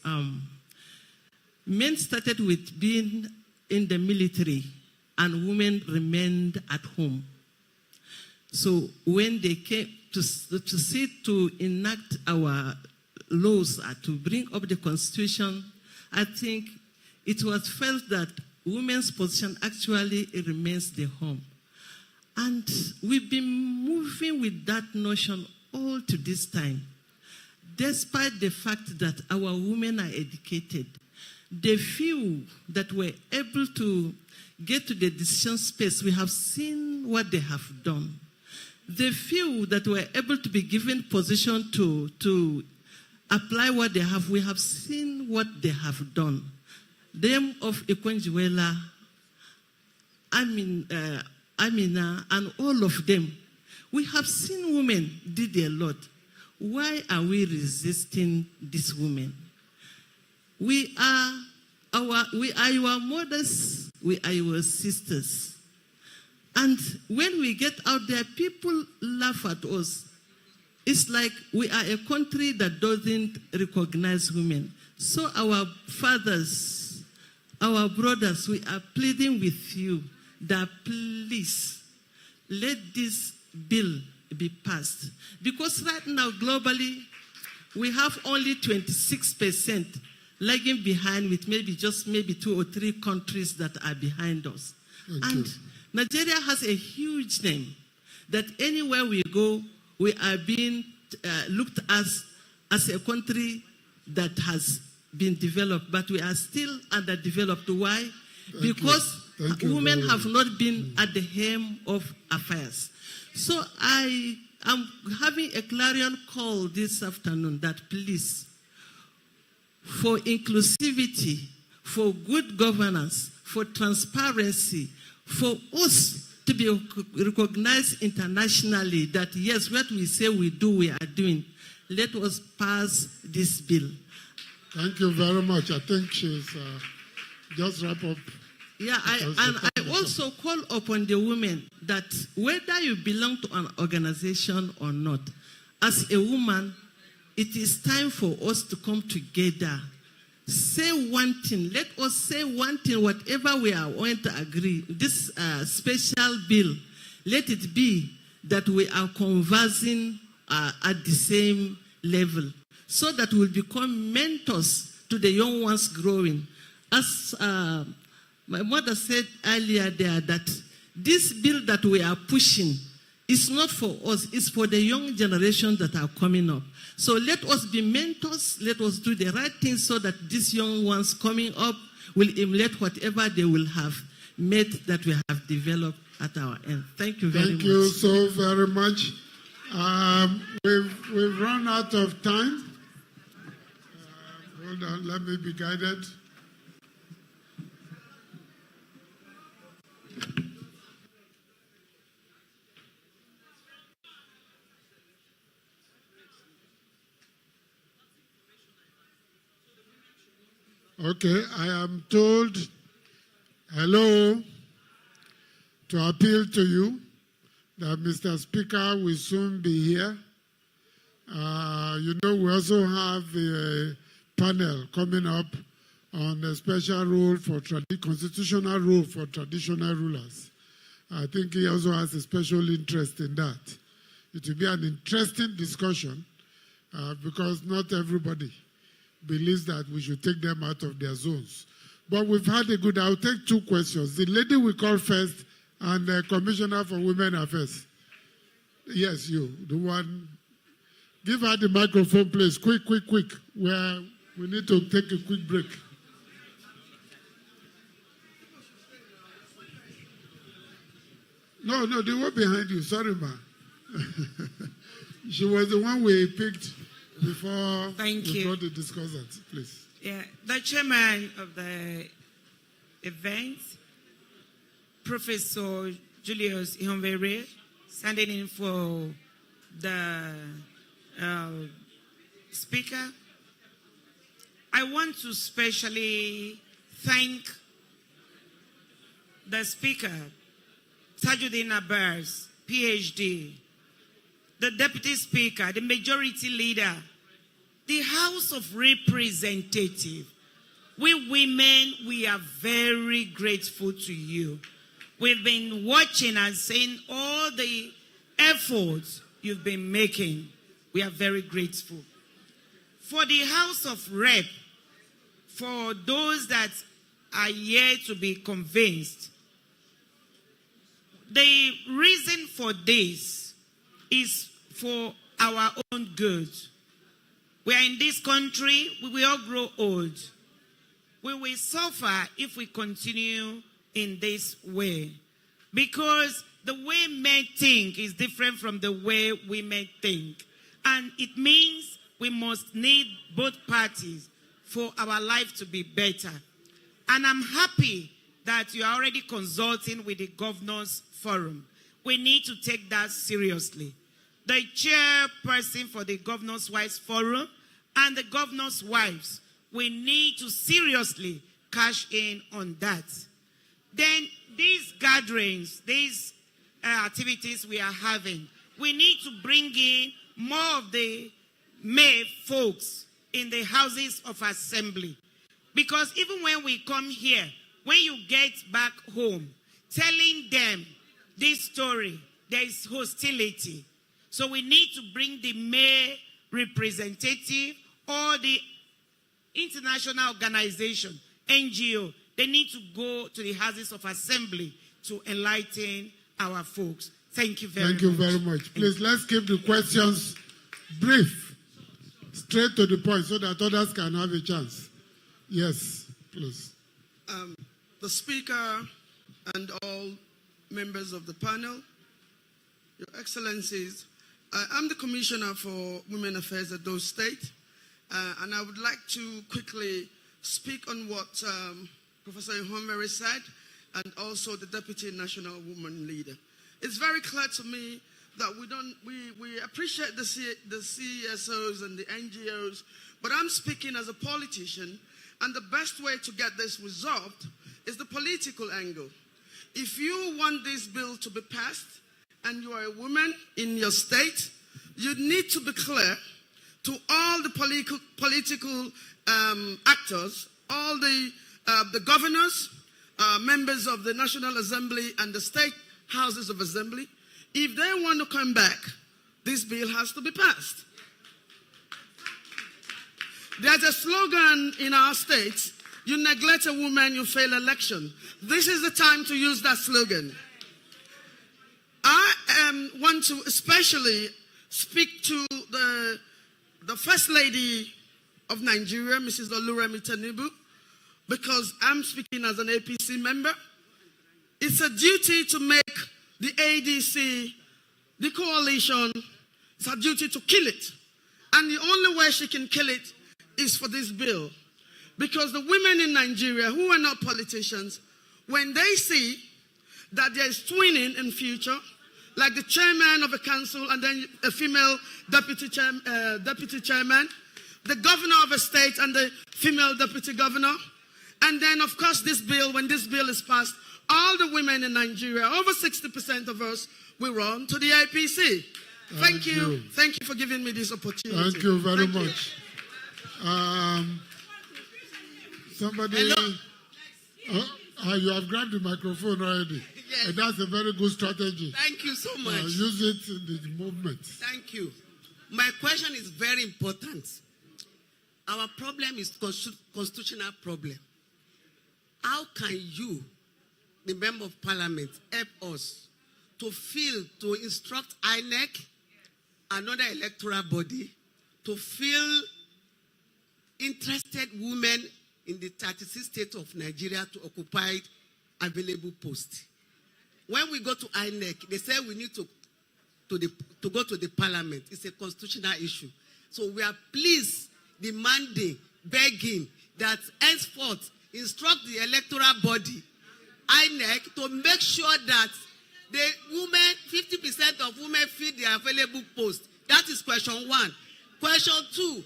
men started with being in the military and women remained at home. So when they came to see to enact our laws, to bring up the constitution, I think it was felt that women's position actually remains the home. And we've been moving with that notion all to this time, despite the fact that our women are educated. The few that were able to get to the decision space, we have seen what they have done. The few that were able to be given position to apply what they have, we have seen what they have done. Them of Ikwenjuela, Amina, and all of them, we have seen women did a lot. Why are we resisting these women? We are your mothers, we are your sisters. And when we get out there, people laugh at us. It's like we are a country that doesn't recognize women. So our fathers, our brothers, we are pleading with you that please let this bill be passed. Because right now, globally, we have only 26% lagging behind with maybe 2 or 3 countries that are behind us. And Nigeria has a huge name that anywhere we go, we are being looked at as a country that has been developed, but we are still underdeveloped. Why? Because women have not been at the helm of affairs. So I am having a clarion call this afternoon that please, for inclusivity, for good governance, for transparency, for us to be recognized internationally that yes, what we say we do, we are doing. Let us pass this bill. Thank you very much. I think she's just wrap up. Yeah, I also call upon the women that whether you belong to an organization or not, as a woman, it is time for us to come together. Say one thing. Let us say one thing, whatever we are going to agree. This special bill, let it be that we are conversing at the same level so that we'll become mentors to the young ones growing. As my mother said earlier there, that this bill that we are pushing is not for us, it's for the young generation that are coming up. So let us be mentors, let us do the right thing so that these young ones coming up will emulate whatever they will have mate that we have developed at our end. Thank you very much. Thank you so very much. We've run out of time. Hold on, let me be guided. Okay, I am told, hello, to appeal to you that Mr. Speaker will soon be here. You know, we also have a panel coming up on a special rule for constitutional rule for traditional rulers. I think he also has a special interest in that. It will be an interesting discussion because not everybody believes that we should take them out of their zones. But we've had a good, I'll take two questions. The lady we call first and the Commissioner for Women Affairs. Yes, you, the one. Give her the microphone, please. Quick. We need to take a quick break. No, the one behind you. Sorry, ma. She was the one we picked before the discussants, please. Yeah, the chairman of the event, Professor Julius Ihonvere, standing in for the speaker. I want to specially thank the speaker, Tajudeen Abbas, PhD, the deputy speaker, the majority leader, the House of Representatives. We women, we are very grateful to you. We've been watching and seeing all the efforts you've been making. We are very grateful. For the House of Rep, for those that are yet to be convinced, the reason for this is for our own good. We are in this country, we will all grow old. We will suffer if we continue in this way. Because the way men think is different from the way women think. And it means we must need both parties for our life to be better. And I'm happy that you are already consulting with the Governors Forum. We need to take that seriously. The chairperson for the Governors' Wives Forum and the Governors' Wives, we need to seriously cash in on that. Then these gatherings, these activities we are having, we need to bring in more of the male folks in the houses of assembly. Because even when we come here, when you get back home, telling them this story, there is hostility. So we need to bring the male representative or the international organization, NGO. They need to go to the houses of assembly to enlighten our folks. Thank you very much. Thank you very much. Please, let's keep the questions brief, straight to the point, so that others can have a chance. Yes, please. The Speaker and all members of the panel, Your Excellencies, I'm the Commissioner for Women Affairs at Edo State, and I would like to quickly speak on what Professor Ihonvere said, and also the Deputy National Woman Leader. It's very clear to me that we appreciate the CSOs and the NGOs, but I'm speaking as a politician, and the best way to get this resolved is the political angle. If you want this bill to be passed, and you are a woman in your state, you need to be clear to all the political actors, all the governors, members of the National Assembly and the state houses of assembly. If they want to come back, this bill has to be passed. There's a slogan in our state, you neglect a woman, you fail election. This is the time to use that slogan. I want to especially speak to the First Lady of Nigeria, Mrs. Oluremi Tinubu, because I'm speaking as an APC member. It's a duty to make the ADC, the coalition, it's a duty to kill it. And the only way she can kill it is for this bill. Because the women in Nigeria who are not politicians, when they see that there is twinning in future, like the chairman of a council and then a female deputy chairman, the governor of a state and the female deputy governor, and then of course this bill, when this bill is passed, all the women in Nigeria, over 60% of us, will run to the APC. Thank you. Thank you for giving me this opportunity. Thank you very much. Somebody, you have grabbed the microphone already. Yes. And that's a very good strategy. Thank you so much. Use it in the movement. Thank you. My question is very important. Our problem is constitutional problem. How can you, the member of parliament, help us to instruct INEC, another electoral body, to fill interested women in the 36 states of Nigeria to occupy available posts? When we go to INEC, they say we need to go to the parliament. It's a constitutional issue. So we are pleased, demanding, begging that henceforth instruct the electoral body, INEC, to make sure that the women, 50% of women fill the available posts. That is question one. Question two,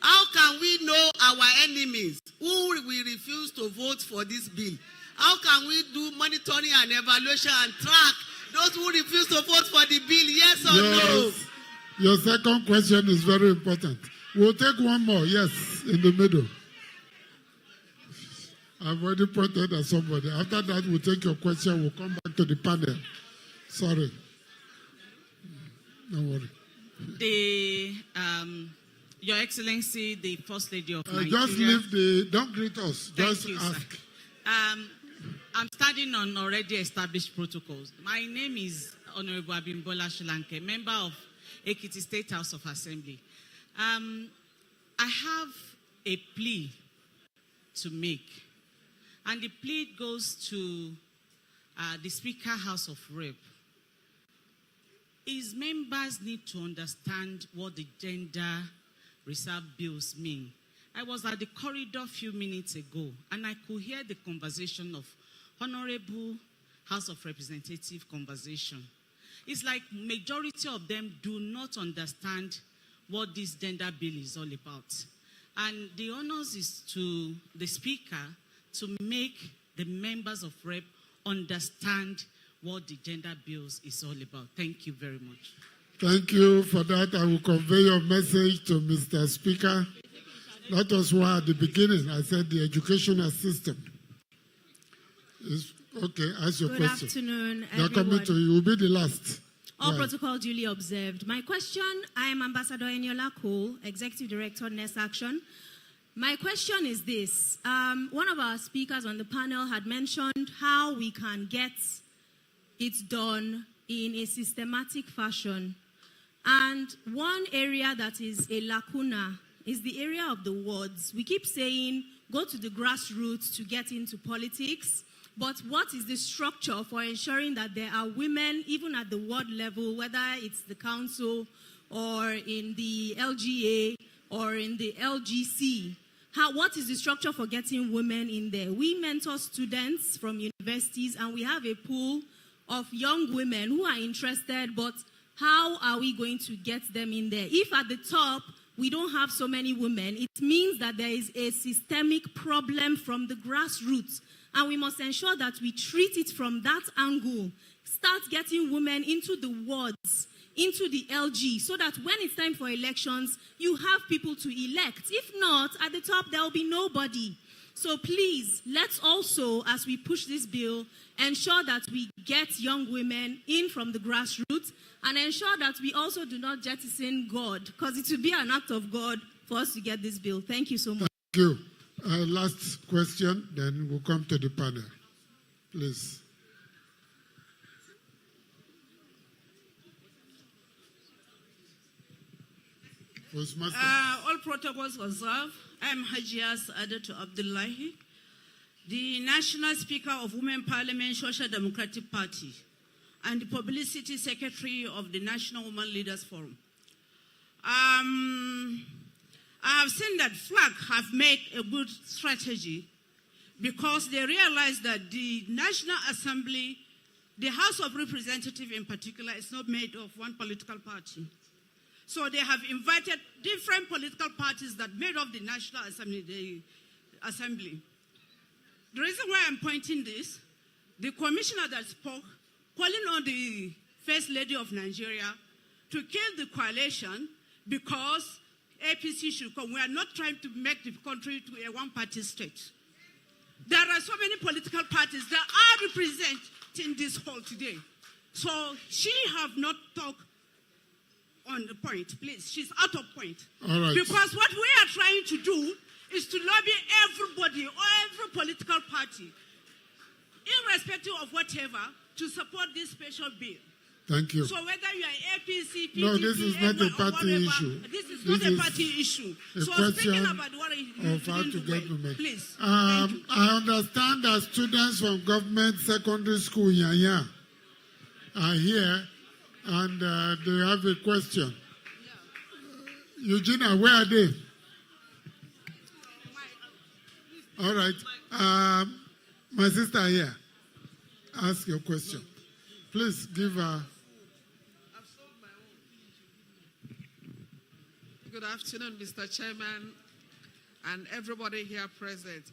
how can we know our enemies who will refuse to vote for this bill? How can we do monitoring and evaluation and track those who refuse to vote for the bill, yes or no? Your second question is very important. We'll take one more, yes, in the middle. I've already pointed at somebody. After that, we'll take your question. We'll come back to the panel. Sorry. Don't worry. Your Excellency, the First Lady of Nigeria. Just leave don't greet us. Thank just you, ask. Sir. I'm standing on already established protocols. My name is Honorable Abimbola Shilanke, member of Ekiti State House of Assembly. I have a plea to make, and the plea goes to the Speaker, House of Rep. His members need to understand what the gender reserve bills mean. I was at the corridor a few minutes ago, and I could hear the conversation of Honorable House of Representatives conversation. It's like majority of them do not understand what this gender bill is all about. And the honors is to the Speaker to make the members of Rep understand what the gender bills is all about. Thank you very much. Thank you for that. I will convey your message to Mr. Speaker. That was why at the beginning I said the educational system is okay. Ask your question. Good afternoon, They're everyone. coming to you. You will be the last. All Right. protocol duly observed. My question, I am Ambassador Eniola Cole, Executive Director, Nest Action. My question is this. One of our speakers on the panel had mentioned how we can get it done in a systematic fashion. And one area that is a lacuna is the area of the wards. We keep saying, go to the grassroots to get into politics. But what is the structure for ensuring that there are women, even at the ward level, whether it's the council or in the LGA or in the LGC? What is the structure for getting women in there? We mentor students from universities, and we have a pool of young women who are interested, but how are we going to get them in there? If at the top we don't have so many women, it means that there is a systemic problem from the grassroots. And we must ensure that we treat it from that angle. Start getting women into the wards, into the LG, so that when it's time for elections, you have people to elect. If not, at the top, there will be nobody. So please, let's also, as we push this bill, ensure that we get young women in from the grassroots, and ensure that we also do not jettison God, because it will be an act of God for us to get this bill. Thank you so much. Thank you. Last question, then we'll come to the panel. Please. All protocols observed. I am Hajiya Adetola. the National Speaker of Women Parliament Social Democratic Party, and the Publicity Secretary of the National Women Leaders Forum. I have seen that FLAG have made a good strategy because they realize that the National Assembly, the House of Representatives in particular, is not made of one political party. So they have invited different political parties that made up the National Assembly. The reason why I'm pointing this, the commissioner that spoke, calling on the First Lady of Nigeria to kill the coalition because APC should come. We are not trying to make the country to a one-party state. There are so many political parties that are representing this hall today. So she have not talked on the point, please. She's out of point. All right. Because what we are trying to do is to lobby everybody or every political party, irrespective of whatever, to support this special bill. Thank you. So whether you are APC, PDP, No, this is not a party whatever, issue. This is not a party issue. A So question speaking about what of how to get women. please. I understand that students from government secondary school Yanya are here and they have a question. Eugenia, where are they? All right. My sister here, ask your question. Please give her. Good afternoon, Mr. Chairman, and everybody here present.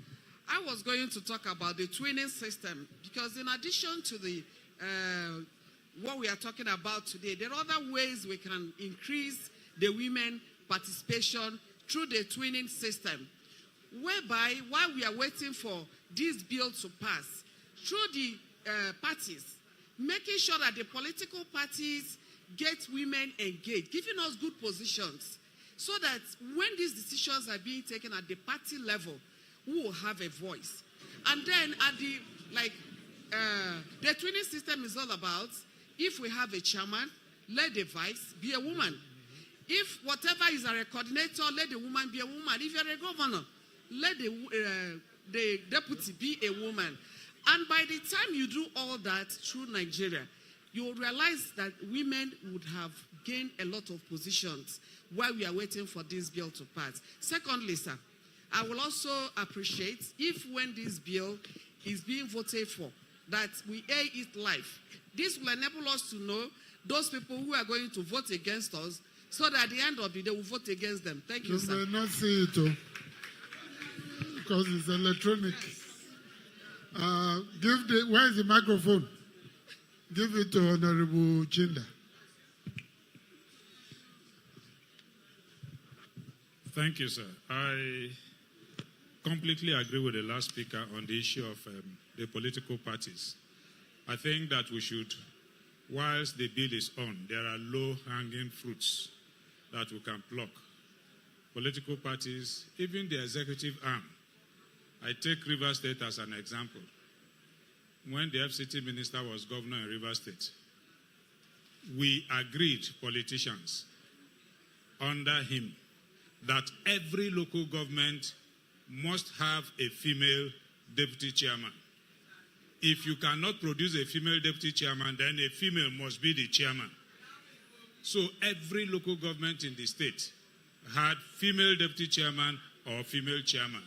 I was going to talk about the twinning system because in addition to the what we are talking about today, there are other ways we can increase the women participation through the twinning system, whereby while we are waiting for this bill to pass, through the parties, making sure that the political parties get women engaged, giving us good positions, so that when these decisions are being taken at the party level, we will have a voice. And then at the, the twinning system is all about, if we have a chairman, let the vice be a woman. If whatever is a coordinator, let the woman be a woman. If you're a governor, let the deputy be a woman. And by the time you do all that through Nigeria, you will realize that women would have gained a lot of positions while we are waiting for this bill to pass. Secondly, sir, I will also appreciate if when this bill is being voted for, that we air it live. This will enable us to know those people who are going to vote against us, so that at the end of the day, we'll vote against them. Thank you, sir. You may not see it, because it's electronic. Where is the microphone? Give it to Honorable Chinda. Thank you, sir. I completely agree with the last speaker on the issue of the political parties. I think that we should, whilst the bill is on, there are low-hanging fruits that we can pluck. Political parties, even the executive arm. I take Rivers State as an example. When the FCT minister was governor in Rivers State, we agreed, politicians, under him, that every local government must have a female deputy chairman. If you cannot produce a female deputy chairman, then a female must be the chairman. So every local government in the state had female deputy chairman or female chairman.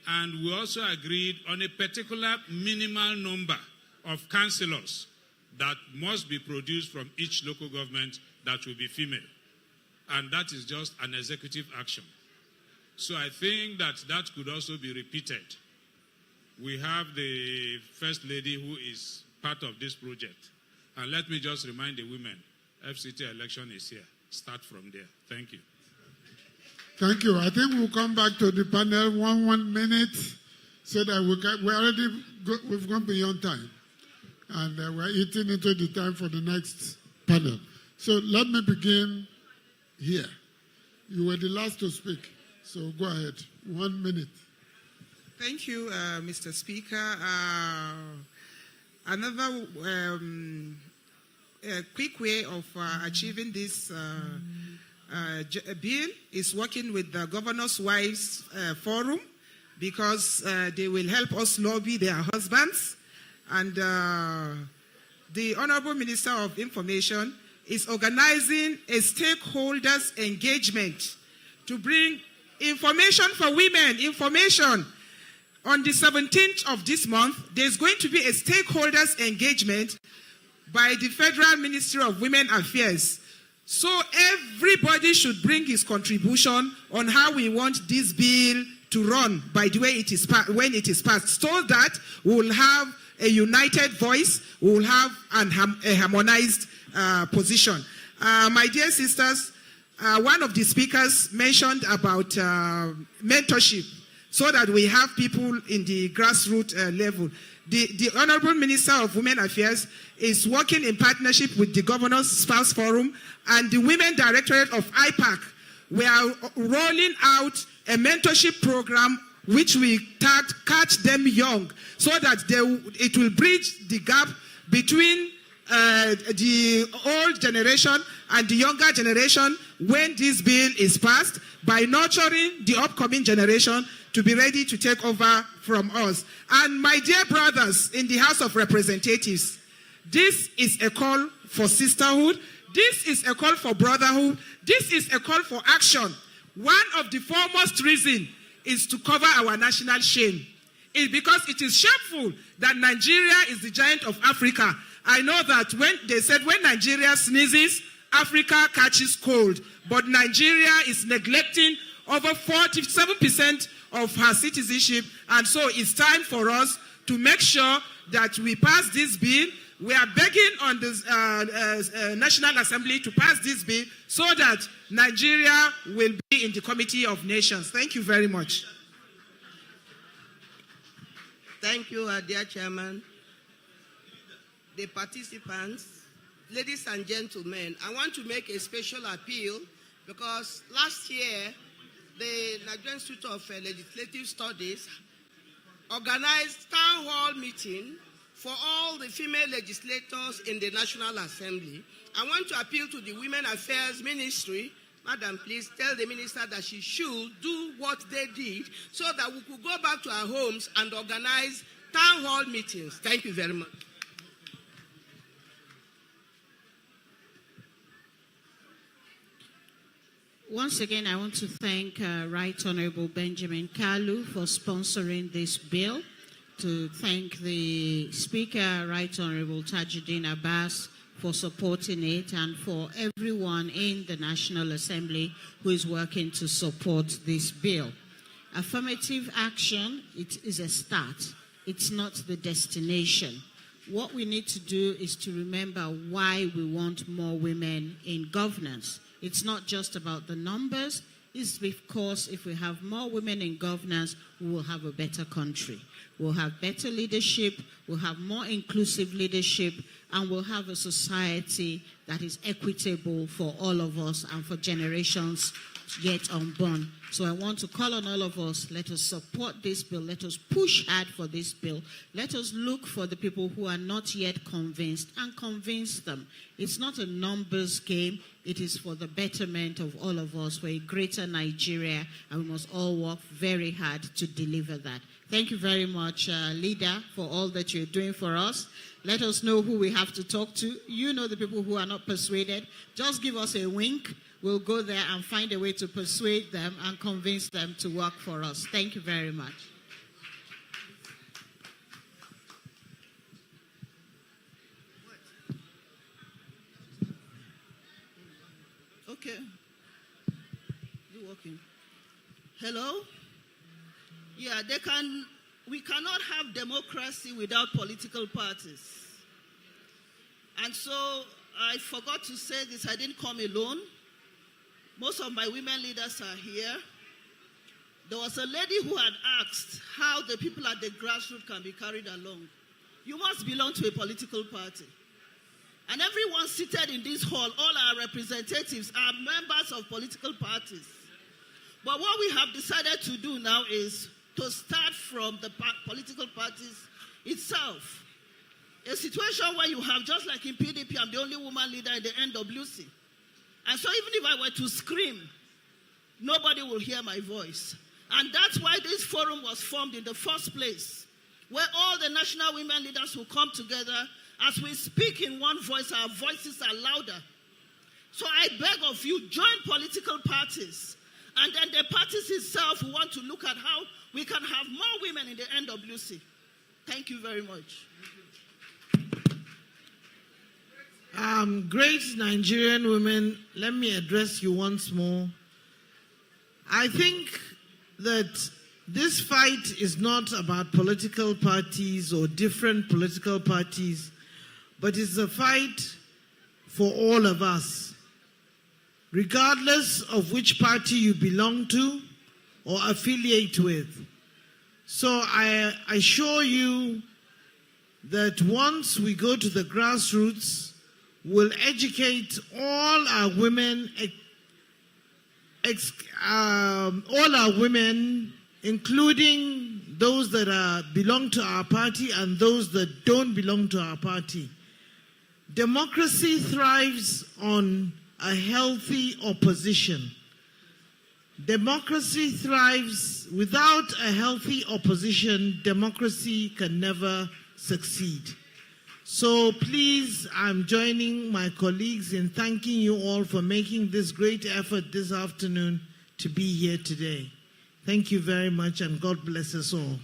And we also agreed on a particular minimal number of councillors that must be produced from each local government that will be female. And that is just an executive action. So I think that that could also be repeated. We have the First Lady who is part of this project. And let me just remind the women, FCT election is here. Start from there. Thank you. Thank you. I think we'll come back to the panel 1 minute so that we've gone beyond time. And we're eating into the time for the next panel. So let me begin here. You were the last to speak, so go ahead. 1 minute. Thank you, Mr. Speaker. Another quick way of achieving this bill is working with the Governor's Wives Forum because they will help us lobby their husbands. And the Honorable Minister of Information is organizing a stakeholders engagement to bring information for women, information. On the 17th of this month, there's going to be a stakeholders engagement by the Federal Ministry of Women Affairs. So everybody should bring his contribution on how we want this bill to run by the way it is when it is passed, so that we will have a united voice, we will have a harmonized position. My dear sisters, one of the speakers mentioned about mentorship, so that we have people in the grassroots level. The Honorable Minister of Women Affairs is working in partnership with the Governor's Spouse Forum and the Women Directorate of IPAC. We are rolling out a mentorship program which we tagged Catch Them Young, so that it will bridge the gap between the old generation and the younger generation when this bill is passed, by nurturing the upcoming generation to be ready to take over from us. And my dear brothers in the House of Representatives, this is a call for sisterhood. This is a call for brotherhood. This is a call for action. One of the foremost reasons is to cover our national shame. It's because it is shameful that Nigeria is the giant of Africa. I know that when they said when Nigeria sneezes, Africa catches cold. But Nigeria is neglecting over 47% of her citizenship. And so it's time for us to make sure that we pass this bill. We are begging on the National Assembly to pass this bill so that Nigeria will be in the Committee of Nations. Thank you very much. Thank you, dear Chairman. The participants, ladies and gentlemen, I want to make a special appeal because last year, the Nigerian Institute of Legislative Studies organized town hall meeting for all the female legislators in the National Assembly. I want to appeal to the Women Affairs Ministry. Madam, please tell the minister that she should do what they did so that we could go back to our homes and organize town hall meetings. Thank you very much. Once again, I want to thank Right Honorable Benjamin Kalu for sponsoring this bill, to thank the Speaker, Right Honorable Tajudeen Abbas, for supporting it, and for everyone in the National Assembly who is working to support this bill. Affirmative action, it is a start. It's not the destination. What we need to do is to remember why we want more women in governance. It's not just about the numbers. It's because if we have more women in governance, we will have a better country. We'll have better leadership, we'll have more inclusive leadership, and we'll have a society that is equitable for all of us and for generations yet unborn. So I want to call on all of us, let us support this bill, let us push hard for this bill, let us look for the people who are not yet convinced and convince them. It's not a numbers game, it is for the betterment of all of us, for a greater Nigeria, and we must all work very hard to deliver that. Thank you very much, Leader, for all that you're doing for us. Let us know who we have to talk to. You know the people who are not persuaded. Just give us a wink. We'll go there and find a way to persuade them and convince them to work for us. Thank you very much. Okay. You working? Hello? Yeah, we cannot have democracy without political parties. And so I forgot to say this, I didn't come alone. Most of my women leaders are here. There was a lady who had asked how the people at the grassroots can be carried along. You must belong to a political party. And everyone seated in this hall, all our representatives are members of political parties. But what we have decided to do now is to start from the political parties itself. A situation where you have, just like in PDP, I'm the only woman leader in the NWC. And so even if I were to scream, nobody will hear my voice. And that's why this forum was formed in the first place, where all the national women leaders will come together. As we speak in one voice, our voices are louder. So I beg of you, join political parties. And then the parties itself will want to look at how we can have more women in the NWC. Thank you very much. Great Nigerian women, let me address you once more. I think that this fight is not about political parties or different political parties, but it's a fight for all of us, regardless of which party you belong to or affiliate with. So I assure you that once we go to the grassroots, we'll educate all our women, including those that belong to our party and those that don't belong to our party. Democracy thrives on a healthy opposition. Democracy thrives without a healthy opposition. Democracy can never succeed. So please, I'm joining my colleagues in thanking you all for making this great effort this afternoon to be here today. Thank you very much, and God bless us all.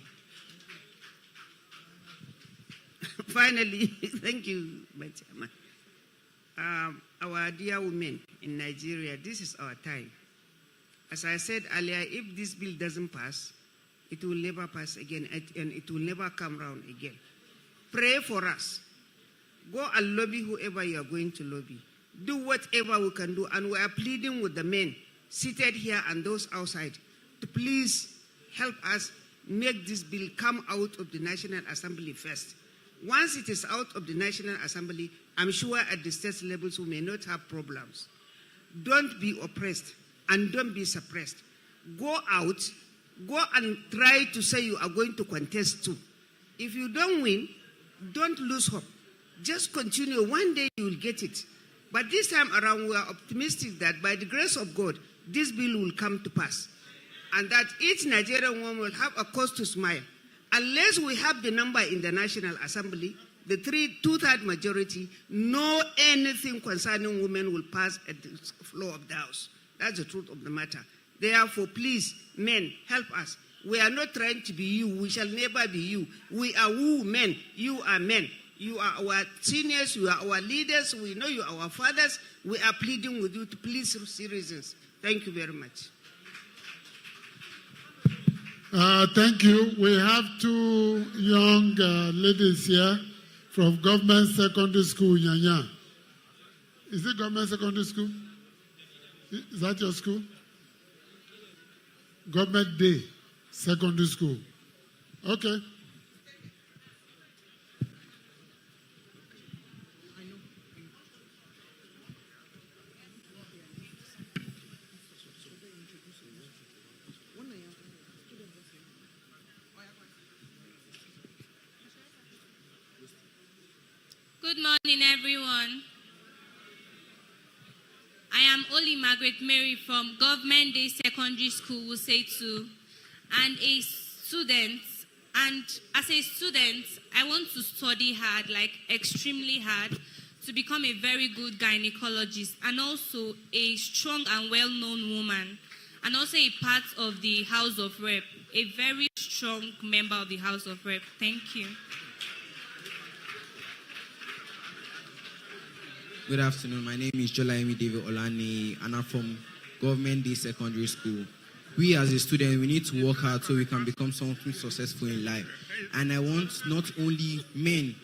Finally, thank you, my chairman. Our dear women in Nigeria, this is our time. As I said earlier, if this bill doesn't pass, it will never pass again, and it will never come round again. Pray for us. Go and lobby whoever you are going to lobby. Do whatever we can do, and we are pleading with the men seated here and those outside to please help us make this bill come out of the National Assembly first. Once it is out of the National Assembly, I'm sure at the state levels we may not have problems. Don't be oppressed and don't be suppressed. Go out, go and try to say you are going to contest too. If you don't win, don't lose hope. Just continue. One day you will get it. But this time around, we are optimistic that by the grace of God, this bill will come to pass. And that each Nigerian woman will have a cause to smile. Unless we have the number in the National Assembly, the two-thirds majority, no anything concerning women will pass at the floor of the House. That's the truth of the matter. Therefore, please, men, help us. We are not trying to be you. We shall never be you. We are women. You are men. You are our seniors. You are our leaders. We know you are our fathers. We are pleading with you to please see reasons. Thank you very much. Thank you. We have two young ladies here from Government Secondary School, Nyanya. Is it Government Secondary School? Is that your school? Government Day Secondary School. Okay. Good morning, everyone. I am Oli Margaret Mary from Government Day Secondary School, Wuse2, and a student. And as a student, I want to study hard, like extremely hard, to become a very good gynecologist and also a strong and well-known woman, and also a part of the House of Rep, a very strong member of the House of Rep. Thank you. Good afternoon. My name is Sulaiman David Olani, and I'm from Government Day Secondary School. We as a student, we need to work hard so we can become something successful in life. And I want not only men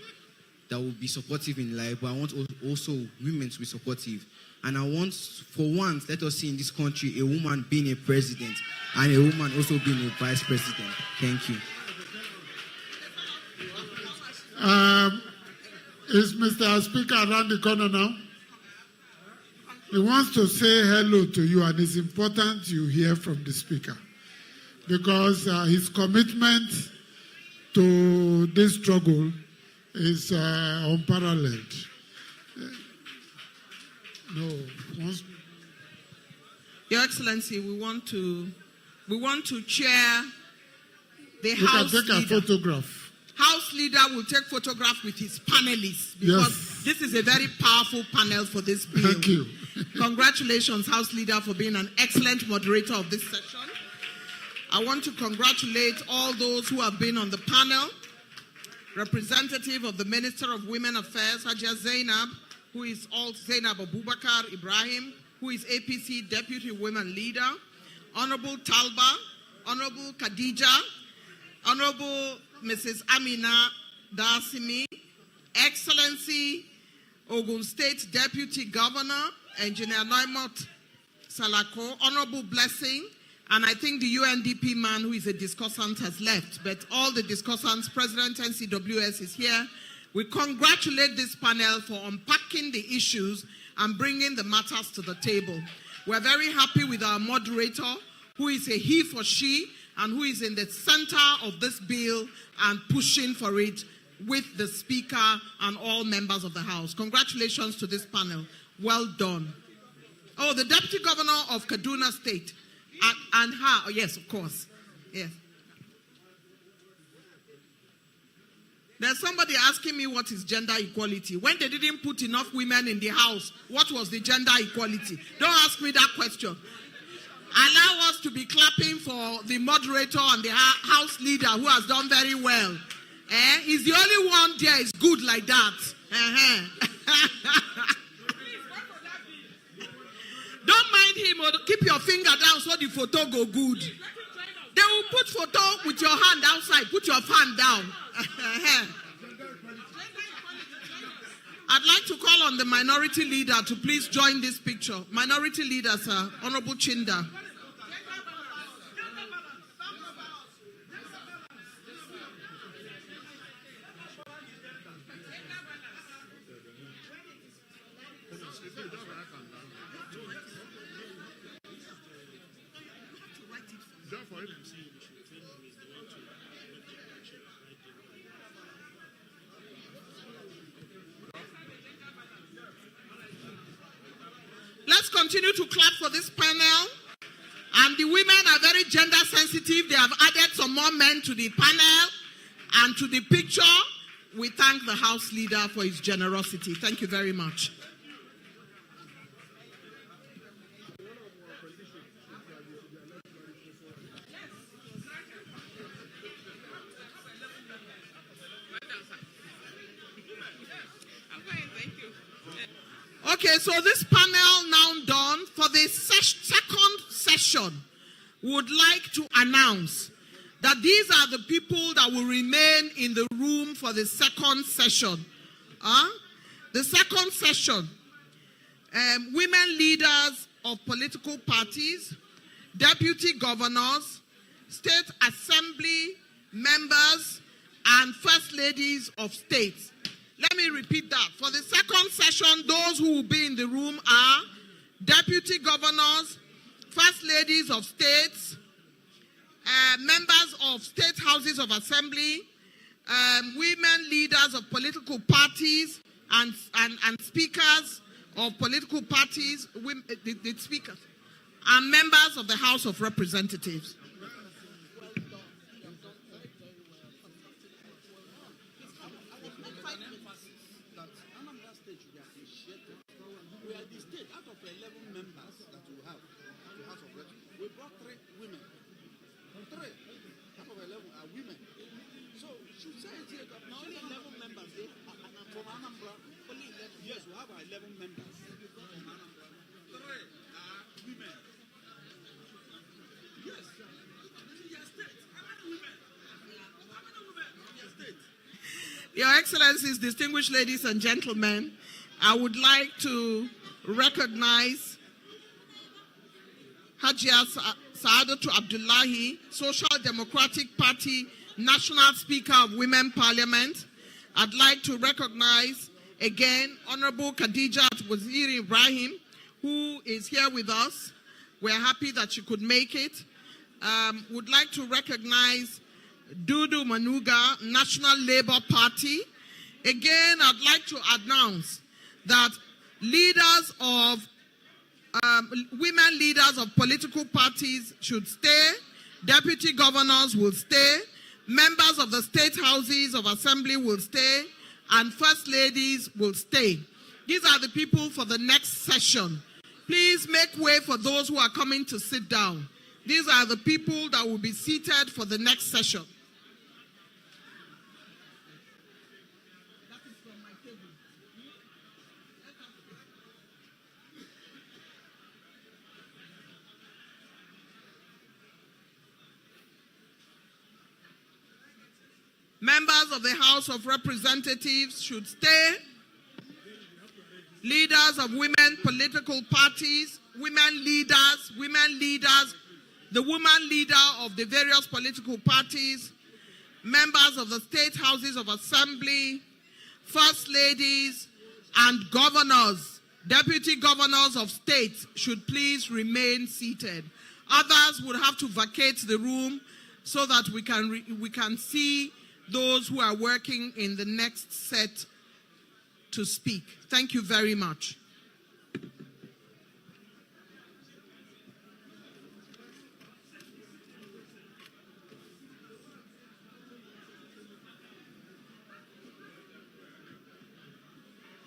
that will be supportive in life, but I want also women to be supportive. And I want, for once, let us see in this country a woman being a president and a woman also being a vice president. Thank you. Is Mr. Speaker around the corner now? He wants to say hello to you, and it's important you hear from the Speaker because his commitment to this struggle is unparalleled. Your Excellency, we want to we want to chair the You House can take leader. a photograph. House leader will take photograph with his panelists because this is a very powerful panel for this bill. Thank you. Congratulations, House leader, for being an excellent moderator of this session. I want to congratulate all those who have been on the panel. Representative of the Minister of Women Affairs, Hajiya Zainab, who is all Zainab Abubakar Ibrahim, who is APC Deputy Women Leader, Honorable Talba, Honorable Khadija, Honorable Mrs. Amina Dasimi, Excellency Ogun State Deputy Governor, Engineer Naimot Salako, Honorable Blessing, and I think the UNDP man who is a discussant has left, but all the discussants, President NCWS is here. We congratulate this panel for unpacking the issues and bringing the matters to the table. We're very happy with our moderator, who is a he for she, and who is in the center of this bill and pushing for it with the Speaker and all members of the House. Congratulations to this panel. Well done. Oh, the Deputy Governor of Kaduna State. And her, oh, yes, of course. Yes. There's somebody asking me what is gender equality. When they didn't put enough women in the house, what was the gender equality? Don't ask me that question. Allow us to be clapping for the moderator and the house leader who has done very well. He's the only one there is good like that. Don't mind him or keep your finger down so the photo go good. They will put photo with your hand outside. Put your fan down. I'd like to call on the minority leader to please join this picture. Minority leader, sir, Honorable Chinda. Let's continue to clap for this panel. And the women are very gender sensitive. They have added some more men to the panel and to the picture. We thank the House leader for his generosity. Thank you very much. Okay, so this panel now done. For the second session, would like to announce that these are the people that will remain in the room for the second session. The second session, women leaders of political parties, deputy governors, state assembly members, and first ladies of states. Let me repeat that. For the second session, those who will be in the room are deputy governors, first ladies of states, members of state houses of assembly, women leaders of political parties, and speakers of political parties, the speakers, and members of the House of Representatives. Yes, we have 11 members. 3 are women. Yes. Your Excellencies, distinguished ladies and gentlemen, I would like to recognize Hajiya Saadatu Abdullahi, Social Democratic Party National Speaker of Women Parliament. I'd like to recognize again Honorable Khadija Ibrahim, who is here with us. We're happy that she could make it. Would like to recognize Dudu Manuga, National Labour Party. Again, I'd like to announce that leaders of women leaders of political parties should stay Deputy governors will stay. Members of the state houses of assembly will stay. And first ladies will stay. These are the people for the next session. Please make way for those who are coming to sit down. These are the people that will be seated for the next session. Members of the House of Representatives should stay. Leaders of women political parties, women leaders, the woman leader of the various political parties, members of the state houses of assembly, first ladies, and governors, deputy governors of states should please remain seated. Others would have to vacate the room so that we can see those who are working in the next set to speak. Thank you very much.